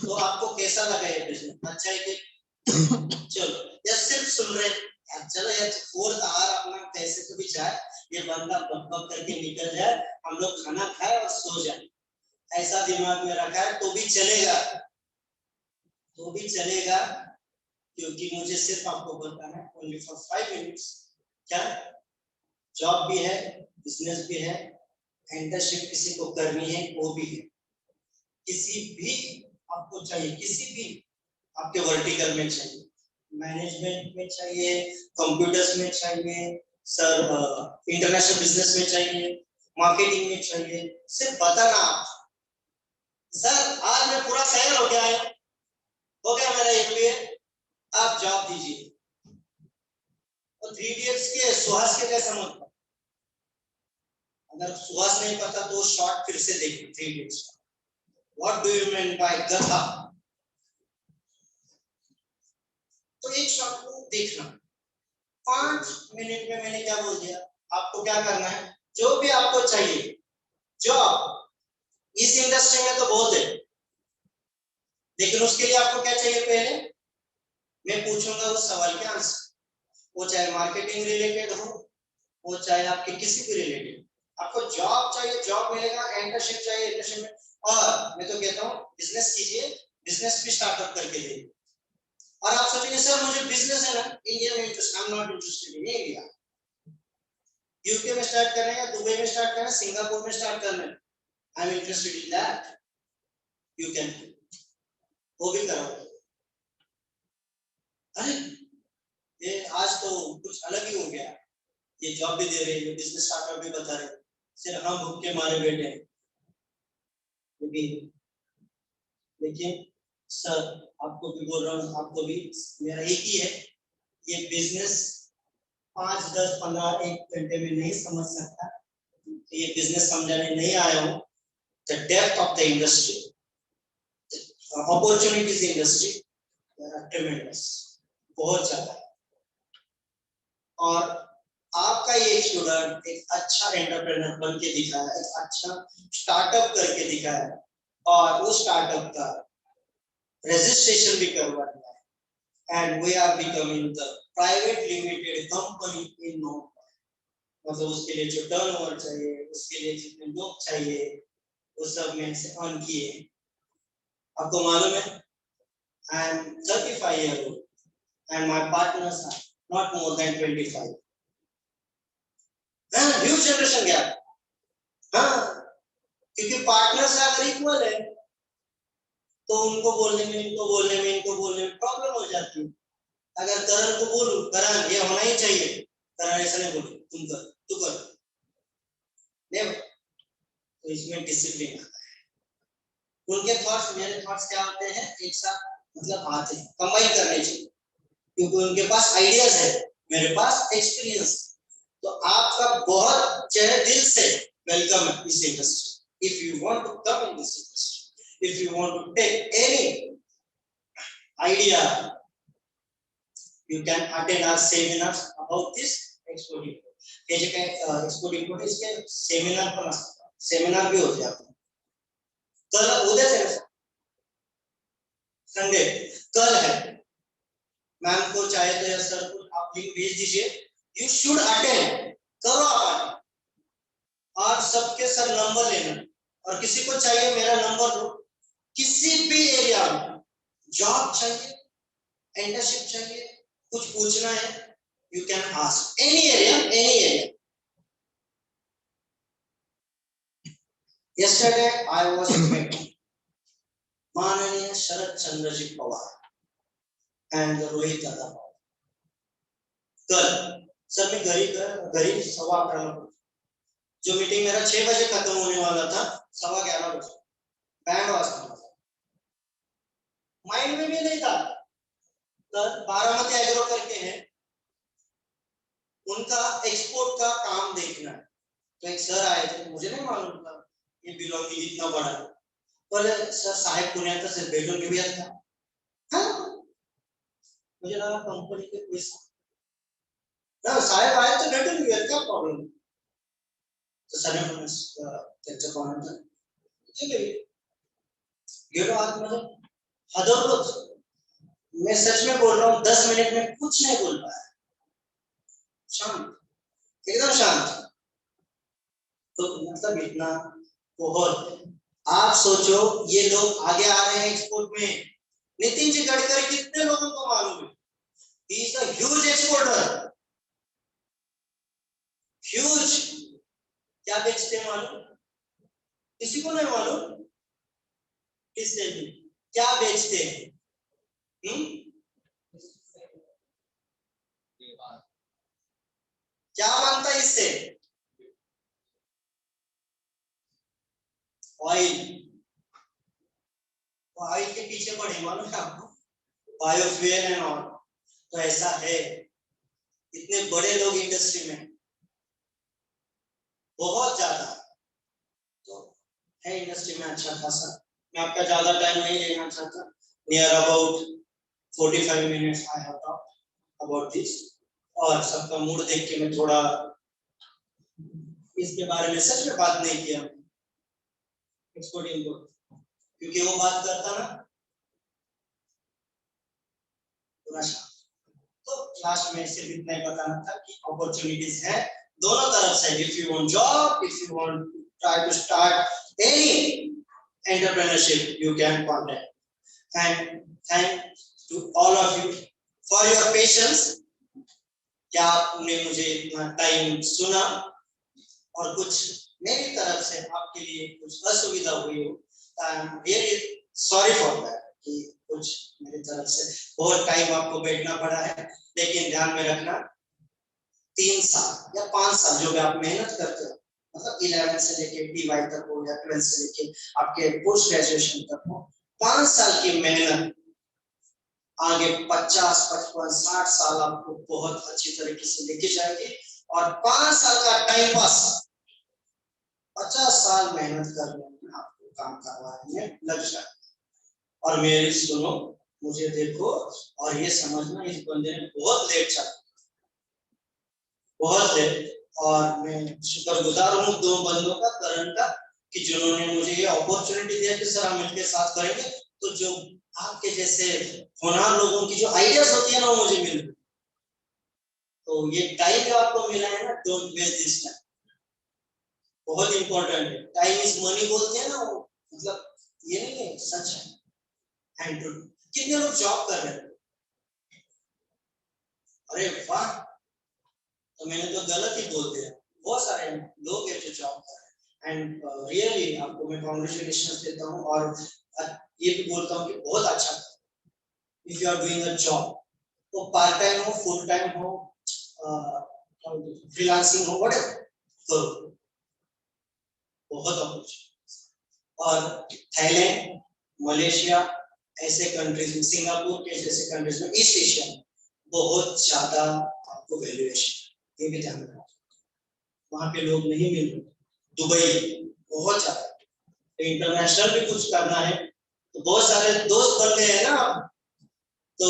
तो आपको कैसा लगा ये बिजनेस? अच्छा है कि चलो या सिर्फ सुन रहे यार, चलो यार 4th आवर अपना पैसे तो भी जाए, ये बंदा बक करके निकल जाए, हम लोग खाना खाए और सो जाए, ऐसा दिमाग में रखा है तो भी चलेगा, तो भी चलेगा, क्योंकि मुझे सिर्फ आपको बताना है ओनली फॉर 5 मिनट्स। क्या जॉब भी है, बिजनेस भी है, इंटर्नशिप किसी को करनी है वो भी है, किसी भी आपको चाहिए, किसी भी आपके वर्टिकल में चाहिए, मैनेजमेंट में चाहिए, कंप्यूटर्स में चाहिए सर, इंटरनेशनल बिजनेस में चाहिए, मार्केटिंग में चाहिए, सिर्फ बताना आप। सर आज मैं पूरा तैयार हो गया है, हो गया मेरा MBA, आप जॉब दीजिए। और 3 इडियट्स के सुहास के कैसा मत, अगर सुहास नहीं पता तो शॉर्ट फिर से देखिए 3 idiots. What do you mean by गधा? तो एक शॉट को देखना। 5 मिनट में मैंने क्या बोल दिया? आपको क्या करना है, जो भी आपको चाहिए जॉब, इस इंडस्ट्री में तो बहुत है, लेकिन उसके लिए आपको क्या चाहिए पहले मैं पूछूंगा उस सवाल के आंसर, वो चाहे मार्केटिंग रिलेटेड हो, वो चाहे आपके किसी भी रिलेटेड। आपको जॉब चाहिए, जॉब मिलेगा, इंटर्नशिप चाहिए, इंटर्नशिप में, और मैं तो कहता हूँ बिजनेस कीजिए, बिजनेस भी स्टार्टअप करके दीजिए। और आप सोचेंगे सर मुझे बिजनेस है ना इंडिया में interest, I am not interested in India. UK में स्टार्ट करना है या दुबई में स्टार्ट करना है, सिंगापुर में स्टार्ट करना है, I am interested in that, you can, वो भी करो। अरे ये आज तो कुछ अलग ही हो गया, ये जॉब भी दे रहे हैं, बिजनेस स्टार्टअप भी बता रहे हैं, सिर्फ हम भूख के मारे बैठे हैं। लेकिन सर आपको भी बोल रहा हूँ, आपको भी मेरा एक ही है, ये बिजनेस 5, 10, 15, 1 घंटे में नहीं समझ सकता, तो ये बिजनेस समझाने नहीं आया हूँ। The depth of the industry, opportunities industry ट्रेमेंडस, बहुत ज्यादा है। और आपका ये स्टूडेंट एक अच्छा एंटरप्रेन्योर बन के दिखाया, एक अच्छा स्टार्टअप करके दिखाया, और उस स्टार्टअप का रजिस्ट्रेशन भी करवा दिया है, and we are becoming the private limited company in Noida. मतलब उसके लिए जो टर्नओवर चाहिए, उसके लिए जितने लोग चाहिए, वो सब में से अर्न किए। आपको मालूम है I M 35 years old and my partners are not more than 25. Huge generation gap. हाँ, क्योंकि पार्टनर्स अगर इक्वल है तो उनको बोलने में, इनको बोलने में, इनको बोलने में प्रॉब्लम हो जाती है। अगर करण को बोलूं, करण ये होना ही चाहिए, करण ऐसा नहीं बोले, तुम कर, तू कर, नहीं, तो इसमें डिसिप्लिन आता है। उनके थॉट्स मेरे थॉट्स क्या होते हैं, एक साथ मतलब आते हैं, कंबाइन करने चाहिए, क्योंकि उनके पास आइडियाज है, मेरे पास एक्सपीरियंस। तो आपका बहुत चहे दिल से वेलकम है इस industry. if you want to come in this industry, if you want to take any idea, you can attend our seminars about this export import. हे जे काय एक्सपोर्ट इंपोर्ट इसके सेमिनार पण असतात, सेमिनार भी होते आपण. कल उद्याच आहे संडे, कल है. मैम को चाहे तो या सर को आप लिंक भेज दीजिए. यू शुड अटेंड, करो आप. और सबके सर नंबर लेना, और किसी को चाहिए मेरा नंबर लो. किसी भी एरिया में जॉब चाहिए, इंटर्नशिप चाहिए, कुछ पूछना है, you can ask any area. Yesterday I was met Mananiya Sharad Chandraji Pawar and Rohit Adapal. कल सर मैं घरी 11:15 जो मीटिंग मेरा 6 बजे खत्म होने वाला था, 11:15 बजे बैंड वाजता था. माइंड में भी नहीं था. कल बारामती एग्रो करके हैं, उनका एक्सपोर्ट का काम देखना है. तो एक सर आए थे, मुझे नहीं मालूम था ये बिलोंगिंग इतना बड़ा है. पर सर साहेब पुण्यातच आहे, भेटून घेऊयात का? हाँ, मुझे लगा कंपनी के कोई ना साहेब आए तो भेटून घेऊयात, क्या प्रॉब्लेम. तो सर ने त्यांचं कॉमेंट गेलो आतमध्ये, हदरलोच. मैं सच में बोल रहा हूँ, 10 मिनट में कुछ नहीं बोल पाया. शांत, एकदम शांत. तो मतलब इतना बहुत. आप सोचो ये लोग आगे आ रहे हैं एक्सपोर्ट में. नितिन जी गडकरी कितने लोगों को मालूम है? He is a huge exporter, huge. क्या बेचते हैं मालूम? किसी को नहीं मालूम. किससे भी क्या बेचते हैं? क्या बनता है इससे? ऑयल. ऑयल के पीछे पड़े मालूम है आपको, बायोफ्यूल एंड ऑल. तो ऐसा है, इतने बड़े लोग इंडस्ट्री में, बहुत ज्यादा तो है इंडस्ट्री में अच्छा खासा. मैं आपका ज्यादा टाइम नहीं लेना चाहता. Near about 45 minutes I have talked about this. और सबका मूड देख के मैं थोड़ा इसके बारे में सच में बात नहीं किया एक्सपोर्ट इंपोर्ट, क्योंकि वो बात करता ना पूरा शाम. तो क्लास में सिर्फ इतना ही बताना था कि अपॉर्चुनिटीज है दोनों तरफ से. If you want job, if you want try to start any entrepreneurship, you can contact. Thanks to all of you for your patience. क्या आपने मुझे इतना टाइम सुना, और कुछ मेरी तरफ से आपके लिए कुछ असुविधा हुई हो, I am really sorry for that. कि कुछ मेरी तरफ से बहुत टाइम आपको बैठना पड़ा है. लेकिन ध्यान में रखना, 3 साल या 5 साल जो भी आप मेहनत करते हो, मतलब 11 से लेके TY तक हो या 12 से लेके आपके पोस्ट ग्रेजुएशन तक हो, 5 साल की मेहनत आगे 50, 55, 60 साल आपको बहुत अच्छी तरीके से लेके जाएगी. और 5 साल का टाइम पास 50 साल मेहनत करने में आपको काम करवाने में लग जाए. और मेरी सुनो, मुझे देखो और ये समझना, इस बंदे ने बहुत लेट चला, बहुत लेट. और मैं शुक्रगुजार हूँ 2 बंदों का, करण का, कि जिन्होंने मुझे ये अपॉर्चुनिटी दिया कि सर हम मिलकर साथ करेंगे. तो जो आपके जैसे होनहार लोगों की जो आइडियाज होती है ना, वो मुझे मिल रही. तो ये टाइम जो आपको मिला है ना, डोंट वेस्ट दिस टाइम. बहुत इंपॉर्टेंट है. टाइम इज मनी बोलते हैं ना, वो मतलब ये नहीं है, सच है. एंड कितने लोग जॉब कर रहे हैं? अरे वाह, तो मैंने तो गलत ही बोल दिया. बहुत सारे लोग हैं जो जॉब कर रहे हैं. एंड रियली आपको मैं कांग्रेचुलेशंस देता हूँ. और ये भी बोलता हूँ कि बहुत अच्छा. If you are doing a job, तो पार्ट टाइम हो, फुल टाइम हो, फ्रीलांसिंग हो, व्हाटएवर, तो बहुत अपॉर्चुनिटी. और थाईलैंड, मलेशिया ऐसे कंट्रीज में, सिंगापुर के जैसे कंट्रीज में, ईस्ट एशिया में बहुत ज्यादा आपको वैल्यूएशन, ये भी ध्यान रखना. वहां पे लोग नहीं मिल रहे. दुबई बहुत ज्यादा, इंटरनेशनल भी कुछ करना है तो बहुत सारे दोस्त बनते हैं ना आप, तो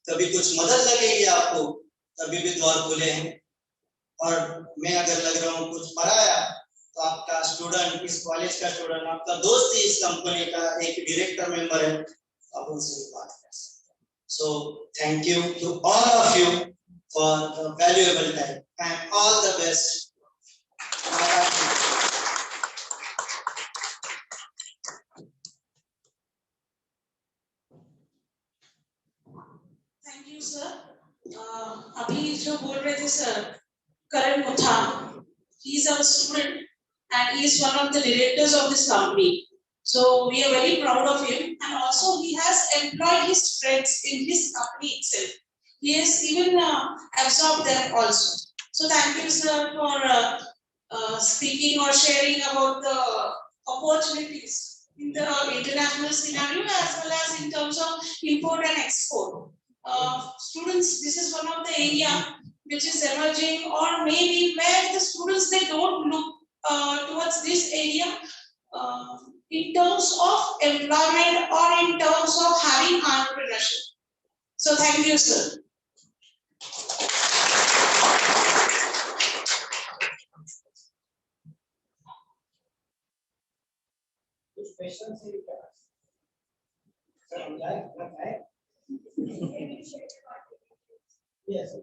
कभी कुछ मदद लगेगी आपको, तभी भी द्वार खुले हैं। और मैं अगर लग रहा हूँ कुछ पढ़ाया तो आपका स्टूडेंट, इस कॉलेज का स्टूडेंट, आपका दोस्त ही इस कंपनी का एक डायरेक्टर मेंबर है, आप उनसे भी बात कर सकते हैं। So thank you to all of you for the valuable time and all the best. Thank you, sir. अभी जो बोल रहे थे sir, Karan Mutha, he is our student and he is one of the directors of this company. So we are very proud of him, and also he has employed his friends in his company itself. He has even absorbed them also. So thank you, sir, for speaking or sharing about the opportunities in the international scenario as well as in terms of import and export. Students, this is one of the area which is emerging, or maybe where the students they don't look towards this area in terms of employment or in terms of having entrepreneurship. So thank you, sir. कुछ question से क्या sir हम जाए? Yes.